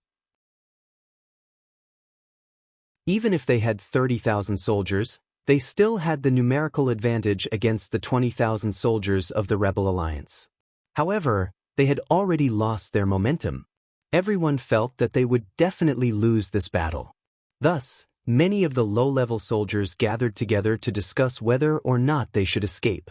Even if they had 30,000 soldiers, they still had the numerical advantage against the 20,000 soldiers of the Rebel Alliance. However, they had already lost their momentum. Everyone felt that they would definitely lose this battle. Thus, many of the low-level soldiers gathered together to discuss whether or not they should escape.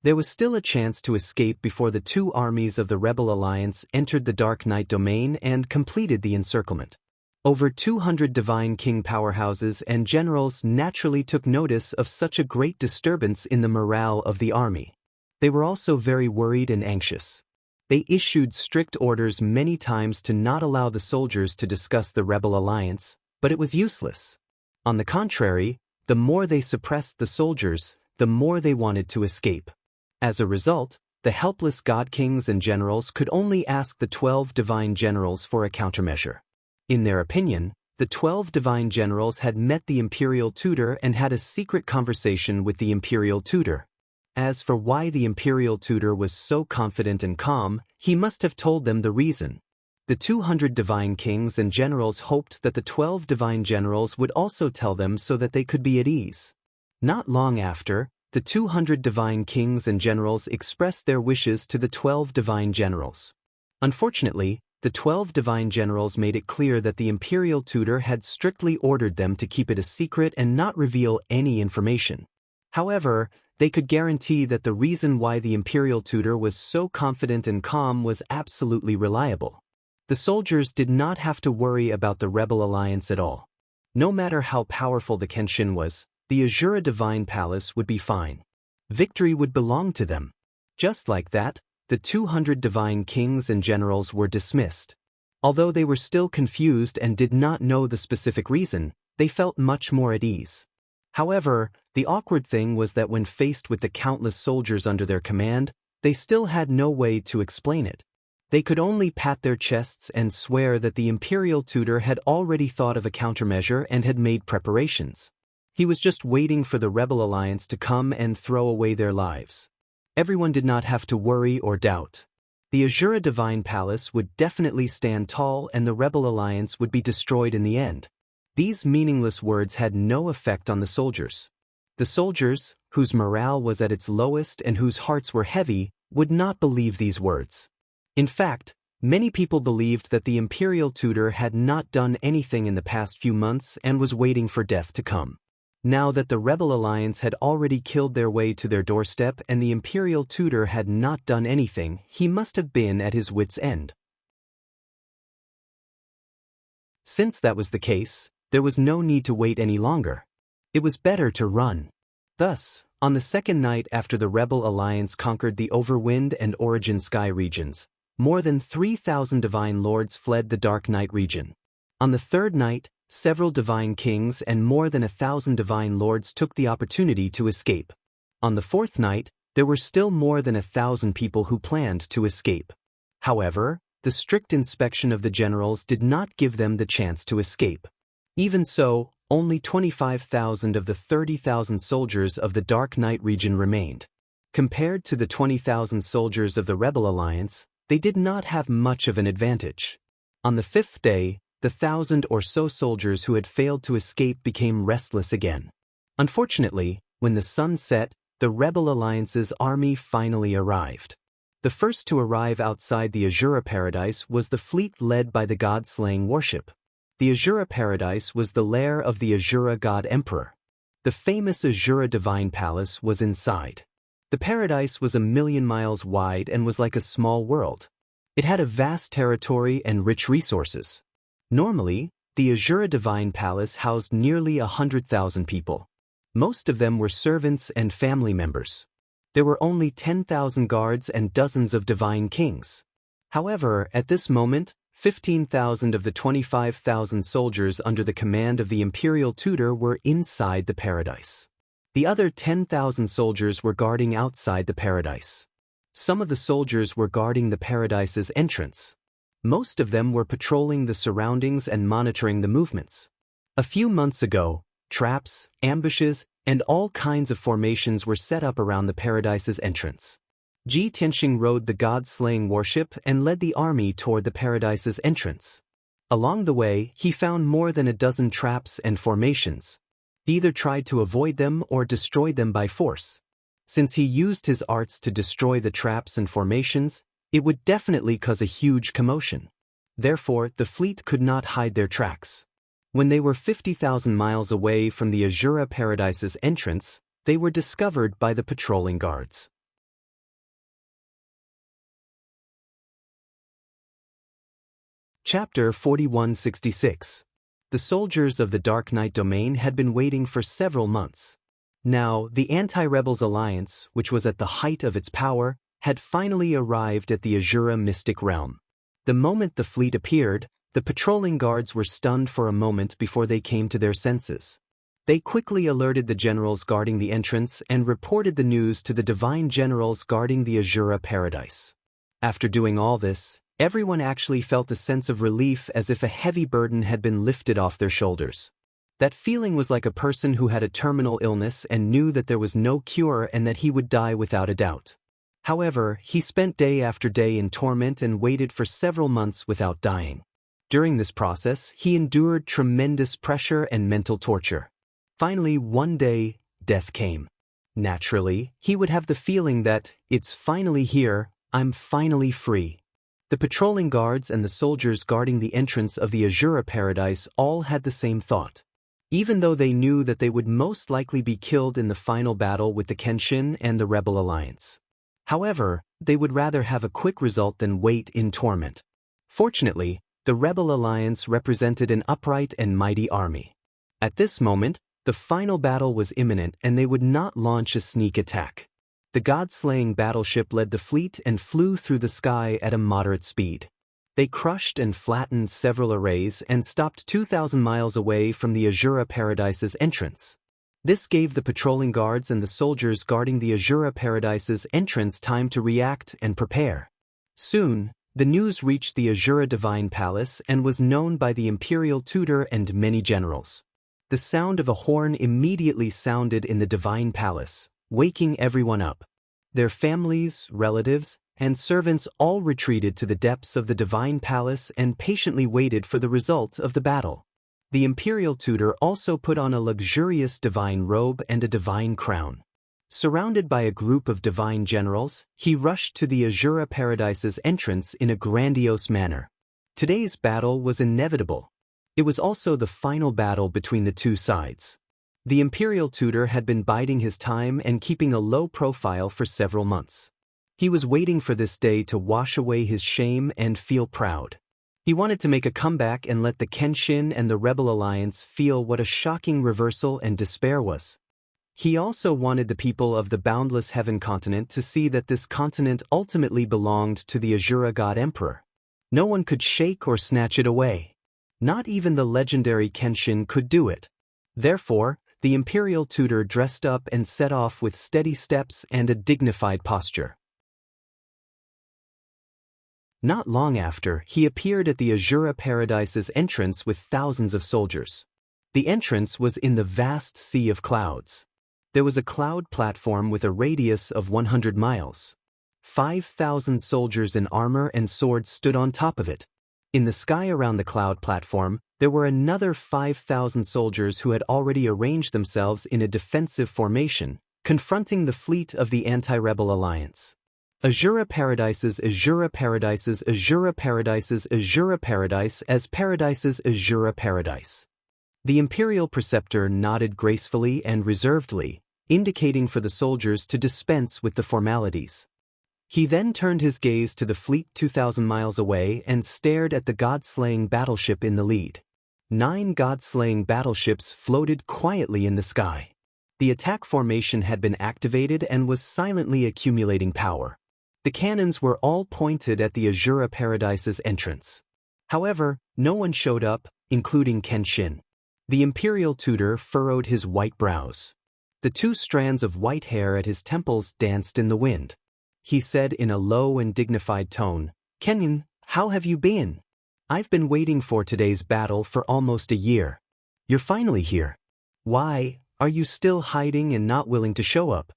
There was still a chance to escape before the two armies of the Rebel Alliance entered the Dark Knight domain and completed the encirclement. Over 200 Divine King powerhouses and generals naturally took notice of such a great disturbance in the morale of the army. They were also very worried and anxious. They issued strict orders many times to not allow the soldiers to discuss the Rebel Alliance, but it was useless. On the contrary, the more they suppressed the soldiers, the more they wanted to escape. As a result, the helpless god kings and generals could only ask the 12 divine generals for a countermeasure. In their opinion, the 12 divine generals had met the imperial tutor and had a secret conversation with the imperial tutor. As for why the imperial tutor was so confident and calm, he must have told them the reason. The 200 divine kings and generals hoped that the 12 divine generals would also tell them so that they could be at ease. Not long after, the 200 divine kings and generals expressed their wishes to the 12 divine generals. Unfortunately, the 12 divine generals made it clear that the imperial tutor had strictly ordered them to keep it a secret and not reveal any information. However, they could guarantee that the reason why the imperial tutor was so confident and calm was absolutely reliable. The soldiers did not have to worry about the Rebel Alliance at all. No matter how powerful the Kenshin was, the Azura Divine Palace would be fine. Victory would belong to them. Just like that, the 200 divine kings and generals were dismissed. Although they were still confused and did not know the specific reason, they felt much more at ease. However, the awkward thing was that when faced with the countless soldiers under their command, they still had no way to explain it. They could only pat their chests and swear that the imperial tutor had already thought of a countermeasure and had made preparations. He was just waiting for the Rebel Alliance to come and throw away their lives. Everyone did not have to worry or doubt. The Azura Divine Palace would definitely stand tall and the Rebel Alliance would be destroyed in the end. These meaningless words had no effect on the soldiers. The soldiers, whose morale was at its lowest and whose hearts were heavy, would not believe these words. In fact, many people believed that the imperial tutor had not done anything in the past few months and was waiting for death to come. Now that the Rebel Alliance had already killed their way to their doorstep and the imperial tutor had not done anything, he must have been at his wits' end. Since that was the case, there was no need to wait any longer. It was better to run. Thus, on the second night after the Rebel Alliance conquered the Overwind and Origin Sky regions, more than 3,000 divine lords fled the Dark Knight region. On the third night, several divine kings and more than 1,000 divine lords took the opportunity to escape. On the fourth night, there were still more than 1,000 people who planned to escape. However, the strict inspection of the generals did not give them the chance to escape. Even so, only 25,000 of the 30,000 soldiers of the Dark Knight region remained. Compared to the 20,000 soldiers of the Rebel Alliance, they did not have much of an advantage. On the fifth day, the 1,000 or so soldiers who had failed to escape became restless again. Unfortunately, when the sun set, the Rebel Alliance's army finally arrived. The first to arrive outside the Azura Paradise was the fleet led by the god-slaying warship. The Azura Paradise was the lair of the Azura God Emperor. The famous Azura Divine Palace was inside. The paradise was 1,000,000 miles wide and was like a small world. It had a vast territory and rich resources. Normally, the Azura Divine Palace housed nearly 100,000 people. Most of them were servants and family members. There were only 10,000 guards and dozens of divine kings. However, at this moment, 15,000 of the 25,000 soldiers under the command of the imperial tutor were inside the paradise. The other 10,000 soldiers were guarding outside the paradise. Some of the soldiers were guarding the paradise's entrance. Most of them were patrolling the surroundings and monitoring the movements. A few months ago, traps, ambushes, and all kinds of formations were set up around the paradise's entrance. Ji Tianxing rode the god-slaying warship and led the army toward the paradise's entrance. Along the way, he found more than a dozen traps and formations. He either tried to avoid them or destroyed them by force. Since he used his arts to destroy the traps and formations, it would definitely cause a huge commotion. Therefore, the fleet could not hide their tracks. When they were 50,000 miles away from the Azura Paradise's entrance, they were discovered by the patrolling guards. Chapter 4166. The soldiers of the Dark Knight domain had been waiting for several months. Now, the Anti-Rebels Alliance, which was at the height of its power, had finally arrived at the Azura Mystic Realm. The moment the fleet appeared, the patrolling guards were stunned for a moment before they came to their senses. They quickly alerted the generals guarding the entrance and reported the news to the divine generals guarding the Azura Paradise. After doing all this, everyone actually felt a sense of relief, as if a heavy burden had been lifted off their shoulders. That feeling was like a person who had a terminal illness and knew that there was no cure and that he would die without a doubt. However, he spent day after day in torment and waited for several months without dying. During this process, he endured tremendous pressure and mental torture. Finally, one day, death came. Naturally, he would have the feeling that, it's finally here, I'm finally free. The patrolling guards and the soldiers guarding the entrance of the Azura Paradise all had the same thought. Even though they knew that they would most likely be killed in the final battle with the Kenshin and the Rebel Alliance. However, they would rather have a quick result than wait in torment. Fortunately, the Rebel Alliance represented an upright and mighty army. At this moment, the final battle was imminent and they would not launch a sneak attack. The god-slaying battleship led the fleet and flew through the sky at a moderate speed. They crushed and flattened several arrays and stopped 2,000 miles away from the Azura Paradise's entrance. This gave the patrolling guards and the soldiers guarding the Azura Paradise's entrance time to react and prepare. Soon, the news reached the Azura Divine Palace and was known by the Imperial Tutor and many generals. The sound of a horn immediately sounded in the Divine Palace, waking everyone up. Their families, relatives, and servants all retreated to the depths of the Divine Palace and patiently waited for the result of the battle. The Imperial Tutor also put on a luxurious divine robe and a divine crown. Surrounded by a group of divine generals, he rushed to the Azura Paradise's entrance in a grandiose manner. Today's battle was inevitable. It was also the final battle between the two sides. The Imperial Tutor had been biding his time and keeping a low profile for several months. He was waiting for this day to wash away his shame and feel proud. He wanted to make a comeback and let the Kenshin and the Rebel Alliance feel what a shocking reversal and despair was. He also wanted the people of the Boundless Heaven continent to see that this continent ultimately belonged to the Azura God Emperor. No one could shake or snatch it away. Not even the legendary Kenshin could do it. Therefore, the Imperial Tutor dressed up and set off with steady steps and a dignified posture. Not long after, he appeared at the Azura Paradise's entrance with thousands of soldiers. The entrance was in the vast sea of clouds. There was a cloud platform with a radius of 100 miles. 5,000 soldiers in armor and swords stood on top of it. In the sky around the cloud platform, there were another 5,000 soldiers who had already arranged themselves in a defensive formation, confronting the fleet of the Anti-Rebel Alliance. Azura Paradises, Azura Paradises, Azura Paradises, Azura Paradise as Paradises, Azura Paradise. The Imperial Preceptor nodded gracefully and reservedly, indicating for the soldiers to dispense with the formalities. He then turned his gaze to the fleet 2,000 miles away and stared at the god-slaying battleship in the lead. 9 god-slaying battleships floated quietly in the sky. The attack formation had been activated and was silently accumulating power. The cannons were all pointed at the Azura Paradise's entrance. However, no one showed up, including Kenshin. The Imperial Tutor furrowed his white brows. The 2 strands of white hair at his temples danced in the wind. He said in a low and dignified tone, "Kenin, how have you been? I've been waiting for today's battle for almost a year. You're finally here. Why, are you still hiding and not willing to show up?"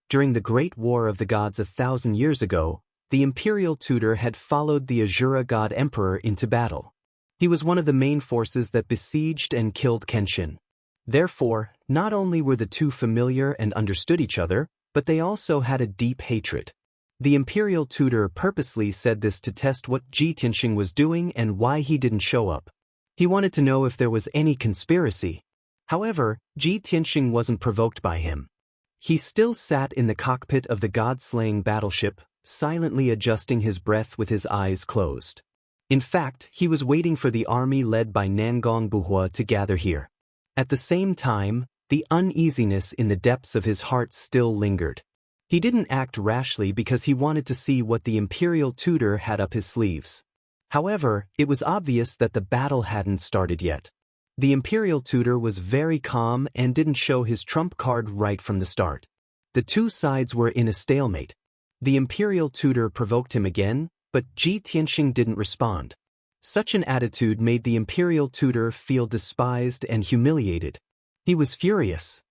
During the Great War of the Gods 1,000 years ago, the Imperial Tutor had followed the Azura God Emperor into battle. He was one of the main forces that besieged and killed Kenshin. Therefore, not only were the two familiar and understood each other, but they also had a deep hatred. The Imperial Tutor purposely said this to test what Ji Tianxing was doing and why he didn't show up. He wanted to know if there was any conspiracy. However, Ji Tianxing wasn't provoked by him. He still sat in the cockpit of the god-slaying battleship, silently adjusting his breath with his eyes closed. In fact, he was waiting for the army led by Nangong Buhua to gather here. At the same time, the uneasiness in the depths of his heart still lingered. He didn't act rashly because he wanted to see what the imperial tutor had up his sleeves. However, it was obvious that the battle hadn't started yet. The imperial tutor was very calm and didn't show his trump card right from the start. The two sides were in a stalemate. The imperial tutor provoked him again, but Ji Tianxing didn't respond. Such an attitude made the imperial tutor feel despised and humiliated. He was furious.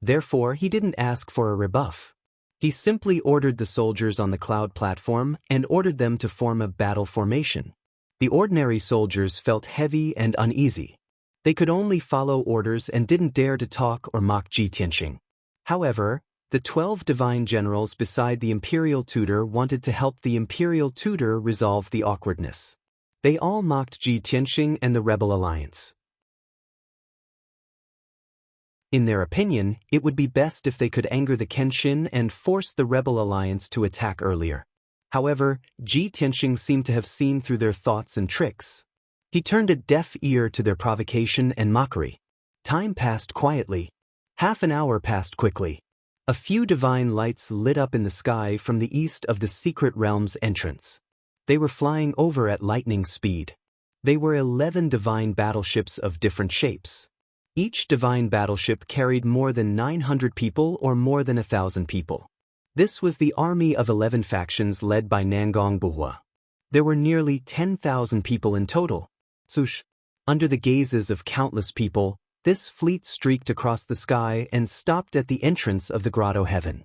Therefore, he didn't ask for a rebuff. He simply ordered the soldiers on the cloud platform and ordered them to form a battle formation. The ordinary soldiers felt heavy and uneasy. They could only follow orders and didn't dare to talk or mock Ji Tianxing. However, the 12 divine generals beside the imperial tutor wanted to help the imperial tutor resolve the awkwardness. They all mocked Ji Tianxing and the rebel alliance. In their opinion, it would be best if they could anger the Kenshin and force the rebel alliance to attack earlier. However, Ji Tianxing seemed to have seen through their thoughts and tricks. He turned a deaf ear to their provocation and mockery. Time passed quietly. Half an hour passed quickly. A few divine lights lit up in the sky from the east of the secret realm's entrance. They were flying over at lightning speed. They were 11 divine battleships of different shapes. Each divine battleship carried more than 900 people or more than 1,000 people. This was the army of 11 factions led by Nangong Buhua. There were nearly 10,000 people in total. Sush. Under the gazes of countless people, this fleet streaked across the sky and stopped at the entrance of the grotto heaven.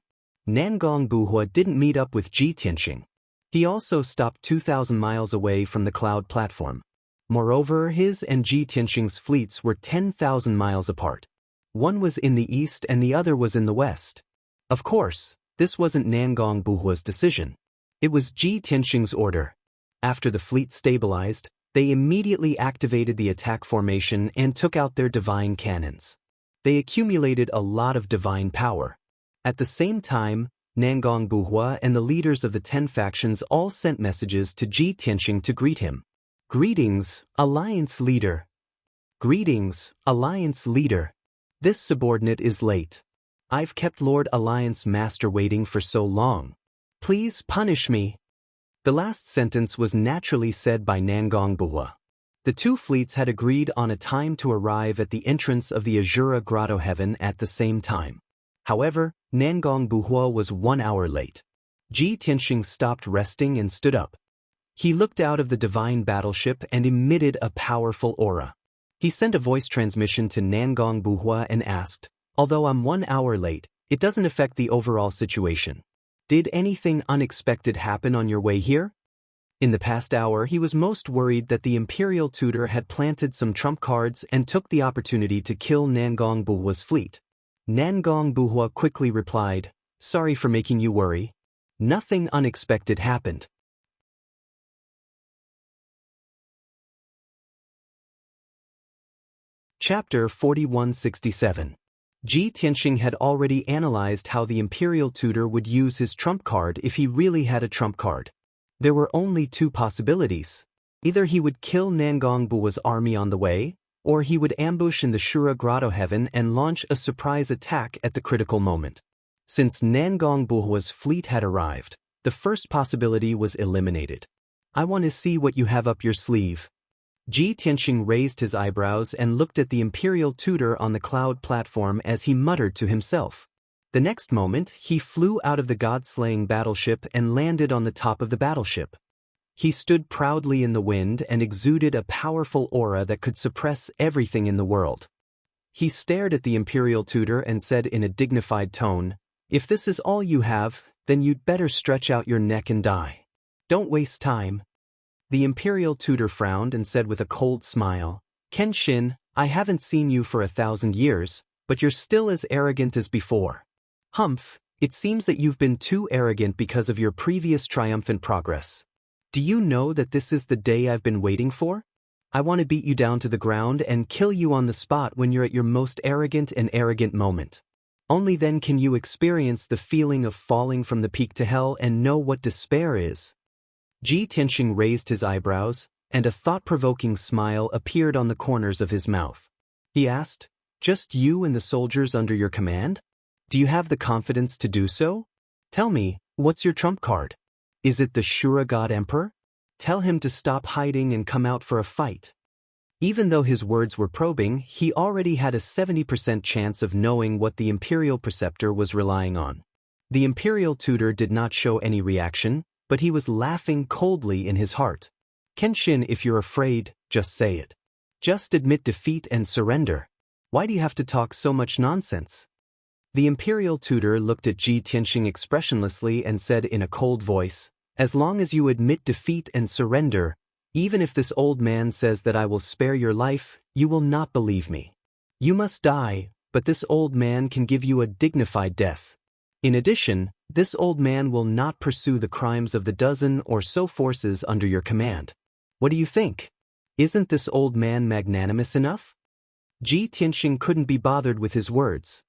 Nangong Buhua didn't meet up with Ji Tianxing. He also stopped 2,000 miles away from the cloud platform. Moreover, his and Ji Tianxing's fleets were 10,000 miles apart. One was in the east and the other was in the west. Of course, this wasn't Nangong Buhua's decision. It was Ji Tianxing's order. After the fleet stabilized, they immediately activated the attack formation and took out their divine cannons. They accumulated a lot of divine power. At the same time, Nangong Buhua and the leaders of the 10 factions all sent messages to Ji Tianxing to greet him. Greetings, Alliance Leader. Greetings, Alliance Leader. This subordinate is late. I've kept Lord Alliance Master waiting for so long. Please punish me. The last sentence was naturally said by Nangong Buhua. The two fleets had agreed on a time to arrive at the entrance of the Azura Grotto Heaven at the same time. However, Nangong Buhua was 1 hour late. Ji Tianxing stopped resting and stood up. He looked out of the divine battleship and emitted a powerful aura. He sent a voice transmission to Nangong Buhua and asked, "Although I'm 1 hour late, it doesn't affect the overall situation. Did anything unexpected happen on your way here?" In the past hour, he was most worried that the imperial tutor had planted some trump cards and took the opportunity to kill Nangong Buhua's fleet. Nangong Buhua quickly replied, "Sorry for making you worry. Nothing unexpected happened." Chapter 4167. Ji Tianxing had already analyzed how the imperial tutor would use his trump card if he really had a trump card. There were only two possibilities. Either he would kill Nangong Buhua's army on the way, or he would ambush in the Shura Grotto Heaven and launch a surprise attack at the critical moment. Since Nangong Buhua's fleet had arrived, the first possibility was eliminated. "I want to see what you have up your sleeve." Ji Tianxing raised his eyebrows and looked at the imperial tutor on the cloud platform as he muttered to himself. The next moment, he flew out of the god-slaying battleship and landed on the top of the battleship. He stood proudly in the wind and exuded a powerful aura that could suppress everything in the world. He stared at the imperial tutor and said in a dignified tone, "If this is all you have, then you'd better stretch out your neck and die. Don't waste time." The imperial tutor frowned and said with a cold smile, "Kenshin, I haven't seen you for 1,000 years, but you're still as arrogant as before. Humph, it seems that you've been too arrogant because of your previous triumphant progress. Do you know that this is the day I've been waiting for? I want to beat you down to the ground and kill you on the spot when you're at your most arrogant moment. Only then can you experience the feeling of falling from the peak to hell and know what despair is." Ji Tianxing raised his eyebrows, and a thought-provoking smile appeared on the corners of his mouth. He asked, "Just you and the soldiers under your command? Do you have the confidence to do so? Tell me, what's your trump card? Is it the Shura God Emperor? Tell him to stop hiding and come out for a fight." Even though his words were probing, he already had a 70% chance of knowing what the Imperial Preceptor was relying on. The Imperial Tutor did not show any reaction, but he was laughing coldly in his heart. "Kenshin, if you're afraid, just say it. Just admit defeat and surrender. Why do you have to talk so much nonsense?" The Imperial Tutor looked at Ji Tianxing expressionlessly and said in a cold voice, "As long as you admit defeat and surrender, even if this old man says that I will spare your life, you will not believe me. You must die, but this old man can give you a dignified death. In addition, this old man will not pursue the crimes of the dozen or so forces under your command. What do you think? Isn't this old man magnanimous enough?" Ji Tianxing couldn't be bothered with his words.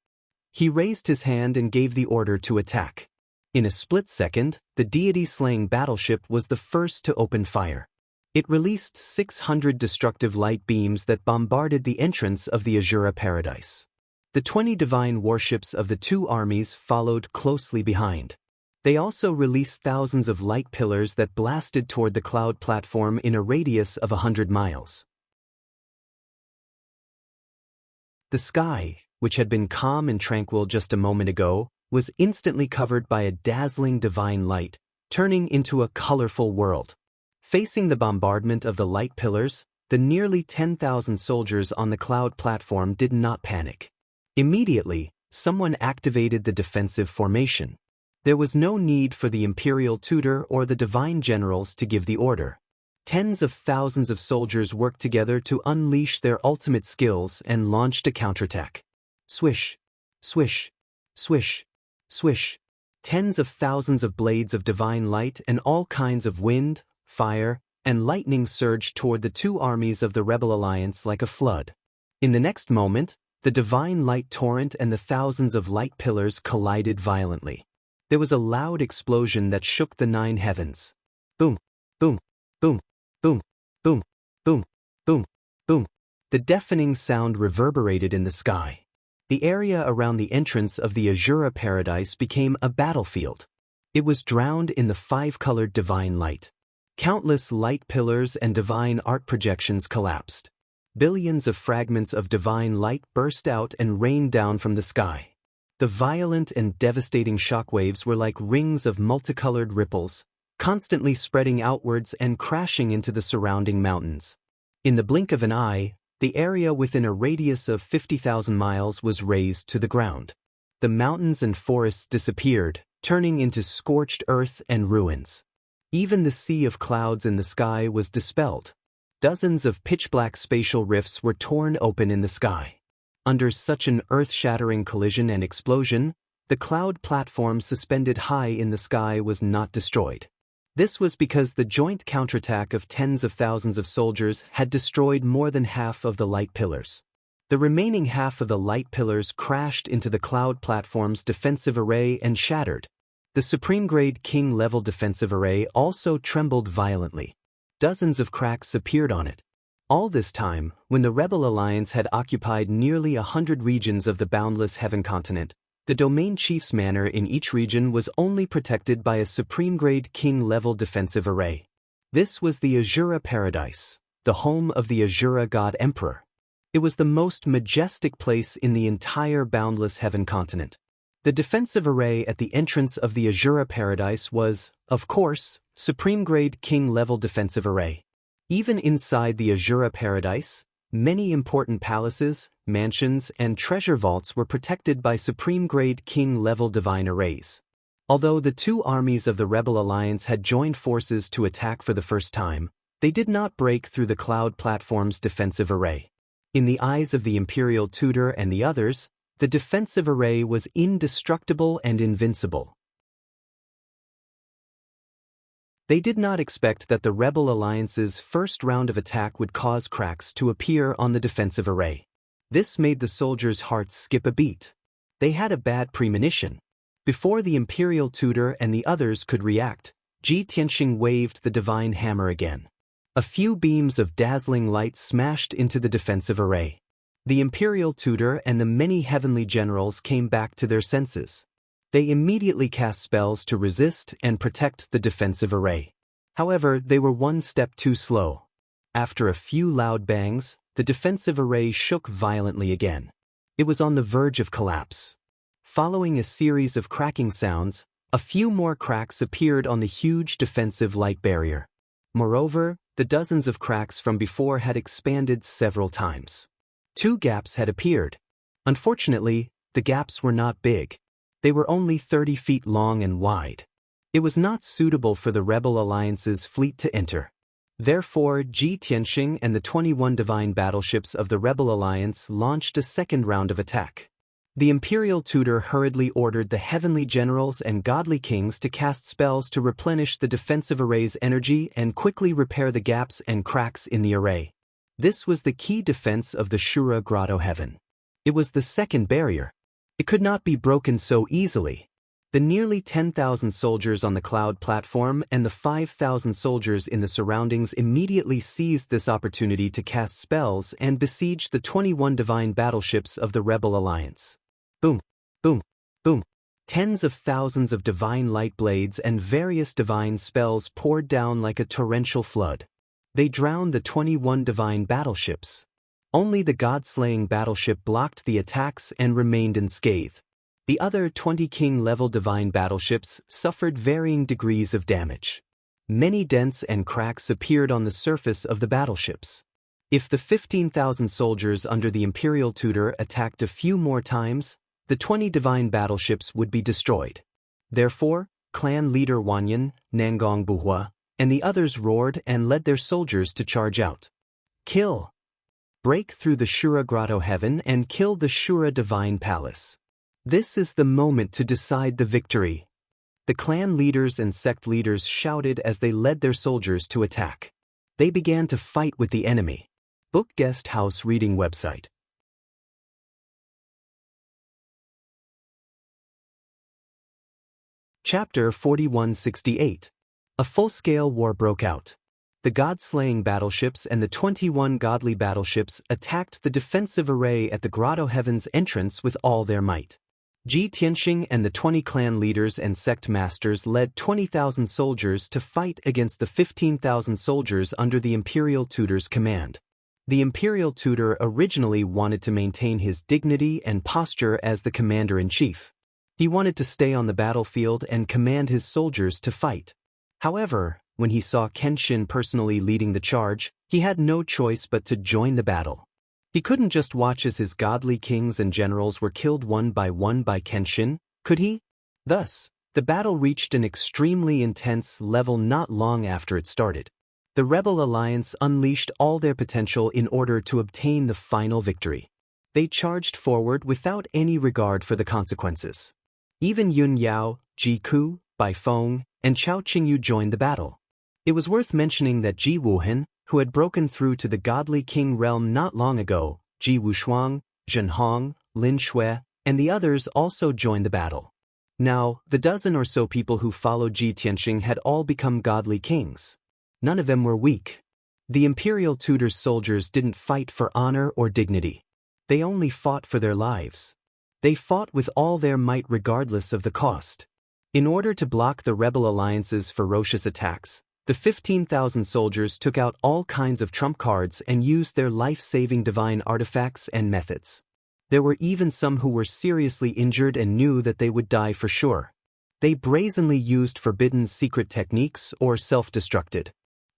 He raised his hand and gave the order to attack. In a split second, the deity-slaying battleship was the first to open fire. It released 600 destructive light beams that bombarded the entrance of the Azura Paradise. The 20 divine warships of the two armies followed closely behind. They also released thousands of light pillars that blasted toward the cloud platform in a radius of 100 miles. The sky, which had been calm and tranquil just a moment ago, was instantly covered by a dazzling divine light, turning into a colorful world. Facing the bombardment of the light pillars, the nearly 10,000 soldiers on the cloud platform did not panic. Immediately, someone activated the defensive formation. There was no need for the Imperial Tutor or the Divine Generals to give the order. Tens of thousands of soldiers worked together to unleash their ultimate skills and launched a counterattack. Swish, swish, swish, swish. Tens of thousands of blades of divine light and all kinds of wind, fire, and lightning surged toward the two armies of the Rebel Alliance like a flood. In the next moment, the divine light torrent and the thousands of light pillars collided violently. There was a loud explosion that shook the 9 heavens. Boom, boom, boom, boom, boom, boom, boom, boom. The deafening sound reverberated in the sky. The area around the entrance of the Azura Paradise became a battlefield. It was drowned in the 5-colored divine light. Countless light pillars and divine art projections collapsed. Billions of fragments of divine light burst out and rained down from the sky. The violent and devastating shockwaves were like rings of multicolored ripples, constantly spreading outwards and crashing into the surrounding mountains. In the blink of an eye, the area within a radius of 50,000 miles was razed to the ground. The mountains and forests disappeared, turning into scorched earth and ruins. Even the sea of clouds in the sky was dispelled. Dozens of pitch-black spatial rifts were torn open in the sky. Under such an earth-shattering collision and explosion, the cloud platform suspended high in the sky was not destroyed. This was because the joint counterattack of tens of thousands of soldiers had destroyed more than half of the light pillars. The remaining half of the light pillars crashed into the cloud platform's defensive array and shattered. The Supreme-grade King-level defensive array also trembled violently. Dozens of cracks appeared on it. All this time, when the Rebel Alliance had occupied nearly 100 regions of the boundless heaven continent, the domain chief's manor in each region was only protected by a Supreme-grade King-level defensive array. This was the Azura Paradise, the home of the Azura God Emperor. It was the most majestic place in the entire boundless heaven continent. The defensive array at the entrance of the Azura Paradise was, of course, Supreme-grade King-level defensive array. Even inside the Azura Paradise, many important palaces, mansions, and treasure vaults were protected by Supreme-grade King-level divine arrays. Although the two armies of the Rebel Alliance had joined forces to attack for the first time, they did not break through the cloud platform's defensive array. In the eyes of the Imperial Tutor and the others, the defensive array was indestructible and invincible. They did not expect that the Rebel Alliance's first round of attack would cause cracks to appear on the defensive array. This made the soldiers' hearts skip a beat. They had a bad premonition. Before the Imperial Tutor and the others could react, Ji Tianxing waved the divine hammer again. A few beams of dazzling light smashed into the defensive array. The imperial tutor and the many heavenly generals came back to their senses. They immediately cast spells to resist and protect the defensive array. However, they were one step too slow. After a few loud bangs, the defensive array shook violently again. It was on the verge of collapse. Following a series of cracking sounds, a few more cracks appeared on the huge defensive light barrier. Moreover, the dozens of cracks from before had expanded several times. 2 gaps had appeared. Unfortunately, the gaps were not big. They were only 30 feet long and wide. It was not suitable for the Rebel Alliance's fleet to enter. Therefore, Ji Tianxing and the 21 divine battleships of the Rebel Alliance launched a second round of attack. The imperial tutor hurriedly ordered the heavenly generals and godly kings to cast spells to replenish the defensive array's energy and quickly repair the gaps and cracks in the array. This was the key defense of the Shura Grotto Heaven. It was the second barrier. It could not be broken so easily. The nearly 10,000 soldiers on the cloud platform and the 5,000 soldiers in the surroundings immediately seized this opportunity to cast spells and besiege the 21 divine battleships of the Rebel Alliance. Boom, boom, boom. Tens of thousands of divine light blades and various divine spells poured down like a torrential flood. They drowned the 21 divine battleships. Only the god-slaying battleship blocked the attacks and remained unscathed. The other 20 king-level divine battleships suffered varying degrees of damage. Many dents and cracks appeared on the surface of the battleships. If the 15,000 soldiers under the imperial tutor attacked a few more times, the 20 divine battleships would be destroyed. Therefore, clan leader Wang Lin, Nangong Buhua, and the others roared and led their soldiers to charge out. Kill! Break through the Shura Grotto Heaven and kill the Shura Divine Palace. This is the moment to decide the victory. The clan leaders and sect leaders shouted as they led their soldiers to attack. They began to fight with the enemy. Book Guest House Reading Website. Chapter 4168. A full-scale war broke out. The god-slaying battleships and the 21 godly battleships attacked the defensive array at the Grotto Heaven's entrance with all their might. Ji Tianxing and the 20 clan leaders and sect masters led 20,000 soldiers to fight against the 15,000 soldiers under the imperial tutor's command. The imperial tutor originally wanted to maintain his dignity and posture as the commander-in-chief. He wanted to stay on the battlefield and command his soldiers to fight. However, when he saw Kenshin personally leading the charge, he had no choice but to join the battle. He couldn't just watch as his godly kings and generals were killed one by Kenshin, could he? Thus, the battle reached an extremely intense level not long after it started. The Rebel Alliance unleashed all their potential in order to obtain the final victory. They charged forward without any regard for the consequences. Even Yun Yao, Ji Ku, Bai Feng, and Chao Qingyu joined the battle. It was worth mentioning that Ji Wuhan, who had broken through to the godly king realm not long ago, Ji Wushuang, Zhen Hong, Lin Shui, and the others also joined the battle. Now, the dozen or so people who followed Ji Tianxing had all become godly kings. None of them were weak. The imperial tutor's soldiers didn't fight for honor or dignity. They only fought for their lives. They fought with all their might regardless of the cost. In order to block the Rebel Alliance's ferocious attacks, the 15,000 soldiers took out all kinds of trump cards and used their life-saving divine artifacts and methods. There were even some who were seriously injured and knew that they would die for sure. They brazenly used forbidden secret techniques or self-destructed.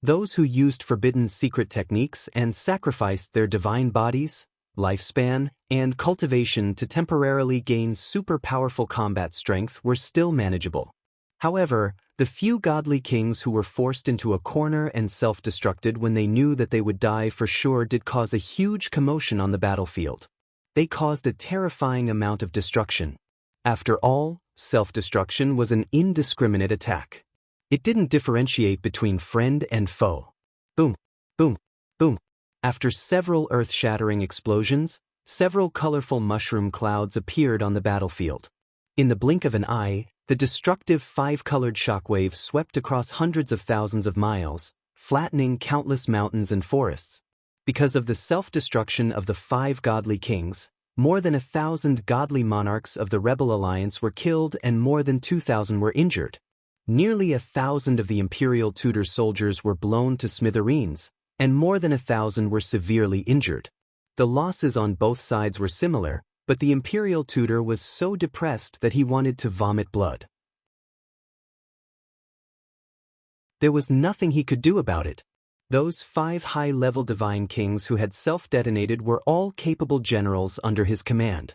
Those who used forbidden secret techniques and sacrificed their divine bodies, lifespan, and cultivation to temporarily gain super-powerful combat strength were still manageable. However, the few godly kings who were forced into a corner and self-destructed when they knew that they would die for sure did cause a huge commotion on the battlefield. They caused a terrifying amount of destruction. After all, self-destruction was an indiscriminate attack. It didn't differentiate between friend and foe. Boom, boom, boom. After several earth-shattering explosions, several colorful mushroom clouds appeared on the battlefield. In the blink of an eye, the destructive five-colored shockwave swept across hundreds of thousands of miles, flattening countless mountains and forests. Because of the self-destruction of the 5 godly kings, more than 1,000 godly monarchs of the rebel alliance were killed and more than 2,000 were injured. Nearly 1,000 of the imperial Tudor soldiers were blown to smithereens, and more than 1,000 were severely injured. The losses on both sides were similar, but the imperial Tudor was so depressed that he wanted to vomit blood. There was nothing he could do about it. Those 5 high-level divine kings who had self-detonated were all capable generals under his command.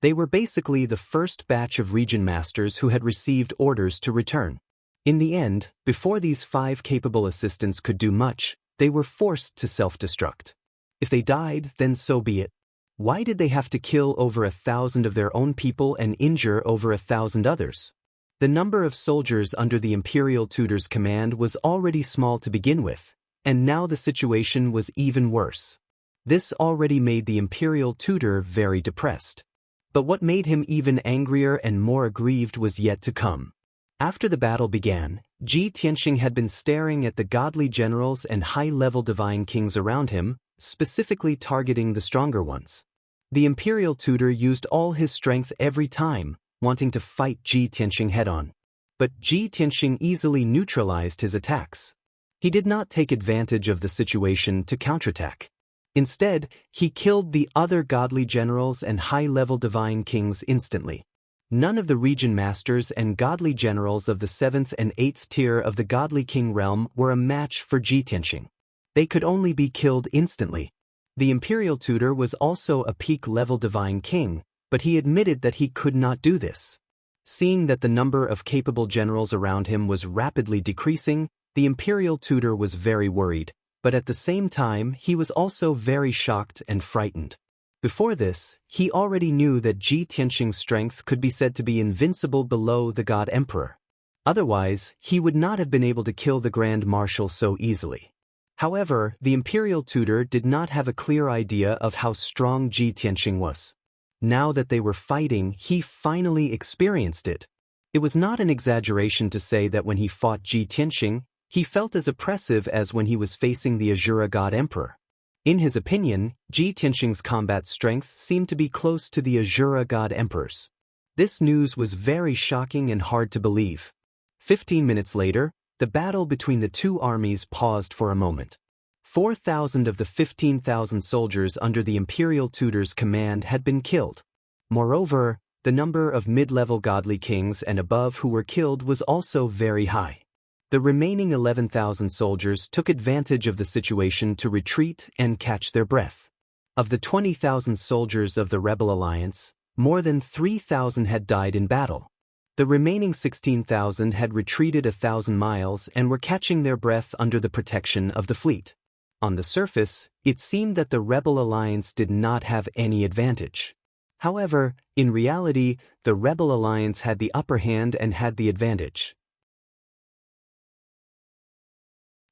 They were basically the first batch of region masters who had received orders to return. In the end, before these 5 capable assistants could do much, they were forced to self-destruct. If they died, then so be it. Why did they have to kill over 1,000 of their own people and injure over 1,000 others? The number of soldiers under the imperial Tudor's command was already small to begin with, and now the situation was even worse. This already made the imperial Tudor very depressed. But what made him even angrier and more aggrieved was yet to come. After the battle began, Xianxia had been staring at the godly generals and high-level divine kings around him, specifically targeting the stronger ones. The imperial Tudor used all his strength every time, wanting to fight Xianxia head-on. But Xianxia easily neutralized his attacks. He did not take advantage of the situation to counterattack. Instead, he killed the other godly generals and high-level divine kings instantly. None of the region masters and godly generals of the 7th and 8th tier of the godly king realm were a match for Xianxia. They could only be killed instantly. The imperial Tudor was also a peak-level divine king, but he admitted that he could not do this. Seeing that the number of capable generals around him was rapidly decreasing, the imperial Tudor was very worried, but at the same time he was also very shocked and frightened. Before this, he already knew that Xianxia's strength could be said to be invincible below the God Emperor. Otherwise, he would not have been able to kill the Grand Marshal so easily. However, the imperial Tudor did not have a clear idea of how strong Xianxia was. Now that they were fighting, he finally experienced it. It was not an exaggeration to say that when he fought Xianxia, he felt as oppressive as when he was facing the Azura God Emperor. In his opinion, Xianxia's combat strength seemed to be close to the Azura God Emperor's. This news was very shocking and hard to believe. 15 minutes later, the battle between the two armies paused for a moment. 4,000 of the 15,000 soldiers under the imperial Tudor's command had been killed. Moreover, the number of mid-level godly kings and above who were killed was also very high. The remaining 11,000 soldiers took advantage of the situation to retreat and catch their breath. Of the 20,000 soldiers of the rebel alliance, more than 3,000 had died in battle. The remaining 16,000 had retreated 1,000 miles and were catching their breath under the protection of the fleet. On the surface, it seemed that the rebel alliance did not have any advantage. However, in reality, the rebel alliance had the upper hand and had the advantage.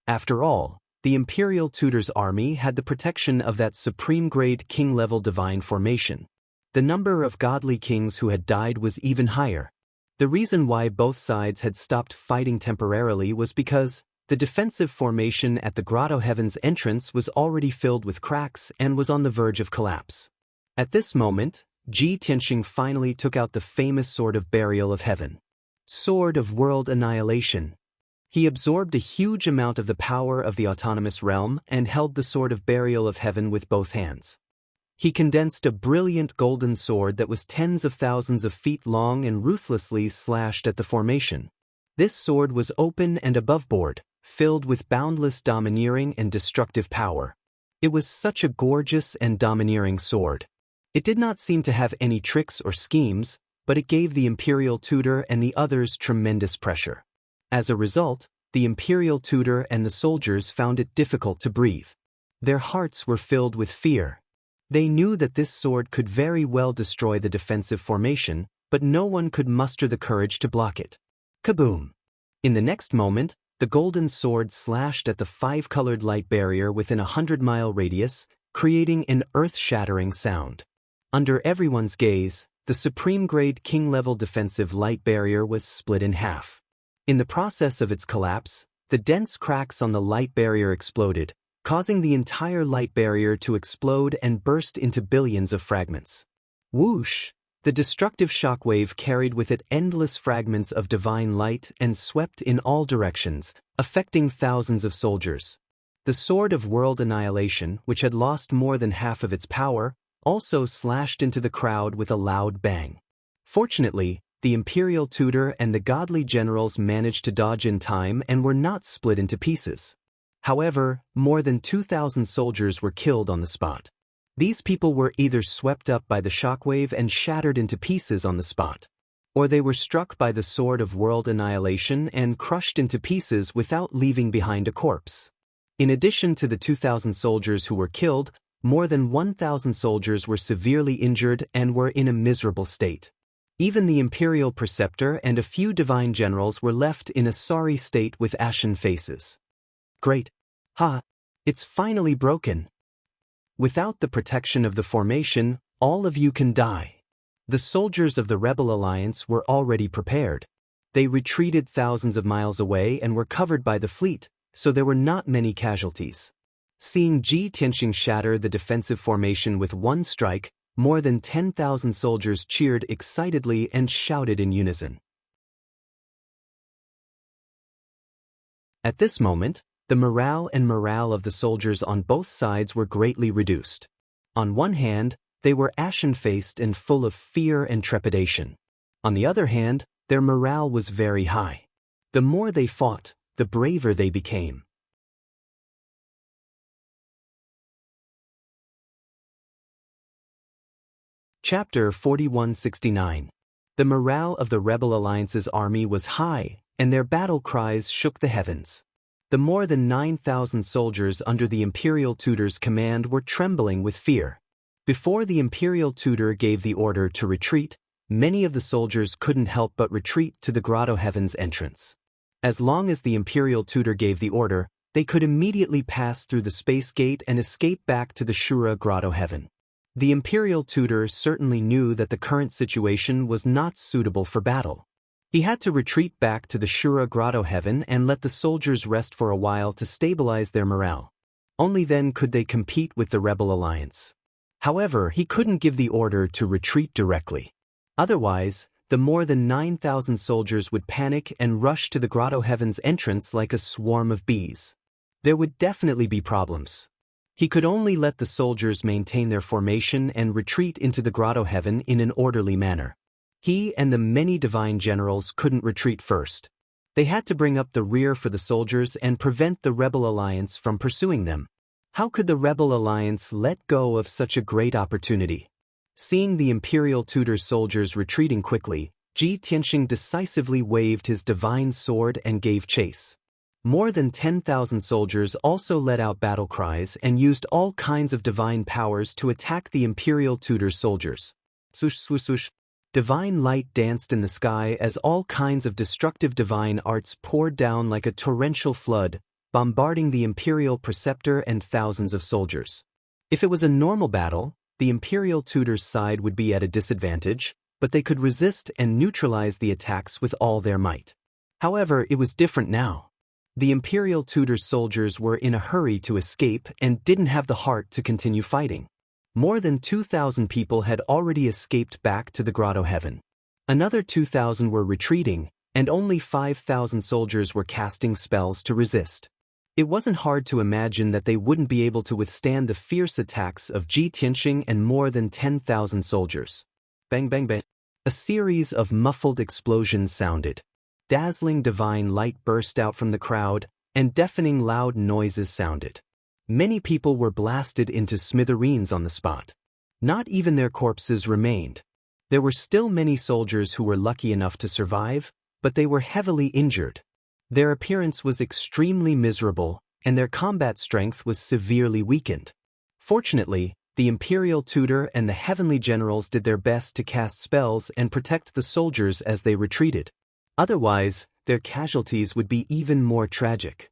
After all, the imperial Tudor's army had the protection of that supreme-grade king-level divine formation. The number of godly kings who had died was even higher. The reason why both sides had stopped fighting temporarily was because the defensive formation at the Grotto Heaven's entrance was already filled with cracks and was on the verge of collapse. At this moment, Xianxia finally took out the famous Sword of Burial of Heaven. Sword of World Annihilation. He absorbed a huge amount of the power of the autonomous realm and held the Sword of Burial of Heaven with both hands. He condensed a brilliant golden sword that was tens of thousands of feet long and ruthlessly slashed at the formation. This sword was open and aboveboard, filled with boundless domineering and destructive power. It was such a gorgeous and domineering sword. It did not seem to have any tricks or schemes, but it gave the imperial Tudor and the others tremendous pressure. As a result, the imperial Tudor and the soldiers found it difficult to breathe. Their hearts were filled with fear. They knew that this sword could very well destroy the defensive formation, but no one could muster the courage to block it. Kaboom! In the next moment, the golden sword slashed at the 5-colored light barrier within a 100-mile radius, creating an earth-shattering sound. Under everyone's gaze, the supreme-grade king-level defensive light barrier was split in half. In the process of its collapse, The dense cracks on the light barrier exploded, causing the entire light barrier to explode and burst into billions of fragments. Whoosh! The destructive shockwave carried with it endless fragments of divine light and swept in all directions, affecting thousands of soldiers. The Sword of World Annihilation, which had lost more than half of its power, also slashed into the crowd with a loud bang. Fortunately, the Imperial Tutor and the godly generals managed to dodge in time and were not split into pieces. However, more than 2,000 soldiers were killed on the spot. These people were either swept up by the shockwave and shattered into pieces on the spot, or they were struck by the Sword of World Annihilation and crushed into pieces without leaving behind a corpse. In addition to the 2,000 soldiers who were killed, more than 1,000 soldiers were severely injured and were in a miserable state. Even the Imperial Preceptor and a few divine generals were left in a sorry state with ashen faces. Great! Ha! It's finally broken! Without the protection of the formation, all of you can die. The soldiers of the Rebel Alliance were already prepared. They retreated thousands of miles away and were covered by the fleet, so there were not many casualties. Seeing Ji Tianxing shatter the defensive formation with one strike, more than 10,000 soldiers cheered excitedly and shouted in unison. At this moment, the morale of the soldiers on both sides were greatly reduced. On one hand, they were ashen-faced and full of fear and trepidation. On the other hand, their morale was very high. The more they fought, the braver they became. Chapter 4169. The morale of the Rebel Alliance's army was high, and their battle cries shook the heavens. The more than 9,000 soldiers under the Imperial Tutor's command were trembling with fear. Before the Imperial Tutor gave the order to retreat, many of the soldiers couldn't help but retreat to the Grotto Heaven's entrance. As long as the Imperial Tutor gave the order, they could immediately pass through the space gate and escape back to the Shura Grotto Heaven. The Imperial Tutor certainly knew that the current situation was not suitable for battle. He had to retreat back to the Shura Grotto Heaven and let the soldiers rest for a while to stabilize their morale. Only then could they compete with the Rebel Alliance. However, he couldn't give the order to retreat directly. Otherwise, the more than 9,000 soldiers would panic and rush to the Grotto Heaven's entrance like a swarm of bees. There would definitely be problems. He could only let the soldiers maintain their formation and retreat into the Grotto Heaven in an orderly manner. He and the many divine generals couldn't retreat first. They had to bring up the rear for the soldiers and prevent the Rebel Alliance from pursuing them. How could the Rebel Alliance let go of such a great opportunity? Seeing the Imperial Tutor's soldiers retreating quickly, Ji Tianxing decisively waved his divine sword and gave chase. More than 10,000 soldiers also let out battle cries and used all kinds of divine powers to attack the Imperial Tutor's soldiers. Swoosh, swoosh, swoosh. Divine light danced in the sky as all kinds of destructive divine arts poured down like a torrential flood, bombarding the Imperial Preceptor and thousands of soldiers. If it was a normal battle, the Imperial Tutor's side would be at a disadvantage, but they could resist and neutralize the attacks with all their might. However, it was different now. The Imperial Tutor's soldiers were in a hurry to escape and didn't have the heart to continue fighting. More than 2,000 people had already escaped back to the Grotto Heaven. Another 2,000 were retreating, and only 5,000 soldiers were casting spells to resist. It wasn't hard to imagine that they wouldn't be able to withstand the fierce attacks of Ji Tianxing and more than 10,000 soldiers. Bang bang bang. A series of muffled explosions sounded. Dazzling divine light burst out from the crowd, and deafening loud noises sounded. Many people were blasted into smithereens on the spot. Not even their corpses remained. There were still many soldiers who were lucky enough to survive, but they were heavily injured. Their appearance was extremely miserable, and their combat strength was severely weakened. Fortunately, the Imperial Tutor and the Heavenly Generals did their best to cast spells and protect the soldiers as they retreated. Otherwise, their casualties would be even more tragic.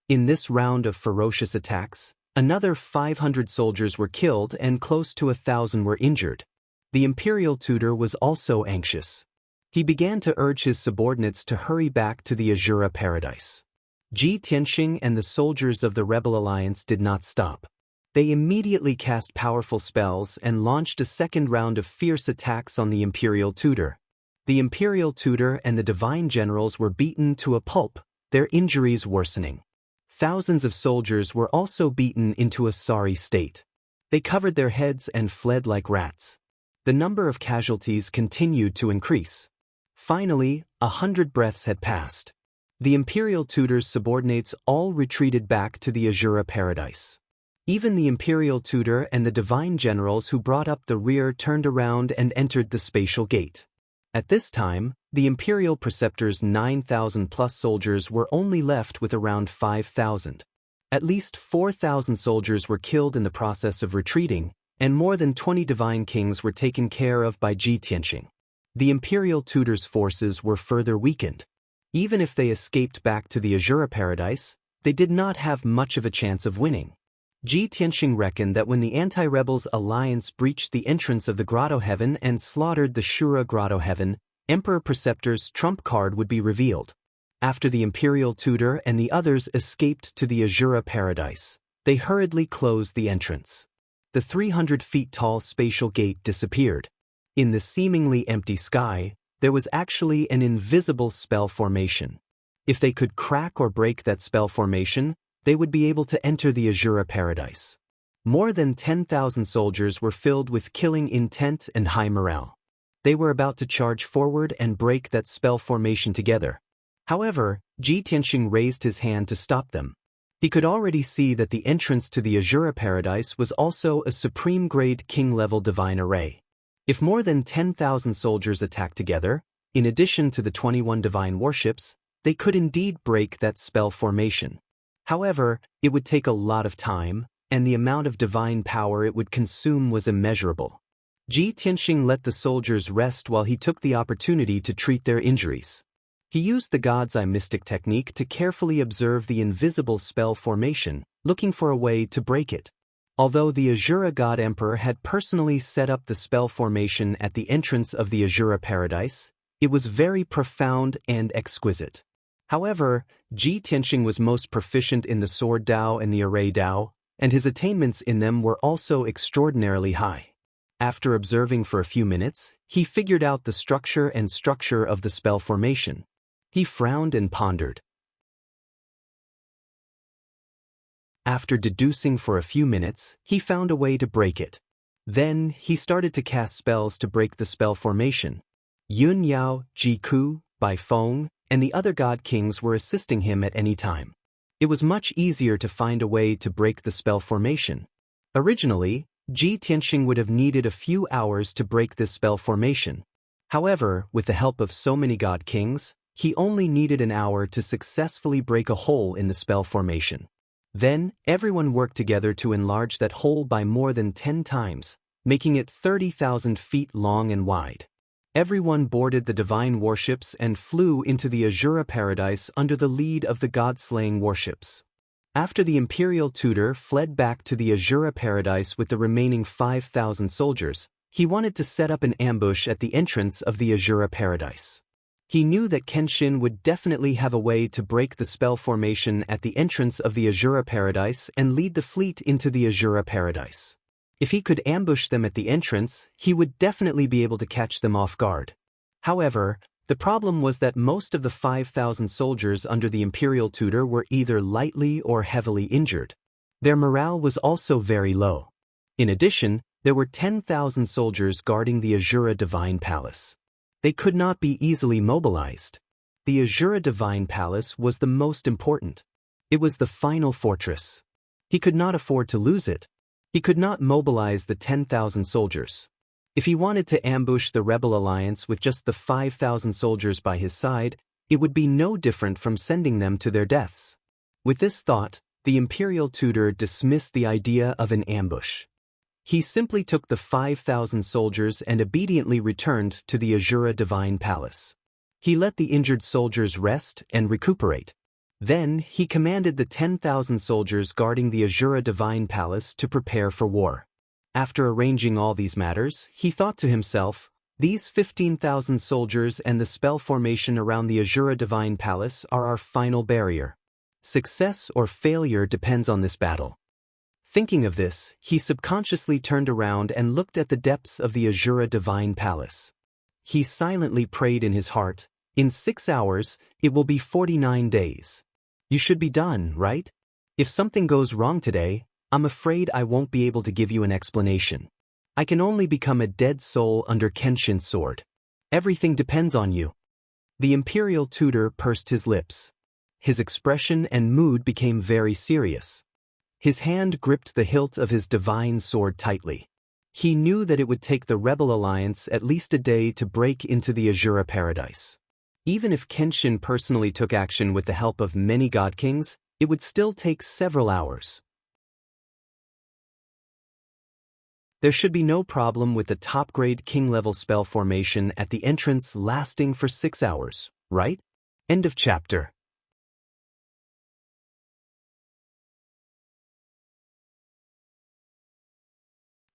In this round of ferocious attacks, another 500 soldiers were killed and close to 1,000 were injured. The Imperial Tutor was also anxious. He began to urge his subordinates to hurry back to the Azura paradise. Ji Tianxing and the soldiers of the Rebel Alliance did not stop. They immediately cast powerful spells and launched a second round of fierce attacks on the Imperial Tutor. The Imperial Tutor and the Divine Generals were beaten to a pulp, their injuries worsening. Thousands of soldiers were also beaten into a sorry state. They covered their heads and fled like rats. The number of casualties continued to increase. Finally, 100 breaths had passed. The Imperial Tutor's subordinates all retreated back to the Azura paradise. Even the Imperial Tutor and the Divine Generals who brought up the rear turned around and entered the spatial gate. At this time, the Imperial Preceptor's 9,000-plus soldiers were only left with around 5,000. At least 4,000 soldiers were killed in the process of retreating, and more than 20 divine kings were taken care of by Ji Tianxing. The Imperial Tutor's forces were further weakened. Even if they escaped back to the Azura paradise, they did not have much of a chance of winning. Ji Tianxing reckoned that when the anti-rebels alliance breached the entrance of the Grotto Heaven and slaughtered the Shura Grotto Heaven, Emperor Preceptor's trump card would be revealed. After the Imperial Tutor and the others escaped to the Azura paradise, they hurriedly closed the entrance. The 300 feet tall spatial gate disappeared. In the seemingly empty sky, there was actually an invisible spell formation. If they could crack or break that spell formation, they would be able to enter the Azura paradise. More than 10,000 soldiers were filled with killing intent and high morale. They were about to charge forward and break that spell formation together. However, Ji Tianxing raised his hand to stop them. He could already see that the entrance to the Azura paradise was also a supreme-grade king-level divine array. If more than 10,000 soldiers attacked together, in addition to the 21 divine warships, they could indeed break that spell formation. However, it would take a lot of time, and the amount of divine power it would consume was immeasurable. Ji Tianxing let the soldiers rest while he took the opportunity to treat their injuries. He used the God's Eye mystic technique to carefully observe the invisible spell formation, looking for a way to break it. Although the Azura God Emperor had personally set up the spell formation at the entrance of the Azura paradise, it was very profound and exquisite. However, Ji Tianxing was most proficient in the Sword Dao and the Array Dao, and his attainments in them were also extraordinarily high. After observing for a few minutes, he figured out the structure of the spell formation. He frowned and pondered. After deducing for a few minutes, he found a way to break it. Then, he started to cast spells to break the spell formation. Yun Yao, Ji Ku, Bai Feng, and the other god kings were assisting him at any time. It was much easier to find a way to break the spell formation. Originally, Ji Tianxing would have needed a few hours to break this spell formation. However, with the help of so many god kings, he only needed an hour to successfully break a hole in the spell formation. Then, everyone worked together to enlarge that hole by more than 10 times, making it 30,000 feet long and wide. Everyone boarded the divine warships and flew into the Azura paradise under the lead of the god-slaying warships. After the Imperial Tutor fled back to the Azura paradise with the remaining 5,000 soldiers, he wanted to set up an ambush at the entrance of the Azura paradise. He knew that Kenshin would definitely have a way to break the spell formation at the entrance of the Azura paradise and lead the fleet into the Azura paradise. If he could ambush them at the entrance, he would definitely be able to catch them off guard. However, the problem was that most of the 5,000 soldiers under the Imperial Tutor were either lightly or heavily injured. Their morale was also very low. In addition, there were 10,000 soldiers guarding the Azura Divine Palace. They could not be easily mobilized. The Azura Divine Palace was the most important. It was the final fortress. He could not afford to lose it. He could not mobilize the 10,000 soldiers. If he wanted to ambush the Rebel Alliance with just the 5,000 soldiers by his side, it would be no different from sending them to their deaths. With this thought, the Imperial Tutor dismissed the idea of an ambush. He simply took the 5,000 soldiers and obediently returned to the Azura Divine Palace. He let the injured soldiers rest and recuperate. Then, he commanded the 10,000 soldiers guarding the Azura Divine Palace to prepare for war. After arranging all these matters, he thought to himself, These 15,000 soldiers and the spell formation around the Azura Divine Palace are our final barrier. Success or failure depends on this battle. Thinking of this, he subconsciously turned around and looked at the depths of the Azura Divine Palace. He silently prayed in his heart, "In 6 hours, it will be 49 days. You should be done, right? If something goes wrong today, I'm afraid I won't be able to give you an explanation. I can only become a dead soul under Kenshin's sword. Everything depends on you." The imperial tutor pursed his lips. His expression and mood became very serious. His hand gripped the hilt of his divine sword tightly. He knew that it would take the Rebel Alliance at least a day to break into the Azura Paradise. Even if Kenshin personally took action with the help of many God Kings, it would still take several hours. There should be no problem with the top-grade king-level spell formation at the entrance lasting for 6 hours, right? End of chapter.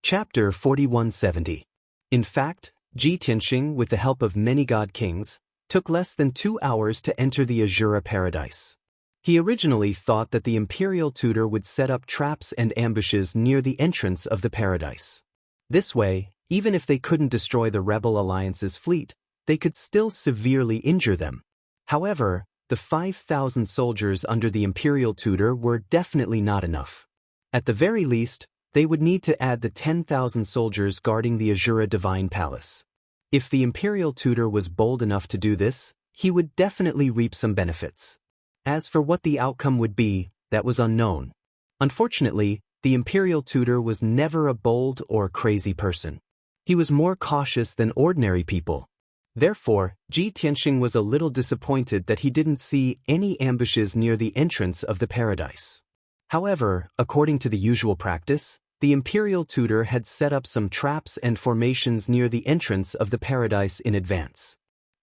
Chapter 4170. In fact, Ji Tianxing, with the help of many God Kings, took less than 2 hours to enter the Azura Paradise. He originally thought that the imperial tutor would set up traps and ambushes near the entrance of the paradise. This way, even if they couldn't destroy the Rebel Alliance's fleet, they could still severely injure them. However, the 5,000 soldiers under the imperial tutor were definitely not enough. At the very least, they would need to add the 10,000 soldiers guarding the Azura Divine Palace. If the imperial tutor was bold enough to do this, he would definitely reap some benefits. As for what the outcome would be, that was unknown. Unfortunately, the imperial tutor was never a bold or crazy person. He was more cautious than ordinary people. Therefore, Ji Tianxing was a little disappointed that he didn't see any ambushes near the entrance of the paradise. However, according to the usual practice, the imperial tutor had set up some traps and formations near the entrance of the paradise in advance.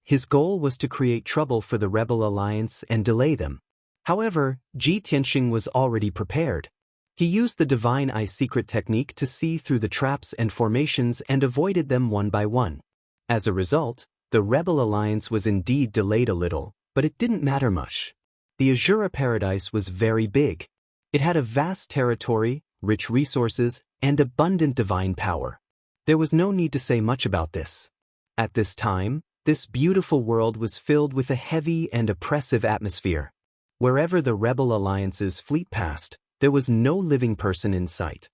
His goal was to create trouble for the Rebel Alliance and delay them. However, Ji Tianxing was already prepared. He used the Divine Eye secret technique to see through the traps and formations and avoided them one by one. As a result, the Rebel Alliance was indeed delayed a little, but it didn't matter much. The Azura Paradise was very big. It had a vast territory, rich resources, and abundant divine power. There was no need to say much about this. At this time, this beautiful world was filled with a heavy and oppressive atmosphere. Wherever the Rebel Alliance's fleet passed, there was no living person in sight.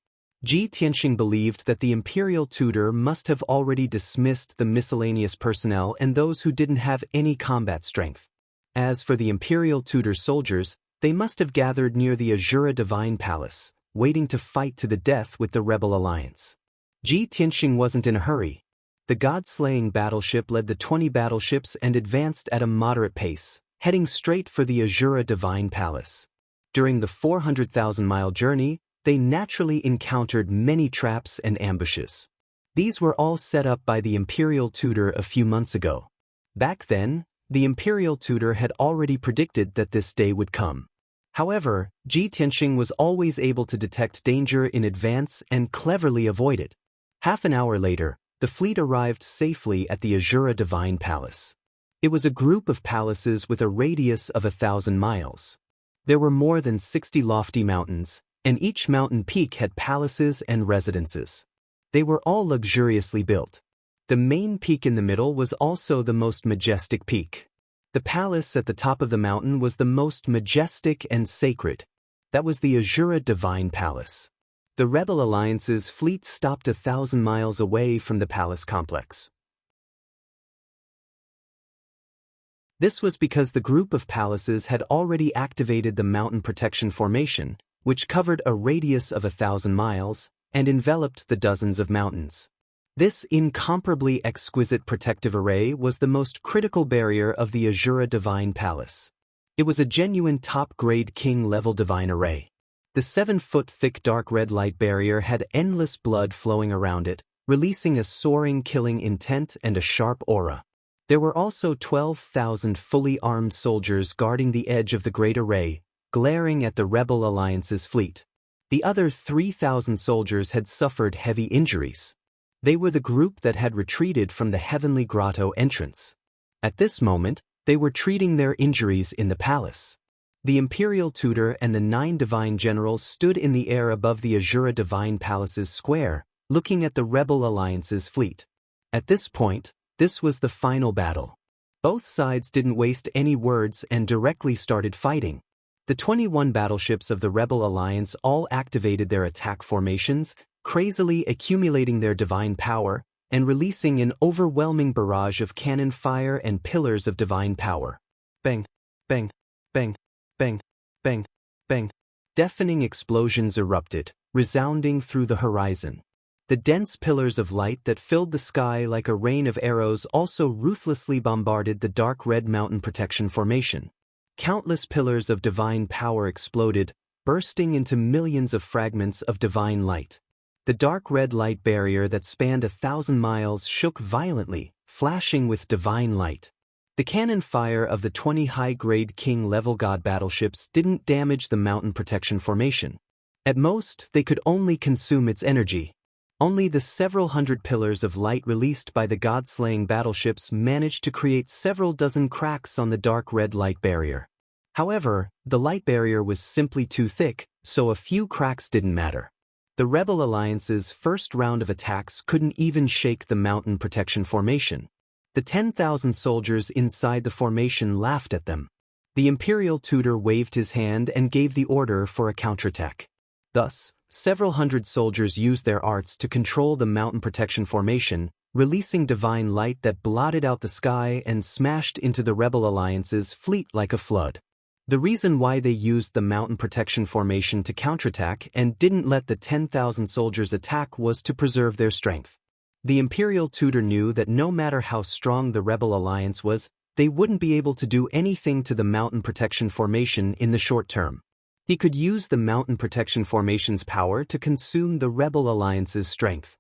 Ji Tianxing believed that the imperial tutor must have already dismissed the miscellaneous personnel and those who didn't have any combat strength. As for the imperial tutor's soldiers, they must have gathered near the Azura Divine Palace, waiting to fight to the death with the Rebel Alliance. Ji Tianxing wasn't in a hurry. The god-slaying battleship led the 20 battleships and advanced at a moderate pace, heading straight for the Azura Divine Palace. During the 400,000-mile journey, they naturally encountered many traps and ambushes. These were all set up by the imperial tutor a few months ago. Back then, the imperial tutor had already predicted that this day would come. However, Ji Tianxing was always able to detect danger in advance and cleverly avoid it. Half an hour later, the fleet arrived safely at the Azura Divine Palace. It was a group of palaces with a radius of 1,000 miles. There were more than 60 lofty mountains, and each mountain peak had palaces and residences. They were all luxuriously built. The main peak in the middle was also the most majestic peak. The palace at the top of the mountain was the most majestic and sacred. That was the Azura Divine Palace. The Rebel Alliance's fleet stopped 1,000 miles away from the palace complex. This was because the group of palaces had already activated the mountain protection formation, which covered a radius of 1,000 miles and enveloped the dozens of mountains. This incomparably exquisite protective array was the most critical barrier of the Azura Divine Palace. It was a genuine top-grade king-level divine array. The 7-foot-thick dark red light barrier had endless blood flowing around it, releasing a soaring killing intent and a sharp aura. There were also 12,000 fully armed soldiers guarding the edge of the great array, glaring at the Rebel Alliance's fleet. The other 3,000 soldiers had suffered heavy injuries. They were the group that had retreated from the heavenly grotto entrance. At this moment, they were treating their injuries in the palace. The imperial tutor and the 9 divine generals stood in the air above the Azura divine palace's square, looking at the rebel alliance's fleet. At this point, this was the final battle. Both sides didn't waste any words and directly started fighting. The 21 battleships of the rebel alliance all activated their attack formations, crazily accumulating their divine power and releasing an overwhelming barrage of cannon fire and pillars of divine power. Bang, bang, bang, bang, bang, bang. Deafening explosions erupted, resounding through the horizon. The dense pillars of light that filled the sky like a rain of arrows also ruthlessly bombarded the dark red mountain protection formation. Countless pillars of divine power exploded, bursting into millions of fragments of divine light. The dark red light barrier that spanned 1,000 miles shook violently, flashing with divine light. The cannon fire of the 20 high-grade King-level god battleships didn't damage the mountain protection formation. At most, they could only consume its energy. Only the several hundred pillars of light released by the god-slaying battleships managed to create several dozen cracks on the dark red light barrier. However, the light barrier was simply too thick, so a few cracks didn't matter. The Rebel Alliance's first round of attacks couldn't even shake the mountain protection formation. The 10,000 soldiers inside the formation laughed at them. The Imperial tutor waved his hand and gave the order for a counterattack. Thus, several hundred soldiers used their arts to control the mountain protection formation, releasing divine light that blotted out the sky and smashed into the Rebel Alliance's fleet like a flood. The reason why they used the mountain protection formation to counterattack and didn't let the 10,000 soldiers attack was to preserve their strength. The Imperial tutor knew that no matter how strong the Rebel Alliance was, they wouldn't be able to do anything to the mountain protection formation in the short term. He could use the mountain protection formation's power to consume the Rebel Alliance's strength.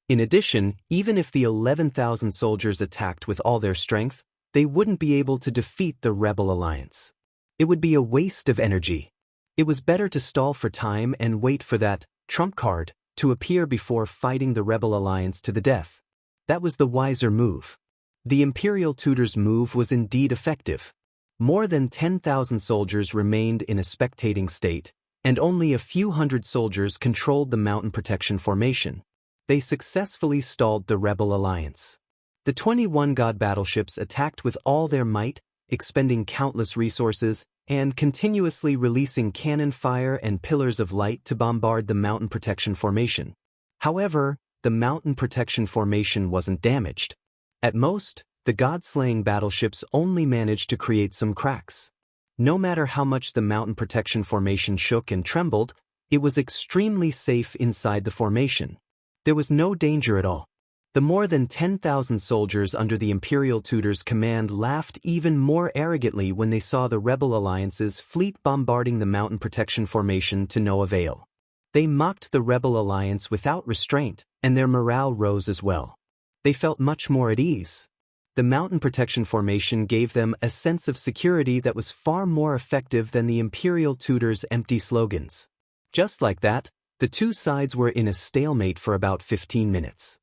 In addition, even if the 11,000 soldiers attacked with all their strength, they wouldn't be able to defeat the Rebel Alliance. It would be a waste of energy. It was better to stall for time and wait for that trump card to appear before fighting the Rebel Alliance to the death. That was the wiser move. The Imperial tutor's move was indeed effective. More than 10,000 soldiers remained in a spectating state, and only a few hundred soldiers controlled the mountain protection formation. They successfully stalled the Rebel Alliance. The 21 god battleships attacked with all their might, expending countless resources, and continuously releasing cannon fire and pillars of light to bombard the mountain protection formation. However, the mountain protection formation wasn't damaged. At most, the god-slaying battleships only managed to create some cracks. No matter how much the mountain protection formation shook and trembled, it was extremely safe inside the formation. There was no danger at all. The more than 10,000 soldiers under the Imperial tutor's command laughed even more arrogantly when they saw the Rebel Alliance's fleet bombarding the mountain protection formation to no avail. They mocked the Rebel Alliance without restraint, and their morale rose as well. They felt much more at ease. The mountain protection formation gave them a sense of security that was far more effective than the Imperial tutor's empty slogans. Just like that, the two sides were in a stalemate for about 15 minutes.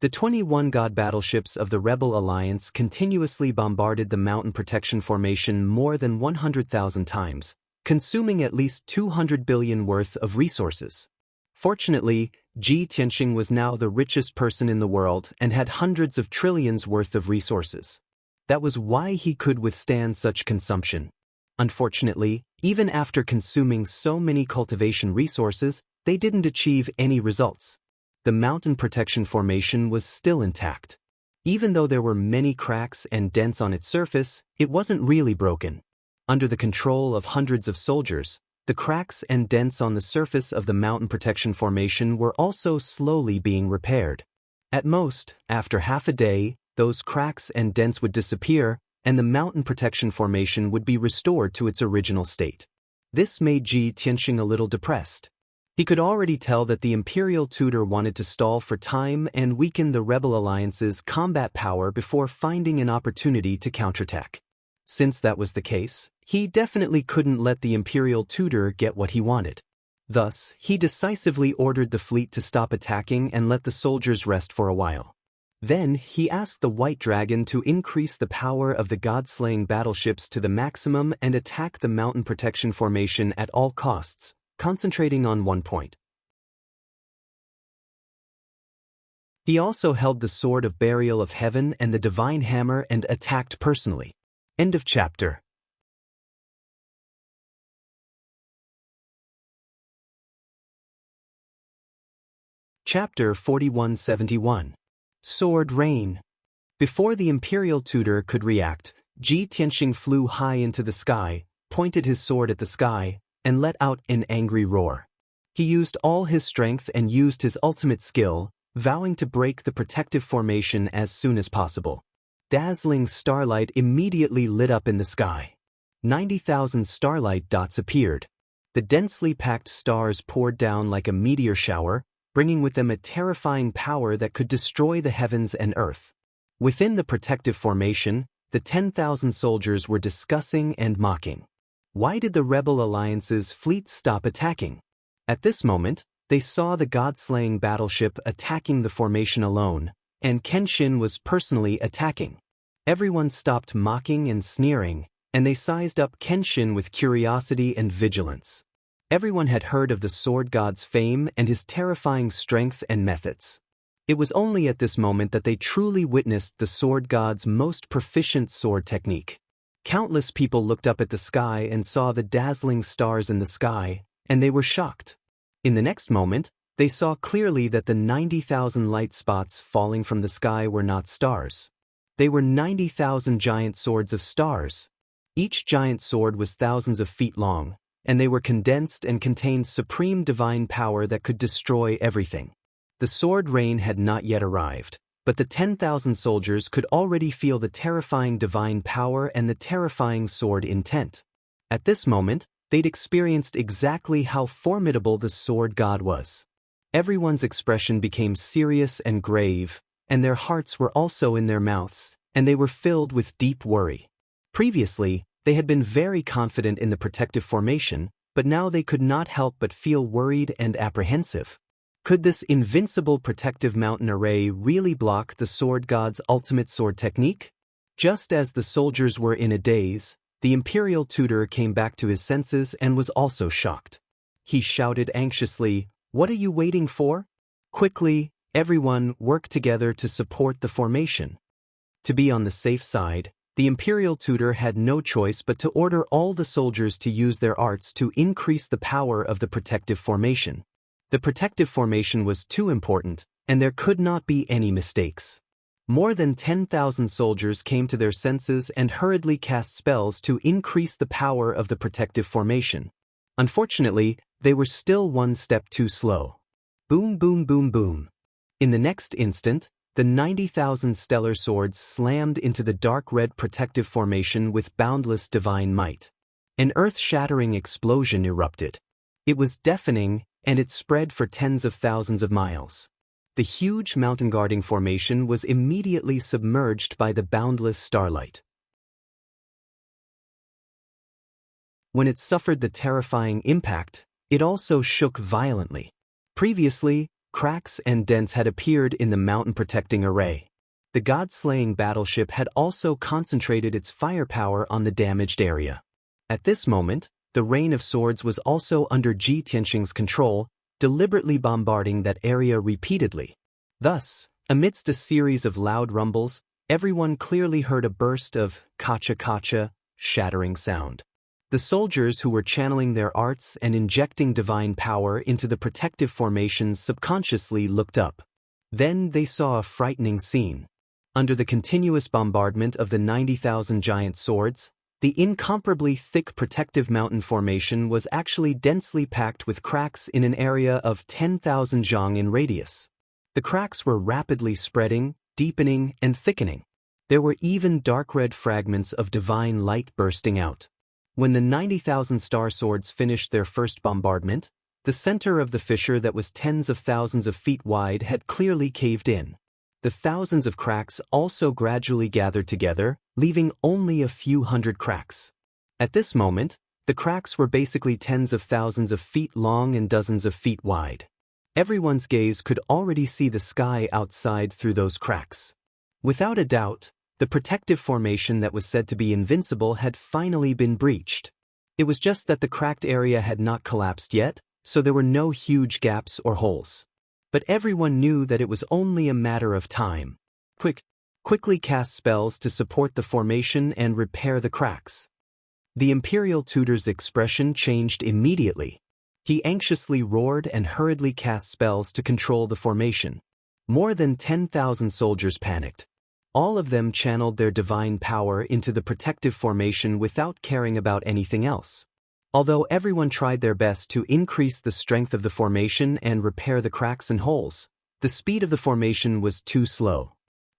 The 21 god battleships of the Rebel Alliance continuously bombarded the mountain protection formation more than 100,000 times, consuming at least 200 billion worth of resources. Fortunately, Ji Tianxing was now the richest person in the world and had hundreds of trillions worth of resources. That was why he could withstand such consumption. Unfortunately, even after consuming so many cultivation resources, they didn't achieve any results. The mountain protection formation was still intact. Even though there were many cracks and dents on its surface, it wasn't really broken. Under the control of hundreds of soldiers, the cracks and dents on the surface of the mountain protection formation were also slowly being repaired. At most, after half a day, those cracks and dents would disappear, and the mountain protection formation would be restored to its original state. This made Ji Tianxing a little depressed. He could already tell that the Imperial tutor wanted to stall for time and weaken the Rebel Alliance's combat power before finding an opportunity to counterattack. Since that was the case, he definitely couldn't let the Imperial tutor get what he wanted. Thus, he decisively ordered the fleet to stop attacking and let the soldiers rest for a while. Then, he asked the White Dragon to increase the power of the god-slaying battleships to the maximum and attack the mountain protection formation at all costs, concentrating on one point. He also held the Sword of Burial of Heaven and the Divine Hammer and attacked personally. End of chapter. Chapter 4171. Sword Rain. Before the imperial tutor could react, Ji Tianxing flew high into the sky, pointed his sword at the sky, and let out an angry roar. He used all his strength and used his ultimate skill, vowing to break the protective formation as soon as possible. Dazzling starlight immediately lit up in the sky. 90,000 starlight dots appeared. The densely packed stars poured down like a meteor shower, bringing with them a terrifying power that could destroy the heavens and earth. Within the protective formation, the 10,000 soldiers were discussing and mocking. Why did the Rebel Alliance's fleet stop attacking? At this moment, they saw the god-slaying battleship attacking the formation alone, and Kenshin was personally attacking. Everyone stopped mocking and sneering, and they sized up Kenshin with curiosity and vigilance. Everyone had heard of the sword god's fame and his terrifying strength and methods. It was only at this moment that they truly witnessed the sword god's most proficient sword technique. Countless people looked up at the sky and saw the dazzling stars in the sky, and they were shocked. In the next moment, they saw clearly that the 90,000 light spots falling from the sky were not stars. They were 90,000 giant swords of stars. Each giant sword was thousands of feet long, and they were condensed and contained supreme divine power that could destroy everything. The sword rain had not yet arrived, but the 10,000 soldiers could already feel the terrifying divine power and the terrifying sword intent. At this moment, they'd experienced exactly how formidable the sword god was. Everyone's expression became serious and grave, and their hearts were also in their mouths, and they were filled with deep worry. Previously, they had been very confident in the protective formation, but now they could not help but feel worried and apprehensive. Could this invincible protective mountain array really block the sword god's ultimate sword technique? Just as the soldiers were in a daze, the imperial tutor came back to his senses and was also shocked. He shouted anxiously, "What are you waiting for? Quickly, everyone, work together to support the formation." To be on the safe side, the imperial tutor had no choice but to order all the soldiers to use their arts to increase the power of the protective formation. The protective formation was too important, and there could not be any mistakes. More than 10,000 soldiers came to their senses and hurriedly cast spells to increase the power of the protective formation. Unfortunately, they were still one step too slow. Boom, boom, boom, boom. In the next instant, the 90,000 stellar swords slammed into the dark red protective formation with boundless divine might. An earth-shattering explosion erupted. It was deafening, and it spread for tens of thousands of miles. The huge mountain guarding formation was immediately submerged by the boundless starlight. When it suffered the terrifying impact, it also shook violently. Previously, cracks and dents had appeared in the mountain protecting array. The god-slaying battleship had also concentrated its firepower on the damaged area. At this moment, the rain of swords was also under Ji Tianxing's control, deliberately bombarding that area repeatedly. Thus, amidst a series of loud rumbles, everyone clearly heard a burst of kacha-kacha, shattering sound. The soldiers who were channeling their arts and injecting divine power into the protective formations subconsciously looked up. Then they saw a frightening scene. Under the continuous bombardment of the 90,000 giant swords, the incomparably thick protective mountain formation was actually densely packed with cracks in an area of 10,000 zhang in radius. The cracks were rapidly spreading, deepening, and thickening. There were even dark red fragments of divine light bursting out. When the 90,000 star swords finished their first bombardment, the center of the fissure that was tens of thousands of feet wide had clearly caved in. The thousands of cracks also gradually gathered together, leaving only a few hundred cracks. At this moment, The cracks were basically tens of thousands of feet long and dozens of feet wide. Everyone's gaze could already see the sky outside through those cracks. Without a doubt, the protective formation that was said to be invincible had finally been breached. It was just that the cracked area had not collapsed yet, so there were no huge gaps or holes. But everyone knew that it was only a matter of time. Quickly cast spells to support the formation and repair the cracks. The Imperial Tutor's expression changed immediately. He anxiously roared and hurriedly cast spells to control the formation. More than 10,000 soldiers panicked. All of them channeled their divine power into the protective formation without caring about anything else. Although everyone tried their best to increase the strength of the formation and repair the cracks and holes, the speed of the formation was too slow.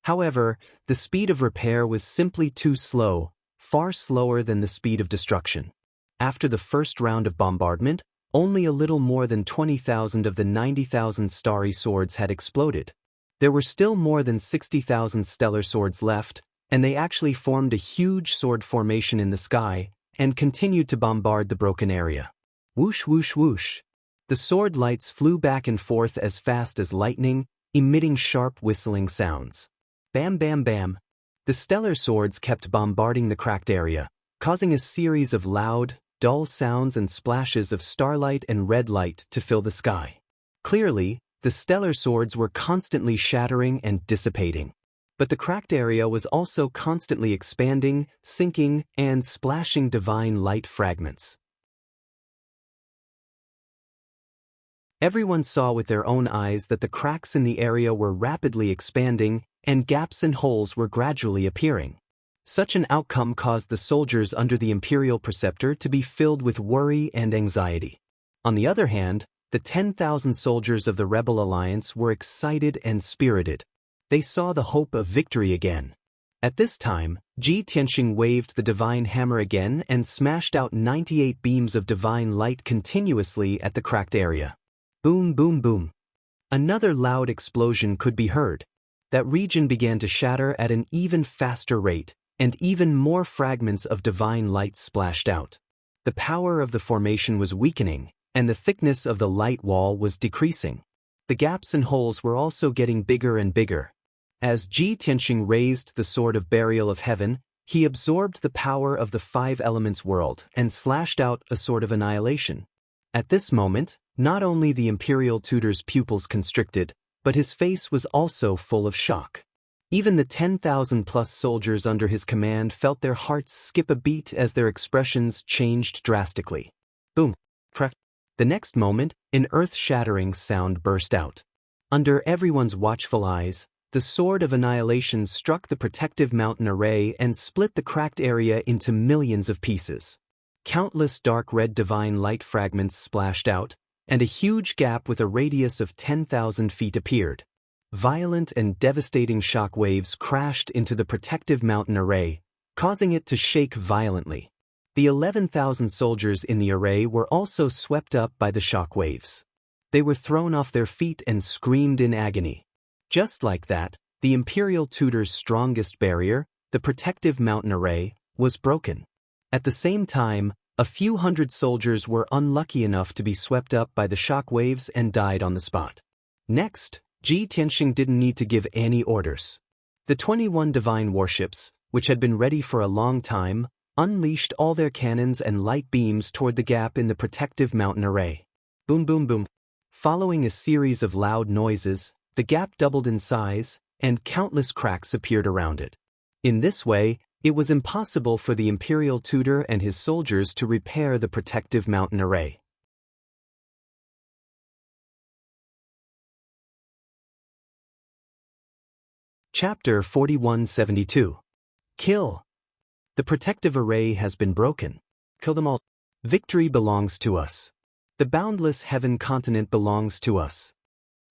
However, the speed of repair was simply too slow, far slower than the speed of destruction. After the first round of bombardment, only a little more than 20,000 of the 90,000 starry swords had exploded. There were still more than 60,000 stellar swords left, and they actually formed a huge sword formation in the sky and continued to bombard the broken area. Whoosh, whoosh, whoosh. The sword lights flew back and forth as fast as lightning, emitting sharp whistling sounds. Bam, bam, bam. The stellar swords kept bombarding the cracked area, causing a series of loud, dull sounds and splashes of starlight and red light to fill the sky. Clearly, the stellar swords were constantly shattering and dissipating. But the cracked area was also constantly expanding, sinking, and splashing divine light fragments. Everyone saw with their own eyes that the cracks in the area were rapidly expanding, and gaps and holes were gradually appearing. Such an outcome caused the soldiers under the Imperial Preceptor to be filled with worry and anxiety. On the other hand, the 10,000 soldiers of the Rebel Alliance were excited and spirited. They saw the hope of victory again. At this time, Ji Tianxing waved the divine hammer again and smashed out 98 beams of divine light continuously at the cracked area. Boom, boom, boom. Another loud explosion could be heard. That region began to shatter at an even faster rate, and even more fragments of divine light splashed out. The power of the formation was weakening, and the thickness of the light wall was decreasing. The gaps and holes were also getting bigger and bigger. As Ji Tianxing raised the Sword of Burial of Heaven, he absorbed the power of the Five Elements world and slashed out a Sword of Annihilation. At this moment, not only the Imperial Tutor's pupils constricted, but his face was also full of shock. Even the 10,000-plus soldiers under his command felt their hearts skip a beat as their expressions changed drastically. Boom! Crack! The next moment, an earth-shattering sound burst out. Under everyone's watchful eyes, the Sword of Annihilation struck the protective mountain array and split the cracked area into millions of pieces. Countless dark red divine light fragments splashed out, and a huge gap with a radius of 10,000 feet appeared. Violent and devastating shock waves crashed into the protective mountain array, causing it to shake violently. The 11,000 soldiers in the array were also swept up by the shock waves. They were thrown off their feet and screamed in agony. Just like that, the Imperial Tutor's strongest barrier, the protective mountain array, was broken. At the same time, a few hundred soldiers were unlucky enough to be swept up by the shock waves and died on the spot. Next, Ji Tianxing didn't need to give any orders. The 21 divine warships, which had been ready for a long time, unleashed all their cannons and light beams toward the gap in the protective mountain array. Boom, boom, boom. Following a series of loud noises, the gap doubled in size, and countless cracks appeared around it. In this way, it was impossible for the Imperial Tutor and his soldiers to repair the protective mountain array. Chapter 4172. Kill. The protective array has been broken. Kill them all. Victory belongs to us. The boundless heaven continent belongs to us.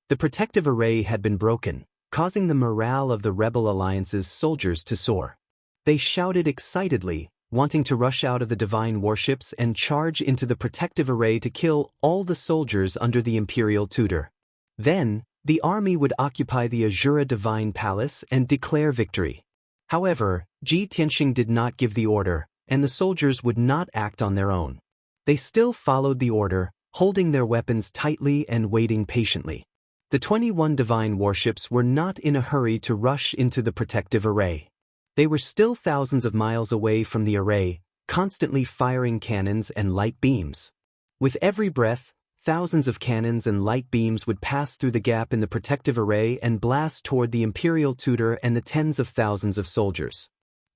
The protective array had been broken, causing the morale of the Rebel Alliance's soldiers to soar. They shouted excitedly, wanting to rush out of the divine warships and charge into the protective array to kill all the soldiers under the Imperial Tutor. Then, the army would occupy the Azura Divine Palace and declare victory. However, Ji Tianxing did not give the order, and the soldiers would not act on their own. They still followed the order, holding their weapons tightly and waiting patiently. The 21 divine warships were not in a hurry to rush into the protective array. They were still thousands of miles away from the array, constantly firing cannons and light beams. With every breath, thousands of cannons and light beams would pass through the gap in the protective array and blast toward the imperial tutor and the tens of thousands of soldiers.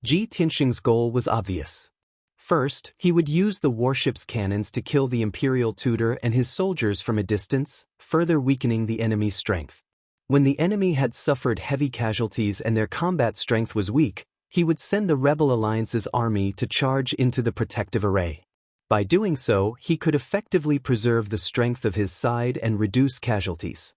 Ji Tianxing's goal was obvious. First, he would use the warship's cannons to kill the imperial tutor and his soldiers from a distance, further weakening the enemy's strength. When the enemy had suffered heavy casualties and their combat strength was weak, he would send the Rebel Alliance's army to charge into the protective array. By doing so, he could effectively preserve the strength of his side and reduce casualties.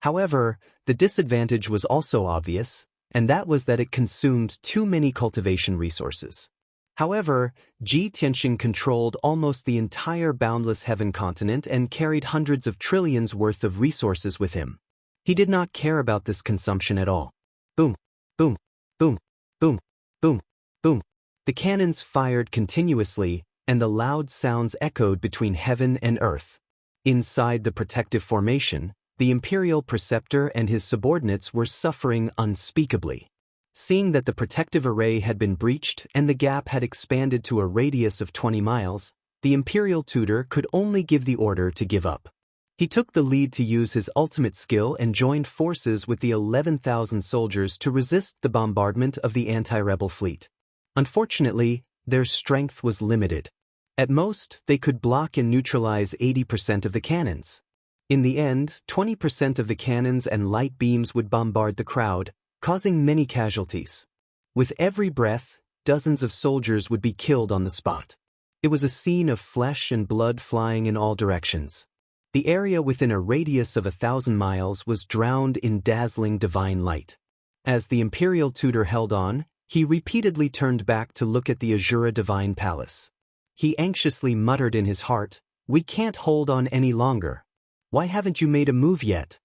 However, the disadvantage was also obvious, and that was that it consumed too many cultivation resources. However, Ji Tianxing controlled almost the entire boundless heaven continent and carried hundreds of trillions worth of resources with him. He did not care about this consumption at all. Boom, boom, boom, boom, boom, boom. The cannons fired continuously, and the loud sounds echoed between heaven and earth. Inside the protective formation, the imperial preceptor and his subordinates were suffering unspeakably. Seeing that the protective array had been breached and the gap had expanded to a radius of 20 miles, the imperial tutor could only give the order to give up. He took the lead to use his ultimate skill and joined forces with the 11,000 soldiers to resist the bombardment of the anti-rebel fleet. Unfortunately, their strength was limited. At most, they could block and neutralize 80% of the cannons. In the end, 20% of the cannons and light beams would bombard the crowd, causing many casualties. With every breath, dozens of soldiers would be killed on the spot. It was a scene of flesh and blood flying in all directions. The area within a radius of 1,000 miles was drowned in dazzling divine light. As the imperial tutor held on, he repeatedly turned back to look at the Azura divine palace. He anxiously muttered in his heart, "We can't hold on any longer. Why haven't you made a move yet?"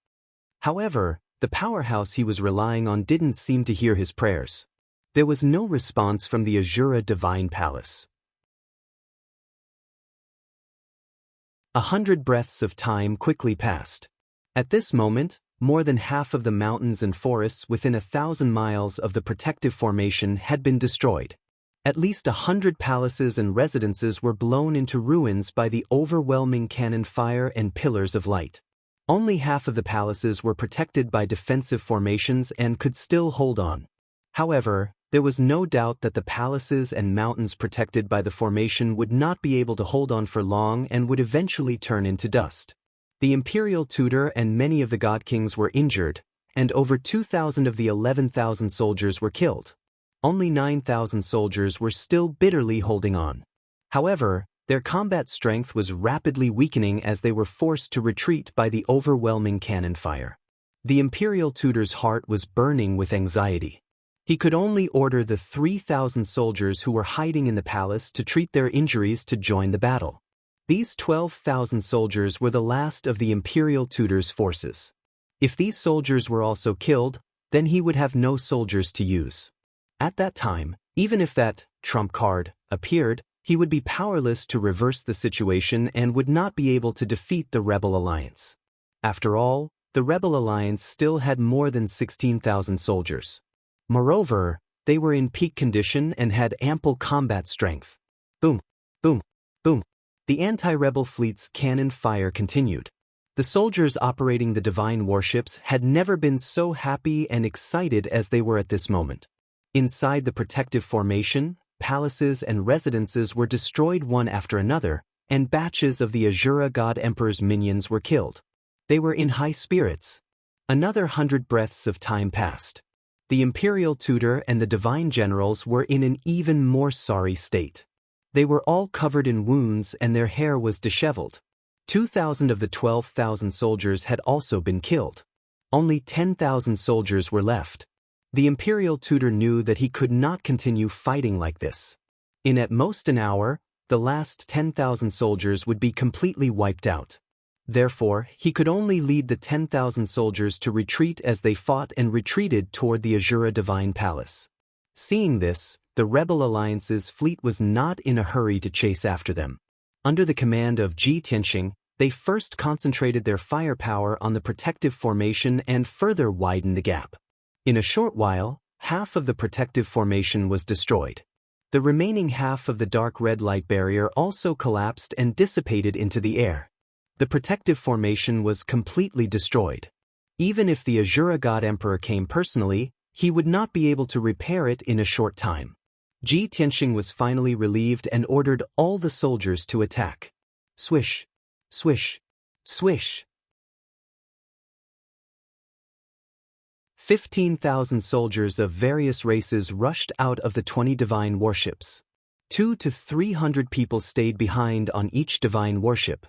However, the powerhouse he was relying on didn't seem to hear his prayers. There was no response from the Azura divine palace. 100 breaths of time quickly passed. At this moment, more than half of the mountains and forests within 1,000 miles of the protective formation had been destroyed. At least 100 palaces and residences were blown into ruins by the overwhelming cannon fire and pillars of light. Only half of the palaces were protected by defensive formations and could still hold on. However, there was no doubt that the palaces and mountains protected by the formation would not be able to hold on for long and would eventually turn into dust. The imperial tutor and many of the god kings were injured, and over 2,000 of the 11,000 soldiers were killed. Only 9,000 soldiers were still bitterly holding on. However, their combat strength was rapidly weakening as they were forced to retreat by the overwhelming cannon fire. The imperial tutor's heart was burning with anxiety. He could only order the 3,000 soldiers who were hiding in the palace to treat their injuries to join the battle. These 12,000 soldiers were the last of the imperial tutor's forces. If these soldiers were also killed, then he would have no soldiers to use. At that time, even if that trump card appeared, he would be powerless to reverse the situation and would not be able to defeat the Rebel Alliance. After all, the Rebel Alliance still had more than 16,000 soldiers. Moreover, they were in peak condition and had ample combat strength. Boom, boom, boom. The anti-rebel fleet's cannon fire continued. The soldiers operating the divine warships had never been so happy and excited as they were at this moment. Inside the protective formation, palaces and residences were destroyed one after another, and batches of the Azura God Emperor's minions were killed. They were in high spirits. Another 100 breaths of time passed. The imperial tutor and the divine generals were in an even more sorry state. They were all covered in wounds and their hair was disheveled. 2,000 of the 12,000 soldiers had also been killed. Only 10,000 soldiers were left. The imperial tutor knew that he could not continue fighting like this. In at most an hour, the last 10,000 soldiers would be completely wiped out. Therefore, he could only lead the 10,000 soldiers to retreat as they fought and retreated toward the Azura Divine Palace. Seeing this, the Rebel Alliance's fleet was not in a hurry to chase after them. Under the command of Ji Tianxing, they first concentrated their firepower on the protective formation and further widened the gap. In a short while, half of the protective formation was destroyed. The remaining half of the dark red light barrier also collapsed and dissipated into the air. The protective formation was completely destroyed. Even if the Azura God Emperor came personally, he would not be able to repair it in a short time. Ji Tianxing was finally relieved and ordered all the soldiers to attack. Swish, swish, swish. 15,000 soldiers of various races rushed out of the 20 divine warships. 200 to 300 people stayed behind on each divine warship.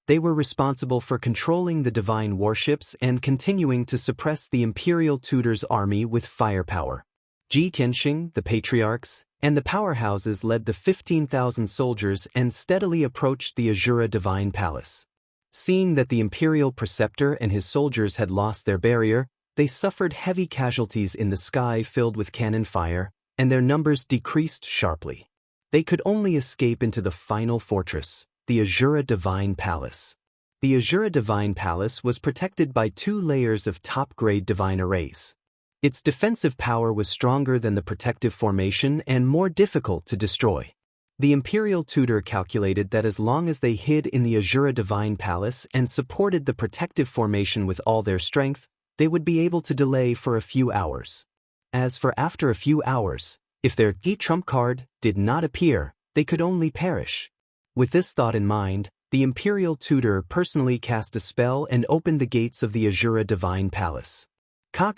They were responsible for controlling the divine warships and continuing to suppress the imperial tutor's army with firepower. Ji Tianxing, the patriarchs, and the powerhouses led the 15,000 soldiers and steadily approached the Azura divine palace. Seeing that the imperial preceptor and his soldiers had lost their barrier, they suffered heavy casualties in the sky filled with cannon fire, and their numbers decreased sharply. They could only escape into the final fortress, the Azura Divine Palace. The Azura Divine Palace was protected by 2 layers of top-grade divine arrays. Its defensive power was stronger than the protective formation and more difficult to destroy. The imperial tutor calculated that as long as they hid in the Azura Divine Palace and supported the protective formation with all their strength, they would be able to delay for a few hours. As for after a few hours, if their key trump card did not appear, they could only perish. With this thought in mind, the imperial tutor personally cast a spell and opened the gates of the Azura Divine Palace. Ka.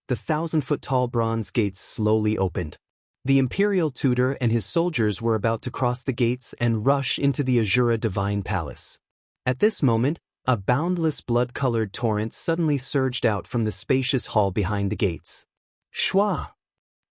The 1,000-foot-tall bronze gates slowly opened. The imperial tutor and his soldiers were about to cross the gates and rush into the Azura Divine Palace. At this moment, a boundless blood-colored torrent suddenly surged out from the spacious hall behind the gates. Shwa!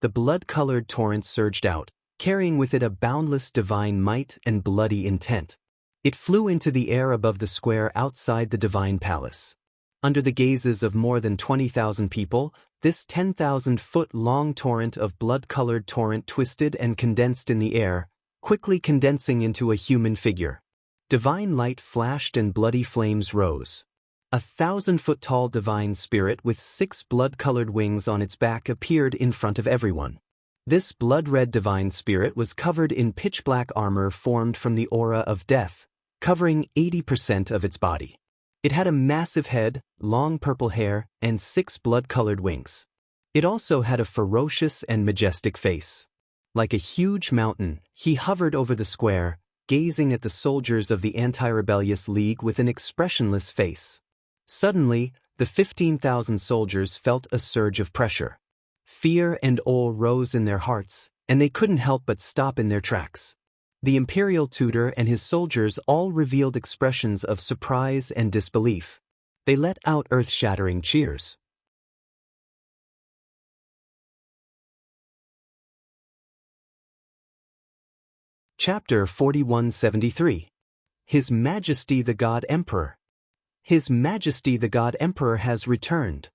The blood-colored torrent surged out, carrying with it a boundless divine might and bloody intent. It flew into the air above the square outside the divine palace. Under the gazes of more than 20,000 people, this 10,000-foot-long torrent of blood-colored torrent twisted and condensed in the air, quickly condensing into a human figure. Divine light flashed and bloody flames rose. A 1,000-foot-tall divine spirit with 6 blood-colored wings on its back appeared in front of everyone. This blood-red divine spirit was covered in pitch-black armor formed from the aura of death, covering 80% of its body. It had a massive head, long purple hair, and 6 blood-colored wings. It also had a ferocious and majestic face. Like a huge mountain, he hovered over the square, gazing at the soldiers of the anti-rebellious league with an expressionless face. Suddenly, the 15,000 soldiers felt a surge of pressure. Fear and awe rose in their hearts, and they couldn't help but stop in their tracks. The imperial tutor and his soldiers all revealed expressions of surprise and disbelief. They let out earth-shattering cheers. Chapter 4173. His Majesty the God Emperor. His Majesty the God Emperor has returned.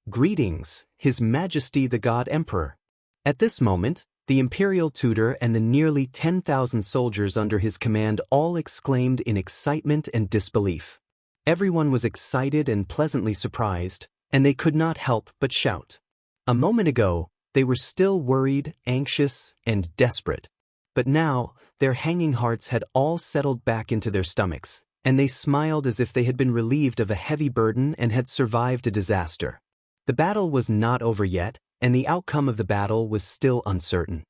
Greetings, His Majesty the God Emperor. At this moment, the imperial tutor and the nearly 10,000 soldiers under his command all exclaimed in excitement and disbelief. Everyone was excited and pleasantly surprised, and they could not help but shout. A moment ago, they were still worried, anxious, and desperate. But now, their hanging hearts had all settled back into their stomachs, and they smiled as if they had been relieved of a heavy burden and had survived a disaster. The battle was not over yet, and the outcome of the battle was still uncertain.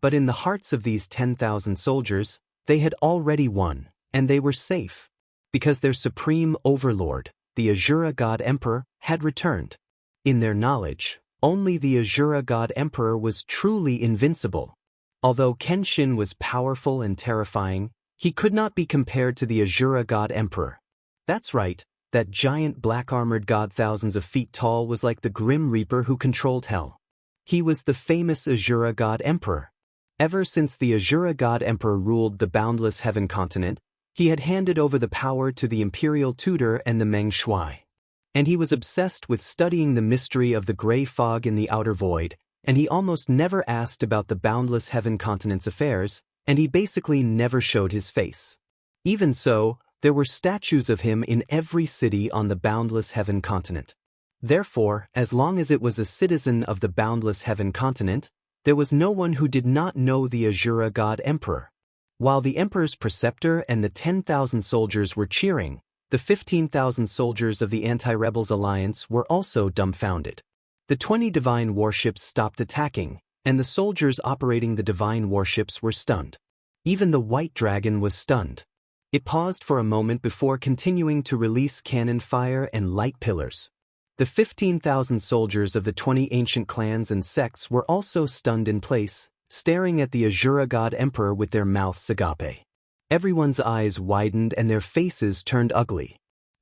But in the hearts of these 10,000 soldiers, they had already won, and they were safe, because their supreme overlord, the Azura God Emperor, had returned. In their knowledge, only the Azura God Emperor was truly invincible. Although Kenshin was powerful and terrifying, he could not be compared to the Azura God Emperor. That's right, that giant black-armored god thousands of feet tall was like the Grim Reaper who controlled hell. He was the famous Azura God Emperor. Ever since the Azura God Emperor ruled the boundless heaven continent, he had handed over the power to the imperial tutor and the Meng Shuai. And he was obsessed with studying the mystery of the gray fog in the outer void, and he almost never asked about the boundless heaven continent's affairs, and he basically never showed his face. Even so, there were statues of him in every city on the boundless heaven continent. Therefore, as long as it was a citizen of the boundless heaven continent, there was no one who did not know the Azura God Emperor. While the Emperor's preceptor and the 10,000 soldiers were cheering, the 15,000 soldiers of the anti-rebels alliance were also dumbfounded. The 20 divine warships stopped attacking, and the soldiers operating the divine warships were stunned. Even the white dragon was stunned. It paused for a moment before continuing to release cannon fire and light pillars. The 15,000 soldiers of the 20 ancient clans and sects were also stunned in place, staring at the Azura God Emperor with their mouths agape. Everyone's eyes widened and their faces turned ugly.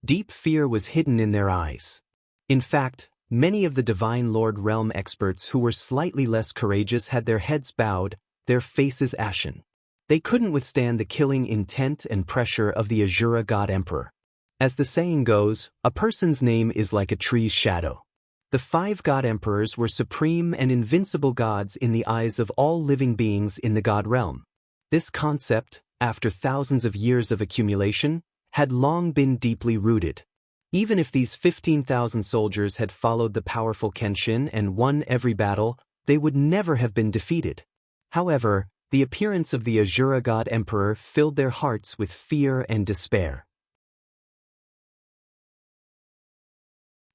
Deep fear was hidden in their eyes. In fact, many of the Divine Lord Realm experts who were slightly less courageous had their heads bowed, their faces ashen. They couldn't withstand the killing intent and pressure of the Azura God Emperor. As the saying goes, a person's name is like a tree's shadow. The 5 God Emperors were supreme and invincible gods in the eyes of all living beings in the God realm. This concept, after thousands of years of accumulation, had long been deeply rooted. Even if these 15,000 soldiers had followed the powerful Kenshin and won every battle, they would never have been defeated. However, the appearance of the Azura God Emperor filled their hearts with fear and despair.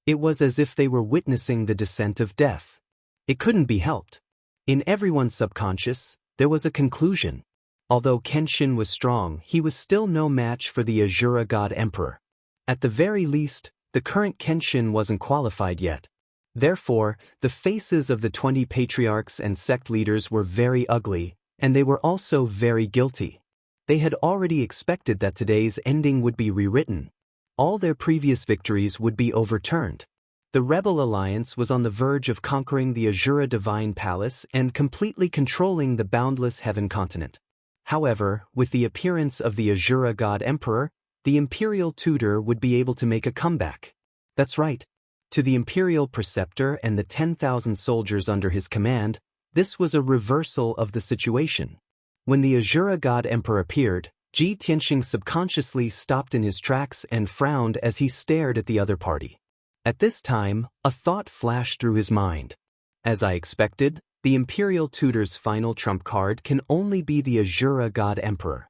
It was as if they were witnessing the descent of death. It couldn't be helped. In everyone's subconscious, there was a conclusion. Although Kenshin was strong, he was still no match for the Azura God Emperor. At the very least, the current Kenshin wasn't qualified yet. Therefore, the faces of the 20 patriarchs and sect leaders were very ugly, and they were also very guilty. They had already expected that today's ending would be rewritten. All their previous victories would be overturned. The Rebel Alliance was on the verge of conquering the Azura Divine Palace and completely controlling the boundless heaven continent. However, with the appearance of the Azura God Emperor, the Imperial Tutor would be able to make a comeback. That's right. To the Imperial Preceptor and the 10,000 soldiers under his command, this was a reversal of the situation. When the Azura God Emperor appeared, Ji Tianxing subconsciously stopped in his tracks and frowned as he stared at the other party. At this time, a thought flashed through his mind. As I expected, the Imperial Tutor's final trump card can only be the Azura God Emperor.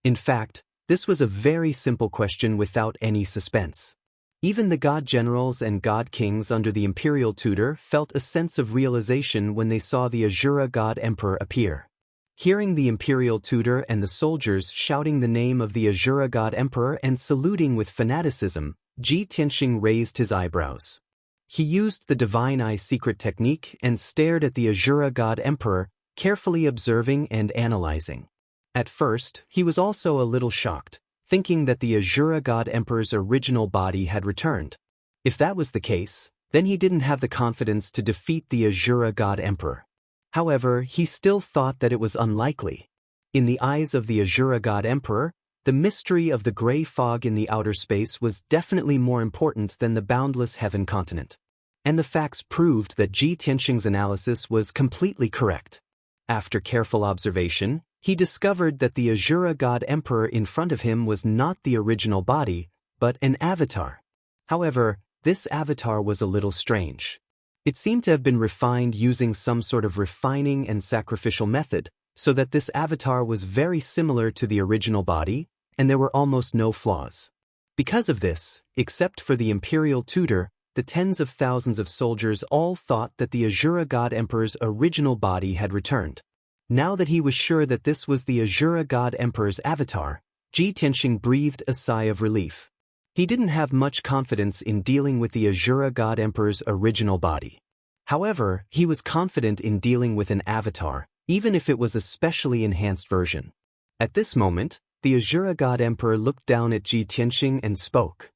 In fact, this was a very simple question without any suspense. Even the God Generals and God Kings under the Imperial Tutor felt a sense of realization when they saw the Azura God Emperor appear. Hearing the Imperial Tutor and the soldiers shouting the name of the Azura God Emperor and saluting with fanaticism, Ji Tianxing raised his eyebrows. He used the Divine Eye secret technique and stared at the Azura God Emperor, carefully observing and analyzing. At first, he was also a little shocked, thinking that the Azura God Emperor's original body had returned. If that was the case, then he didn't have the confidence to defeat the Azura God Emperor. However, he still thought that it was unlikely. In the eyes of the Azura God Emperor, the mystery of the gray fog in the outer space was definitely more important than the boundless heaven continent. And the facts proved that Ji Tianxing's analysis was completely correct. After careful observation, he discovered that the Azura God Emperor in front of him was not the original body, but an avatar. However, this avatar was a little strange. It seemed to have been refined using some sort of refining and sacrificial method, so that this avatar was very similar to the original body, and there were almost no flaws. Because of this, except for the Imperial Tutor, the tens of thousands of soldiers all thought that the Azura God Emperor's original body had returned. Now that he was sure that this was the Azura God Emperor's avatar, Ji Tianxing breathed a sigh of relief. He didn't have much confidence in dealing with the Azura God Emperor's original body. However, he was confident in dealing with an avatar, even if it was a specially enhanced version. At this moment, the Azura God Emperor looked down at Ji Tianxing and spoke.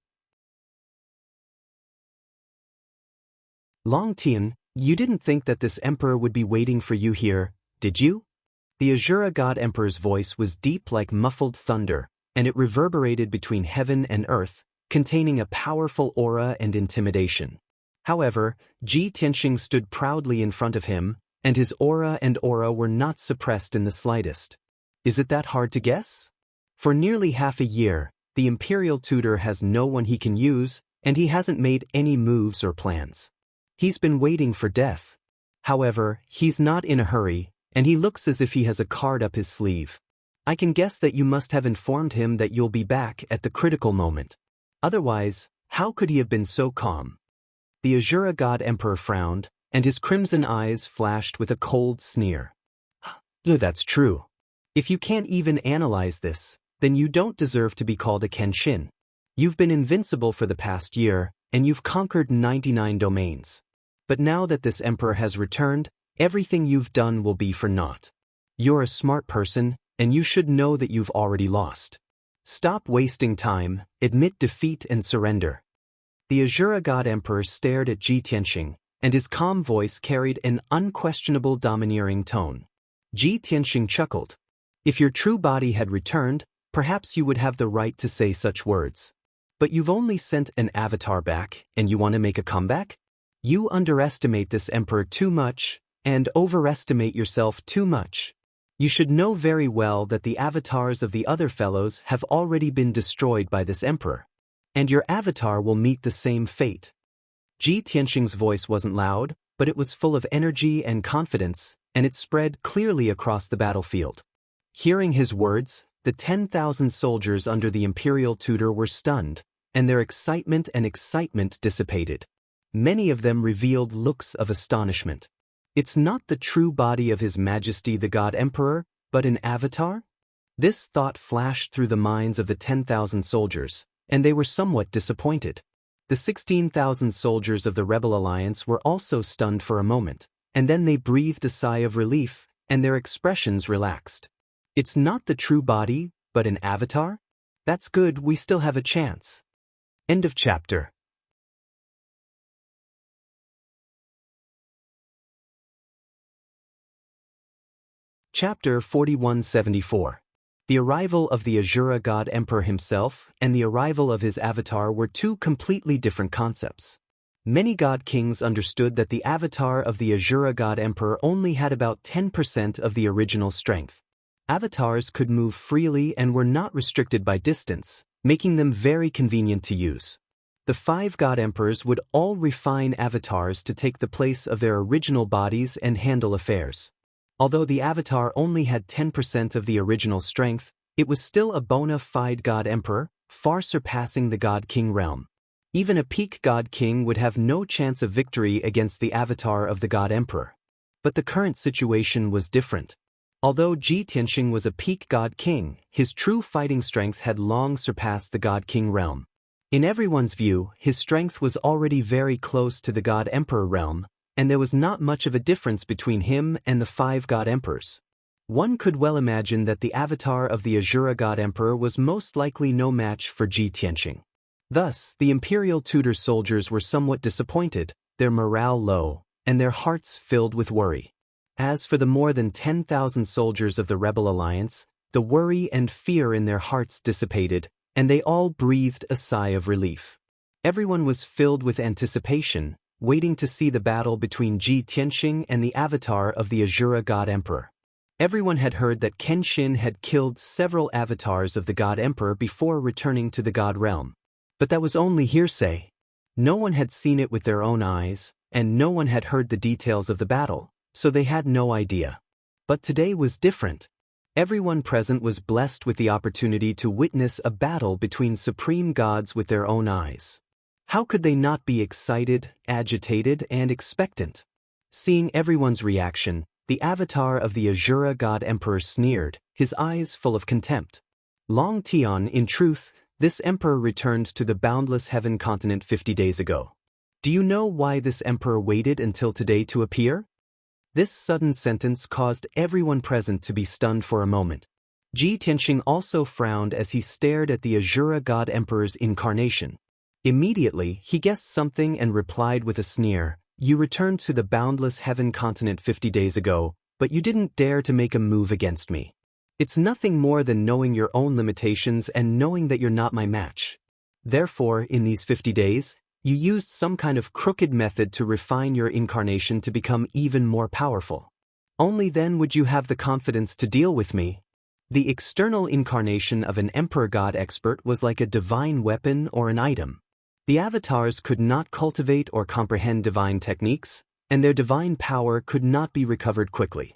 Longtime, you didn't think that this emperor would be waiting for you here, did you? The Azura God Emperor's voice was deep like muffled thunder, and it reverberated between heaven and earth, containing a powerful aura and intimidation. However, Ji Tianxing stood proudly in front of him, and his aura were not suppressed in the slightest. Is it that hard to guess? For nearly half a year, the imperial tutor has no one he can use, and he hasn't made any moves or plans. He's been waiting for death. However, he's not in a hurry, and he looks as if he has a card up his sleeve. I can guess that you must have informed him that you'll be back at the critical moment. Otherwise, how could he have been so calm? The Azura God Emperor frowned, and his crimson eyes flashed with a cold sneer. That's true. If you can't even analyze this, then you don't deserve to be called a Kenshin. You've been invincible for the past year, and you've conquered 99 domains. But now that this emperor has returned, everything you've done will be for naught. You're a smart person, and you should know that you've already lost. Stop wasting time, admit defeat and surrender. The Azura God Emperor stared at Ji Tianxing, and his calm voice carried an unquestionable domineering tone. Ji Tianxing chuckled. If your true body had returned, perhaps you would have the right to say such words. But you've only sent an avatar back, and you want to make a comeback? You underestimate this emperor too much, and overestimate yourself too much. You should know very well that the avatars of the other fellows have already been destroyed by this emperor. And your avatar will meet the same fate. Ji Tianxing's voice wasn't loud, but it was full of energy and confidence, and it spread clearly across the battlefield. Hearing his words, the 10,000 soldiers under the imperial tutor were stunned, and their excitement dissipated. Many of them revealed looks of astonishment. It's not the true body of His Majesty the God Emperor, but an avatar? This thought flashed through the minds of the 10,000 soldiers, and they were somewhat disappointed. The 16,000 soldiers of the Rebel Alliance were also stunned for a moment, and then they breathed a sigh of relief, and their expressions relaxed. It's not the true body, but an avatar? That's good, we still have a chance. End of chapter. Chapter 4174. The arrival of the Azura God Emperor himself and the arrival of his avatar were two completely different concepts. Many God Kings understood that the avatar of the Azura God Emperor only had about 10% of the original strength. Avatars could move freely and were not restricted by distance, making them very convenient to use. The 5 God Emperors would all refine avatars to take the place of their original bodies and handle affairs. Although the avatar only had 10% of the original strength, it was still a bona fide God Emperor, far surpassing the God King realm. Even a peak God King would have no chance of victory against the avatar of the God Emperor. But the current situation was different. Although Ji Tianxing was a peak God King, his true fighting strength had long surpassed the God King realm. In everyone's view, his strength was already very close to the God Emperor realm, and there was not much of a difference between him and the 5 God Emperors. One could well imagine that the avatar of the Azura God Emperor was most likely no match for Ji Tianxing. Thus, the imperial tutor soldiers were somewhat disappointed, their morale low, and their hearts filled with worry. As for the more than 10,000 soldiers of the Rebel Alliance, the worry and fear in their hearts dissipated, and they all breathed a sigh of relief. Everyone was filled with anticipation, waiting to see the battle between Ji Tianxing and the avatar of the Azura God Emperor. Everyone had heard that Kenshin had killed several avatars of the God Emperor before returning to the God realm. But that was only hearsay. No one had seen it with their own eyes, and no one had heard the details of the battle, so they had no idea. But today was different. Everyone present was blessed with the opportunity to witness a battle between supreme gods with their own eyes. How could they not be excited, agitated, and expectant? Seeing everyone's reaction, the avatar of the Azura God Emperor sneered, his eyes full of contempt. Longtime, in truth, this emperor returned to the boundless heaven continent 50 days ago. Do you know why this emperor waited until today to appear? This sudden sentence caused everyone present to be stunned for a moment. Ji Tianxing also frowned as he stared at the Azura God Emperor's incarnation. Immediately, he guessed something and replied with a sneer, "You returned to the boundless heaven continent 50 days ago, but you didn't dare to make a move against me. It's nothing more than knowing your own limitations and knowing that you're not my match. Therefore, in these 50 days, you used some kind of crooked method to refine your incarnation to become even more powerful. Only then would you have the confidence to deal with me." The external incarnation of an emperor god expert was like a divine weapon or an item. The avatars could not cultivate or comprehend divine techniques, and their divine power could not be recovered quickly.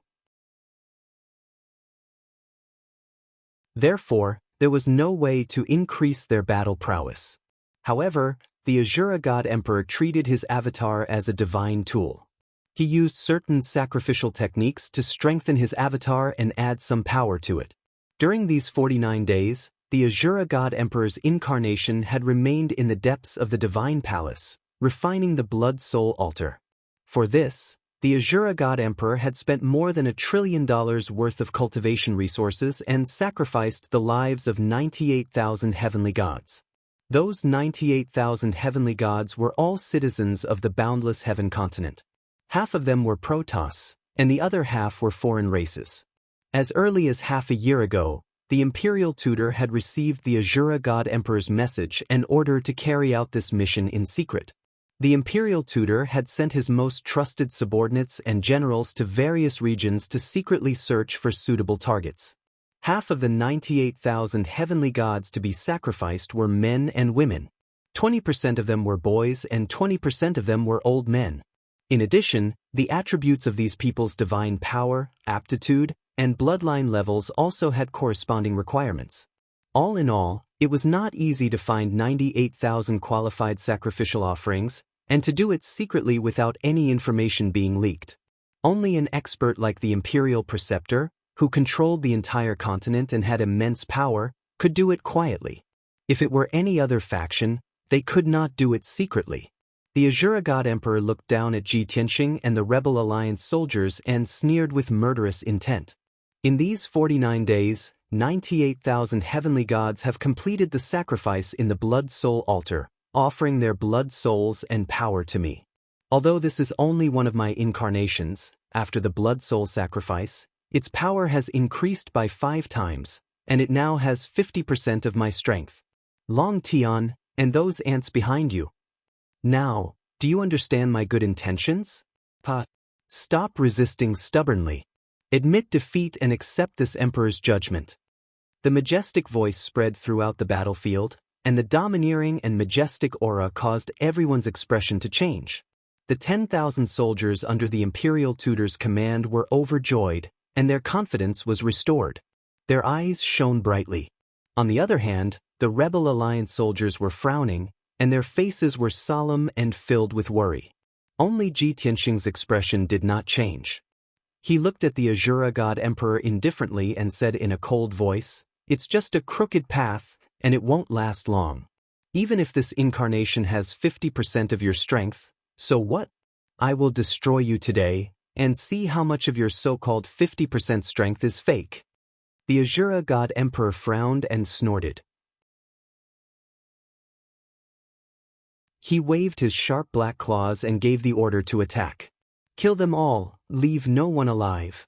Therefore, there was no way to increase their battle prowess. However, the Asura god emperor treated his avatar as a divine tool. He used certain sacrificial techniques to strengthen his avatar and add some power to it. During these 49 days, the Asura god emperor's incarnation had remained in the depths of the divine palace, refining the blood soul altar. For this, the Asura god emperor had spent more than $1 trillion worth of cultivation resources and sacrificed the lives of 98,000 heavenly gods. Those 98,000 heavenly gods were all citizens of the boundless heaven continent. Half of them were Protoss, and the other half were foreign races. As early as half a year ago, the imperial tutor had received the Asura god emperor's message and order to carry out this mission in secret. The imperial tutor had sent his most trusted subordinates and generals to various regions to secretly search for suitable targets. Half of the 98,000 heavenly gods to be sacrificed were men and women. 20% of them were boys and 20% of them were old men. In addition, the attributes of these people's divine power, aptitude, and bloodline levels also had corresponding requirements. All in all, it was not easy to find 98,000 qualified sacrificial offerings, and to do it secretly without any information being leaked. Only an expert like the Imperial Preceptor, who controlled the entire continent and had immense power, could do it quietly. If it were any other faction, they could not do it secretly. The Asura god emperor looked down at Ji Tianxing and the Rebel Alliance soldiers and sneered with murderous intent. In these 49 days, 98,000 heavenly gods have completed the sacrifice in the blood soul altar, offering their blood souls and power to me. Although this is only one of my incarnations, after the blood soul sacrifice, its power has increased by 5 times, and it now has 50% of my strength. Longtime, and those ants behind you. Now, do you understand my good intentions? Stop resisting stubbornly. Admit defeat and accept this emperor's judgment. The majestic voice spread throughout the battlefield, and the domineering and majestic aura caused everyone's expression to change. The 10,000 soldiers under the imperial tutor's command were overjoyed, and their confidence was restored. Their eyes shone brightly. On the other hand, the Rebel Alliance soldiers were frowning, and their faces were solemn and filled with worry. Only Ji Tianxing's expression did not change. He looked at the Asura god emperor indifferently and said in a cold voice, "It's just a crooked path, and it won't last long. Even if this incarnation has 50% of your strength, so what? I will destroy you today, and see how much of your so-called 50% strength is fake." The Asura god emperor frowned and snorted. He waved his sharp black claws and gave the order to attack. "Kill them all, leave no one alive."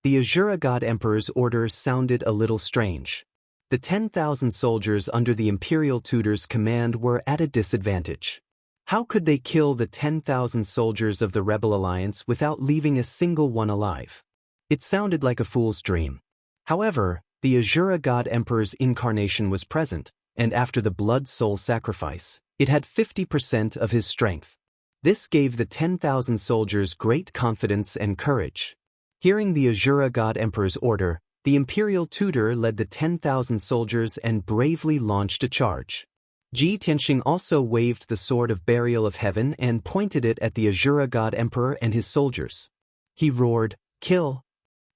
The Asura god emperor's order sounded a little strange. The 10,000 soldiers under the imperial tutor's command were at a disadvantage. How could they kill the 10,000 soldiers of the Rebel Alliance without leaving a single one alive? It sounded like a fool's dream. However, the Asura god emperor's incarnation was present, and after the blood soul sacrifice, it had 50% of his strength. This gave the 10,000 soldiers great confidence and courage. Hearing the Asura god emperor's order, the imperial tutor led the 10,000 soldiers and bravely launched a charge. Ji Tianxing also waved the sword of burial of heaven and pointed it at the Asura god emperor and his soldiers. He roared, "Kill!"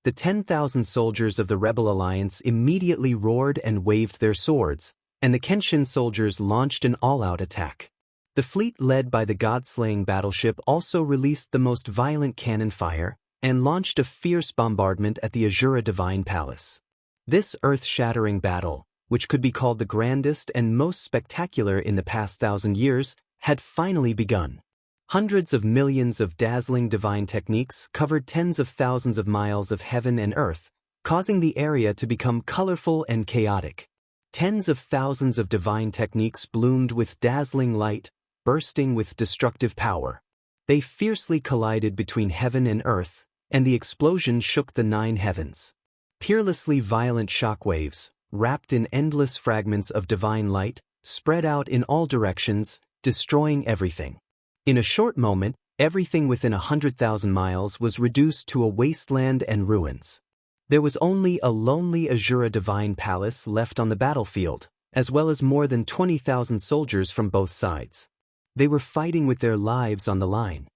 The 10,000 soldiers of the Rebel Alliance immediately roared and waved their swords, and the Kenshin soldiers launched an all-out attack. The fleet led by the god-slaying battleship also released the most violent cannon fire and launched a fierce bombardment at the Asura Divine Palace. This earth-shattering battle, which could be called the grandest and most spectacular in the past 1,000 years, had finally begun. Hundreds of millions of dazzling divine techniques covered tens of thousands of miles of heaven and earth, causing the area to become colorful and chaotic. Tens of thousands of divine techniques bloomed with dazzling light, bursting with destructive power. They fiercely collided between heaven and earth, and the explosion shook the 9 heavens. Peerlessly violent shockwaves, wrapped in endless fragments of divine light, spread out in all directions, destroying everything. In a short moment, everything within 100,000 miles was reduced to a wasteland and ruins. There was only a lonely Azura divine palace left on the battlefield, as well as more than 20,000 soldiers from both sides. They were fighting with their lives on the line.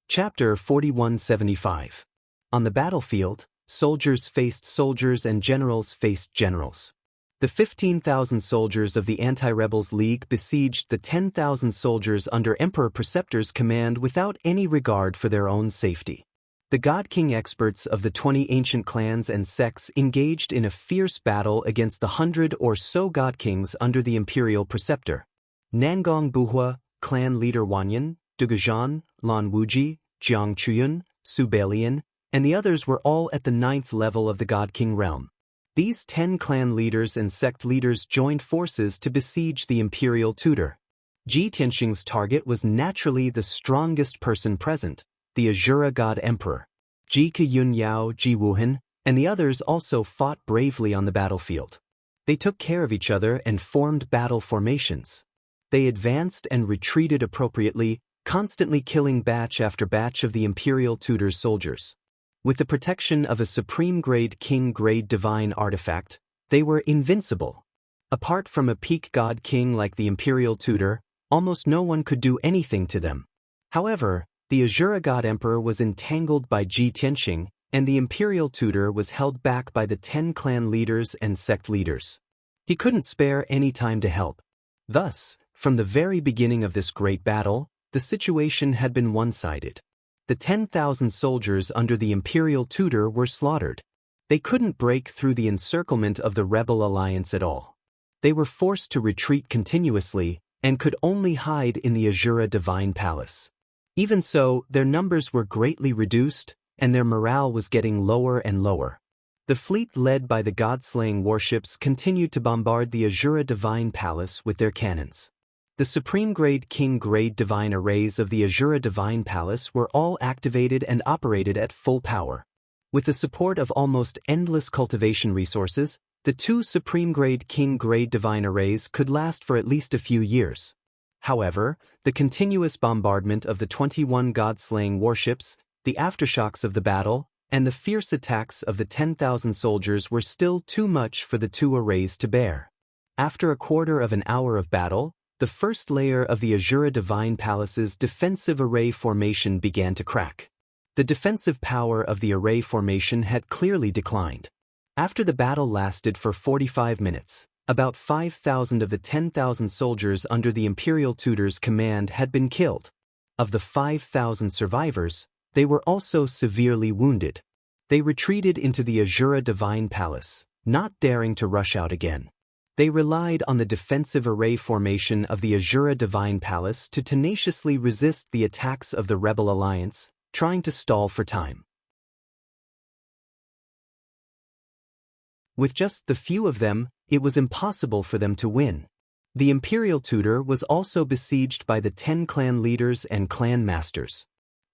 Chapter 4175. On the battlefield, soldiers faced soldiers and generals faced generals. The 15,000 soldiers of the Anti-Rebels League besieged the 10,000 soldiers under Emperor Preceptor's command without any regard for their own safety. The God King experts of the 20 ancient clans and sects engaged in a fierce battle against the 100 or so God Kings under the Imperial Preceptor. Nangong Buhua, clan leader Wanyan, Dugajan, Lan Wuji, Jiang Chuyun, Su Balian, and the others were all at the 9th level of the God King realm. These 10 clan leaders and sect leaders joined forces to besiege the imperial tutor. Ji Tianxing's target was naturally the strongest person present, the Azura God Emperor. Ji Keyun Yao, Ji Wuhan, and the others also fought bravely on the battlefield. They took care of each other and formed battle formations. They advanced and retreated appropriately, constantly killing batch after batch of the imperial tutor's soldiers. With the protection of a supreme-grade king-grade divine artifact, they were invincible. Apart from a peak god king like the imperial tutor, almost no one could do anything to them. However, the Azura God Emperor was entangled by Ji Tianxing, and the imperial tutor was held back by the 10 clan leaders and sect leaders. He couldn't spare any time to help. Thus, from the very beginning of this great battle, the situation had been one-sided. The 10,000 soldiers under the imperial tutor were slaughtered. They couldn't break through the encirclement of the rebel alliance at all. They were forced to retreat continuously and could only hide in the Azura divine palace. Even so, their numbers were greatly reduced, and their morale was getting lower and lower. The fleet led by the god-slaying warships continued to bombard the Azura divine palace with their cannons. The supreme-grade king-grade divine arrays of the Azura divine palace were all activated and operated at full power. With the support of almost endless cultivation resources, the 2 supreme-grade king-grade divine arrays could last for at least a few years. However, the continuous bombardment of the 21 god-slaying warships, the aftershocks of the battle, and the fierce attacks of the 10,000 soldiers were still too much for the 2 arrays to bear. After a quarter of an hour of battle, the first layer of the Azura Divine Palace's defensive array formation began to crack. The defensive power of the array formation had clearly declined. After the battle lasted for 45 minutes, about 5,000 of the 10,000 soldiers under the Imperial Tutor's command had been killed. Of the 5,000 survivors, they were also severely wounded. They retreated into the Azura Divine Palace, not daring to rush out again. They relied on the defensive array formation of the Azura Divine Palace to tenaciously resist the attacks of the Rebel Alliance, trying to stall for time. With just the few of them, it was impossible for them to win. The Imperial Tutor was also besieged by the 10 clan leaders and clan masters.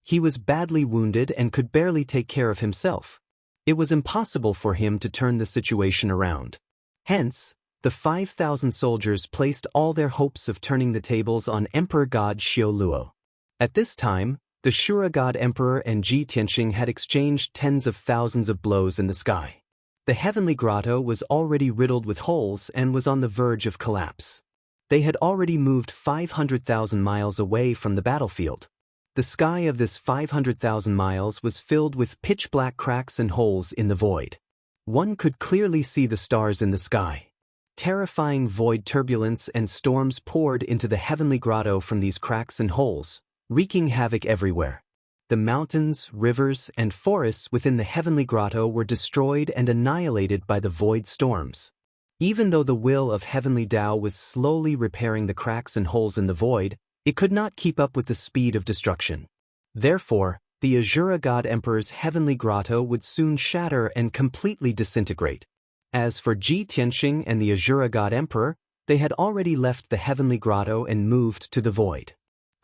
He was badly wounded and could barely take care of himself. It was impossible for him to turn the situation around. Hence, the 5,000 soldiers placed all their hopes of turning the tables on Emperor God Xiao Luo. At this time, the Shura God Emperor and Ji Tianxing had exchanged tens of thousands of blows in the sky. The heavenly grotto was already riddled with holes and was on the verge of collapse. They had already moved 500,000 miles away from the battlefield. The sky of this 500,000 miles was filled with pitch-black cracks and holes in the void. One could clearly see the stars in the sky. Terrifying void turbulence and storms poured into the heavenly grotto from these cracks and holes, wreaking havoc everywhere. The mountains, rivers, and forests within the heavenly grotto were destroyed and annihilated by the void storms. Even though the will of heavenly Tao was slowly repairing the cracks and holes in the void, it could not keep up with the speed of destruction. Therefore, the Azura God Emperor's heavenly grotto would soon shatter and completely disintegrate. As for Ji Tianxing and the Azura God Emperor, they had already left the heavenly grotto and moved to the void.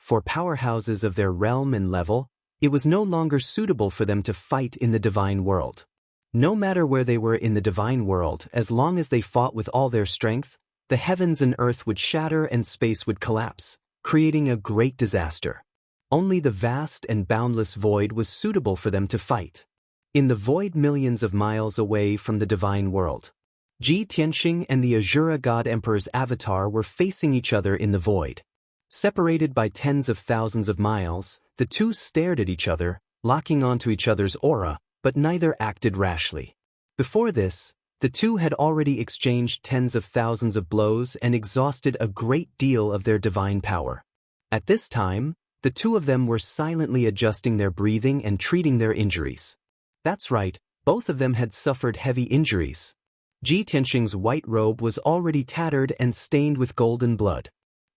for powerhouses of their realm and level, it was no longer suitable for them to fight in the divine world. No matter where they were in the divine world, as long as they fought with all their strength, the heavens and earth would shatter and space would collapse, creating a great disaster. Only the vast and boundless void was suitable for them to fight. In the void millions of miles away from the divine world, Ji Tianxing and the Azura God Emperor's avatar were facing each other in the void. Separated by tens of thousands of miles, the two stared at each other, locking onto each other's aura, but neither acted rashly. Before this, the two had already exchanged tens of thousands of blows and exhausted a great deal of their divine power. At this time, the two of them were silently adjusting their breathing and treating their injuries. That's right, both of them had suffered heavy injuries. Ji Tianxing's white robe was already tattered and stained with golden blood.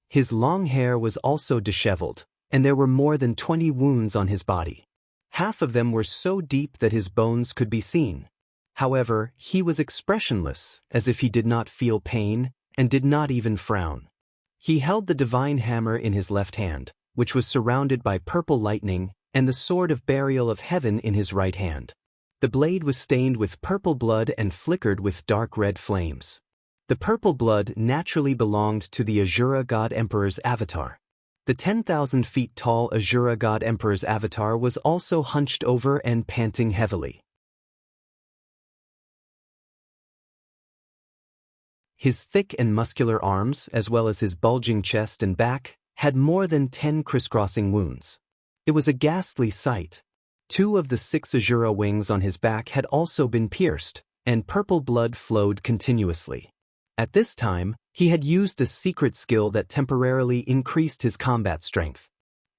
His long hair was also disheveled, and there were more than 20 wounds on his body. Half of them were so deep that his bones could be seen. However, he was expressionless, as if he did not feel pain, and did not even frown. He held the divine hammer in his left hand, which was surrounded by purple lightning, and the sword of burial of heaven in his right hand. The blade was stained with purple blood and flickered with dark red flames. The purple blood naturally belonged to the Azura God Emperor's avatar. The 10,000 feet tall Azura God Emperor's avatar was also hunched over and panting heavily. His thick and muscular arms, as well as his bulging chest and back, had more than 10 crisscrossing wounds. It was a ghastly sight. 2 of the 6 Azura wings on his back had also been pierced, and purple blood flowed continuously. At this time, he had used a secret skill that temporarily increased his combat strength.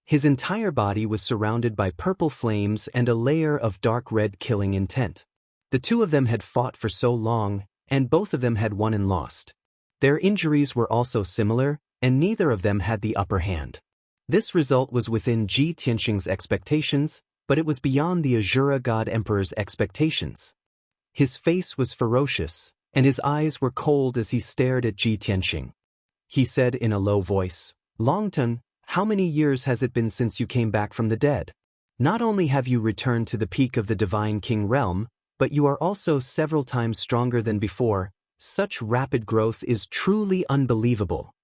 His entire body was surrounded by purple flames and a layer of dark red killing intent. The two of them had fought for so long, and both of them had won and lost. Their injuries were also similar, and neither of them had the upper hand. This result was within Ji Tianxing's expectations, but it was beyond the Azura God Emperor's expectations. His face was ferocious, and his eyes were cold as he stared at Ji Tianxing. He said in a low voice, "Longtime, how many years has it been since you came back from the dead? Not only have you returned to the peak of the Divine King realm, but you are also several times stronger than before. Such rapid growth is truly unbelievable."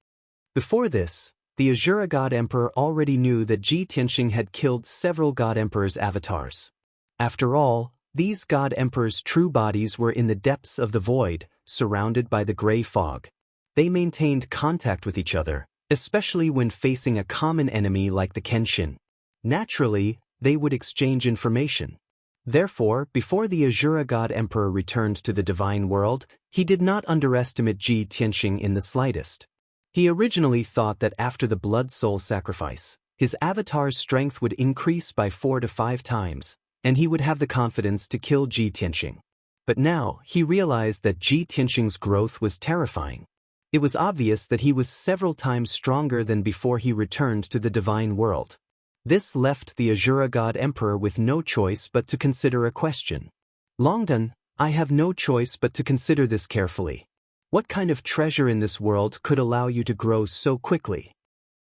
Before this, the Azura God Emperor already knew that Ji Tianxing had killed several God Emperor's avatars. After all, these God Emperors' true bodies were in the depths of the void, surrounded by the gray fog. They maintained contact with each other, especially when facing a common enemy like the Kenshin. Naturally, they would exchange information. Therefore, before the Azura God Emperor returned to the divine world, he did not underestimate Ji Tianxing in the slightest. He originally thought that after the blood soul sacrifice, his avatar's strength would increase by 4 to 5 times, and he would have the confidence to kill Ji Tianxing. But now, he realized that Ji Tianxing's growth was terrifying. It was obvious that he was several times stronger than before he returned to the divine world. This left the Azura God Emperor with no choice but to consider a question. "Longtime, I have no choice but to consider this carefully. What kind of treasure in this world could allow you to grow so quickly?"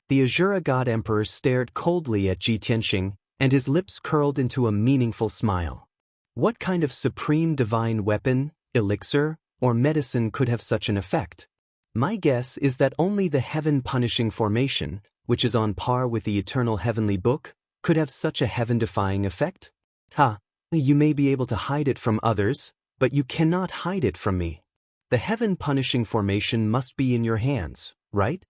The Azura God Emperor stared coldly at Ji Tianxing, and his lips curled into a meaningful smile. What kind of supreme divine weapon, elixir, or medicine could have such an effect? My guess is that only the heaven-punishing formation, which is on par with the eternal heavenly book, could have such a heaven-defying effect? You may be able to hide it from others, but you cannot hide it from me. The heaven-punishing formation must be in your hands, right?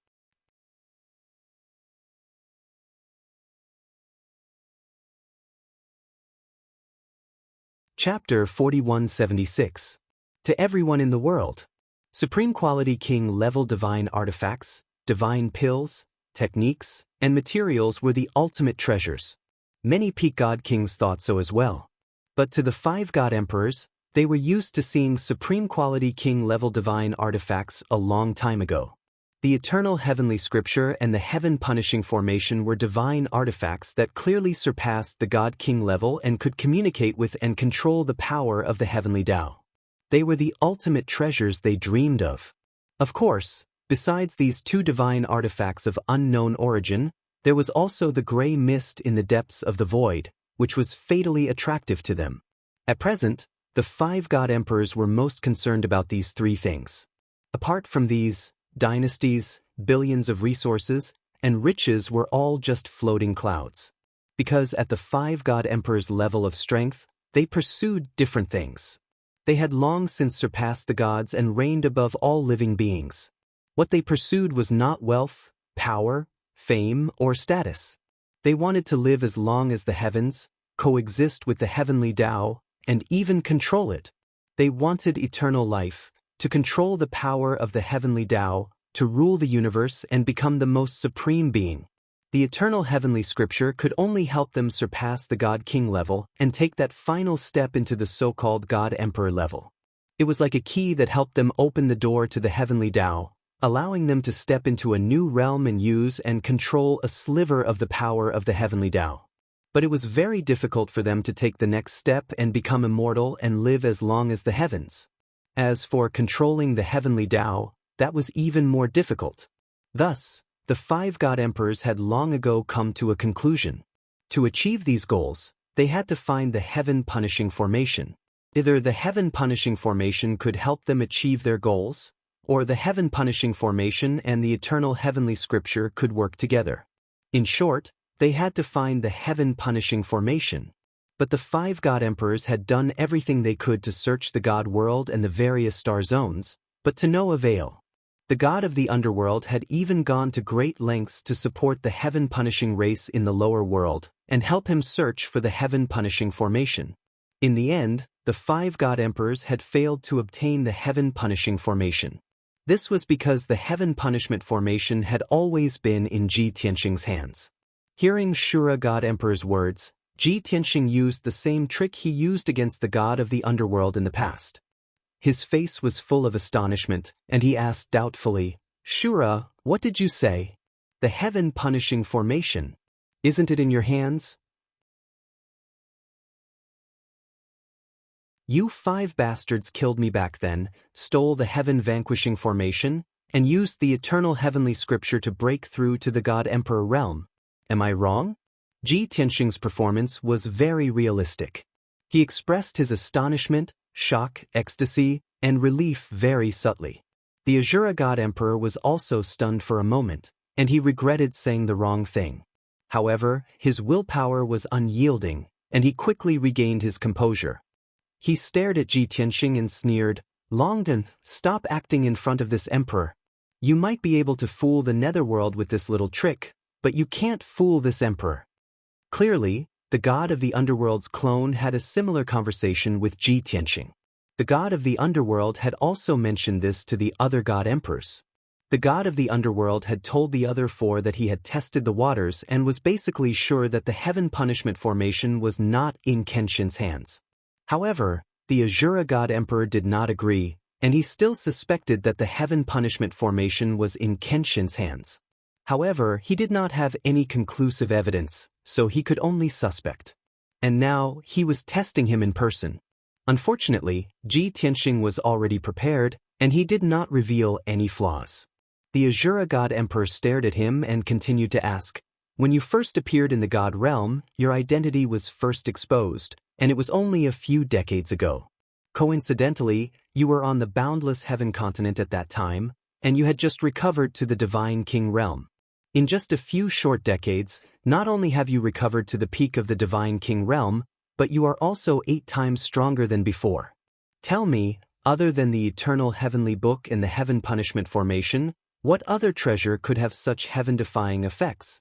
Chapter 4176. To everyone in the world. Supreme Quality King level divine artifacts, divine pills, techniques, and materials were the ultimate treasures. Many peak god kings thought so as well. But to the 5 god emperors, they were used to seeing Supreme Quality King level divine artifacts a long time ago. The eternal heavenly scripture and the heaven-punishing formation were divine artifacts that clearly surpassed the God King level and could communicate with and control the power of the heavenly Tao. They were the ultimate treasures they dreamed of. Of course, besides these 2 divine artifacts of unknown origin, There was also the gray mist in the depths of the void, which was fatally attractive to them. At present, the 5 god emperors were most concerned about these 3 things. Apart from these, dynasties, billions of resources, and riches were all just floating clouds. Because at the 5 god emperors' level of strength, they pursued different things. They had long since surpassed the gods and reigned above all living beings. What they pursued was not wealth, power, fame, or status. They wanted to live as long as the heavens, coexist with the heavenly Tao, and even control it. They wanted eternal life, to control the power of the heavenly Tao, to rule the universe and become the most supreme being. The eternal heavenly scripture could only help them surpass the God-King level and take that final step into the so-called God-Emperor level. It was like a key that helped them open the door to the heavenly Tao, allowing them to step into a new realm and use and control a sliver of the power of the heavenly Tao. But it was very difficult for them to take the next step and become immortal and live as long as the heavens. As for controlling the heavenly Tao, that was even more difficult. Thus, the 5 god emperors had long ago come to a conclusion. To achieve these goals, they had to find the heaven-punishing formation. Either the heaven-punishing formation could help them achieve their goals, or the heaven-punishing formation and the eternal heavenly scripture could work together. In short, they had to find the heaven-punishing formation. But the 5 god emperors had done everything they could to search the god world and the various star zones, but to no avail. The god of the underworld had even gone to great lengths to support the heaven-punishing race in the lower world and help him search for the heaven-punishing formation. In the end, the 5 god emperors had failed to obtain the heaven-punishing formation. This was because the heaven punishment formation had always been in Ji Tianxing's hands. Hearing Shura god emperor's words, Ji Tianxing used the same trick he used against the god of the underworld in the past. His face was full of astonishment, and he asked doubtfully, "Shura, what did you say? The heaven-punishing formation. Isn't it in your hands?" "You 5 bastards killed me back then, stole the heaven-vanquishing formation, and used the eternal heavenly scripture to break through to the God-Emperor realm. Am I wrong?" Ji Tianxing's performance was very realistic. He expressed his astonishment, shock, ecstasy, and relief very subtly. The Azura God Emperor was also stunned for a moment, and he regretted saying the wrong thing. However, his willpower was unyielding, and he quickly regained his composure. He stared at Ji Tianxing and sneered, "Longtime, stop acting in front of this emperor. You might be able to fool the netherworld with this little trick, but you can't fool this emperor." Clearly, the god of the underworld's clone had a similar conversation with Ji Tianxing. The god of the underworld had also mentioned this to the other god emperors. The god of the underworld had told the other 4 that he had tested the waters and was basically sure that the heaven punishment formation was not in Kenshin's hands. However, the Azura god emperor did not agree, and he still suspected that the heaven punishment formation was in Kenshin's hands. However, he did not have any conclusive evidence, so he could only suspect. And now, he was testing him in person. Unfortunately, Ji Tianxing was already prepared, and he did not reveal any flaws. The Azura god emperor stared at him and continued to ask, "When you first appeared in the god realm, your identity was first exposed, and it was only a few decades ago. Coincidentally, you were on the boundless heaven continent at that time, and you had just recovered to the divine king realm. In just a few short decades, not only have you recovered to the peak of the divine king realm, but you are also 8 times stronger than before. Tell me, other than the eternal heavenly book and the heaven punishment formation, what other treasure could have such heaven-defying effects?"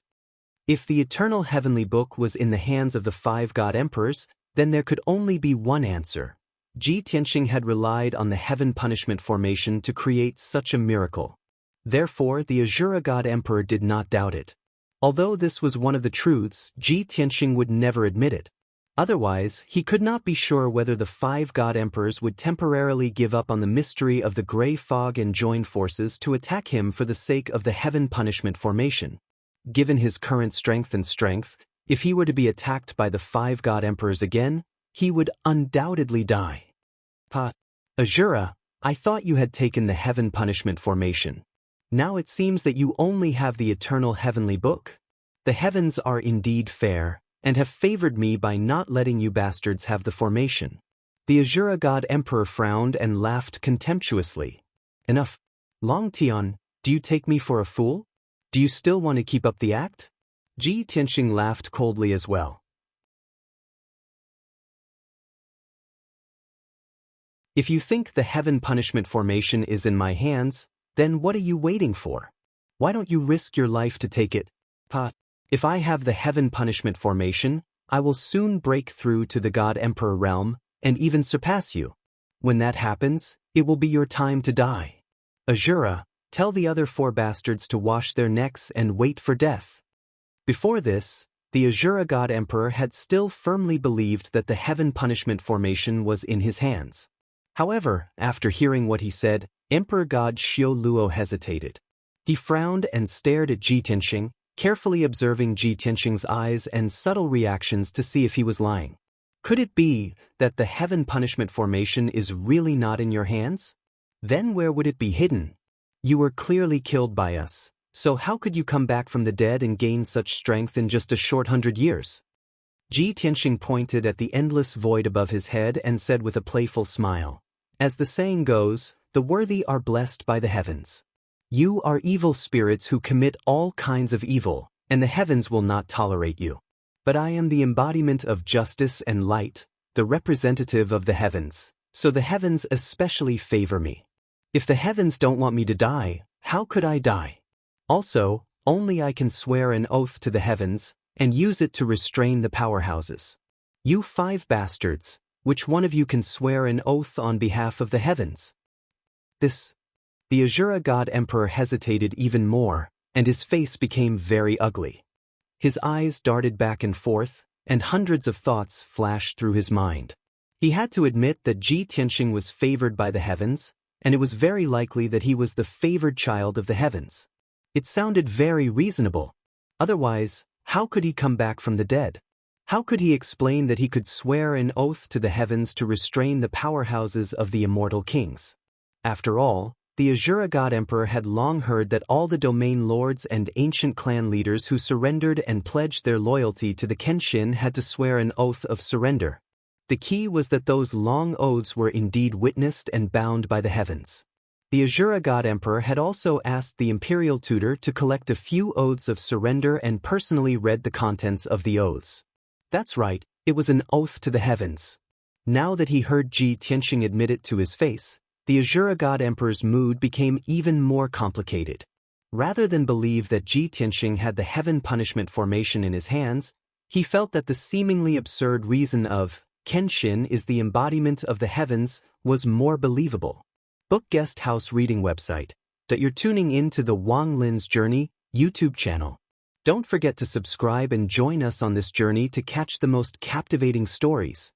If the eternal heavenly book was in the hands of the 5 god emperors, then there could only be one answer. Ji Tianxing had relied on the heaven punishment formation to create such a miracle. Therefore, the Azura god emperor did not doubt it. Although this was one of the truths, Ji Tianxing would never admit it. Otherwise, he could not be sure whether the 5 god emperors would temporarily give up on the mystery of the gray fog and join forces to attack him for the sake of the heaven punishment formation. Given his current strength, if he were to be attacked by the 5 god emperors again, he would undoubtedly die. Azura, I thought you had taken the heaven punishment formation. Now it seems that you only have the eternal heavenly book. The heavens are indeed fair, and have favored me by not letting you bastards have the formation. The Azura God Emperor frowned and laughed contemptuously. Enough. Longtime, do you take me for a fool? Do you still want to keep up the act? Ji Tianxing laughed coldly as well. If you think the heaven punishment formation is in my hands, then what are you waiting for? Why don't you risk your life to take it? If I have the heaven punishment formation, I will soon break through to the God Emperor realm, and even surpass you. When that happens, it will be your time to die. Azura, tell the other 4 bastards to wash their necks and wait for death. Before this, the Azura God Emperor had still firmly believed that the heaven punishment formation was in his hands. However, after hearing what he said, Emperor God Xiao Luo hesitated. He frowned and stared at Ji Tianxing, carefully observing Ji Tianxing's eyes and subtle reactions to see if he was lying. Could it be that the heaven punishment formation is really not in your hands? Then where would it be hidden? You were clearly killed by us, so how could you come back from the dead and gain such strength in just a short 100 years? Ji Tianxing pointed at the endless void above his head and said with a playful smile, as the saying goes, the worthy are blessed by the heavens. You are evil spirits who commit all kinds of evil, and the heavens will not tolerate you. But I am the embodiment of justice and light, the representative of the heavens, so the heavens especially favor me. If the heavens don't want me to die, how could I die? Also, only I can swear an oath to the heavens, and use it to restrain the powerhouses. You 5 bastards, which one of you can swear an oath on behalf of the heavens? The Azura God Emperor hesitated even more, and his face became very ugly. His eyes darted back and forth, and hundreds of thoughts flashed through his mind. He had to admit that Ji Tianxing was favored by the heavens, and it was very likely that he was the favored child of the heavens. It sounded very reasonable. Otherwise, how could he come back from the dead? How could he explain that he could swear an oath to the heavens to restrain the powerhouses of the immortal kings? After all, the Azura God Emperor had long heard that all the domain lords and ancient clan leaders who surrendered and pledged their loyalty to the Kenshin had to swear an oath of surrender. The key was that those long oaths were indeed witnessed and bound by the heavens. The Azura God Emperor had also asked the imperial tutor to collect a few oaths of surrender and personally read the contents of the oaths. That's right, it was an oath to the heavens. Now that he heard Ji Tianxing admit it to his face, the Azura God Emperor's mood became even more complicated. Rather than believe that Ji Tianxing had the heaven punishment formation in his hands, he felt that the seemingly absurd reason of Kenshin is the embodiment of the heavens was more believable. Book Guest House Reading Website. That you're tuning in to the Wang Lin's Journey YouTube channel. Don't forget to subscribe and join us on this journey to catch the most captivating stories.